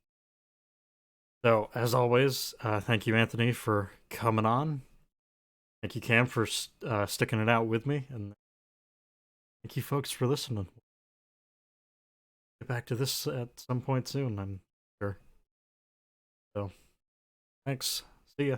So, as always, thank you, Anthony, for coming on. Thank you, Cam, for sticking it out with me. And thank you, folks, for listening. Get back to this at some point soon, I'm sure. So, thanks. See ya.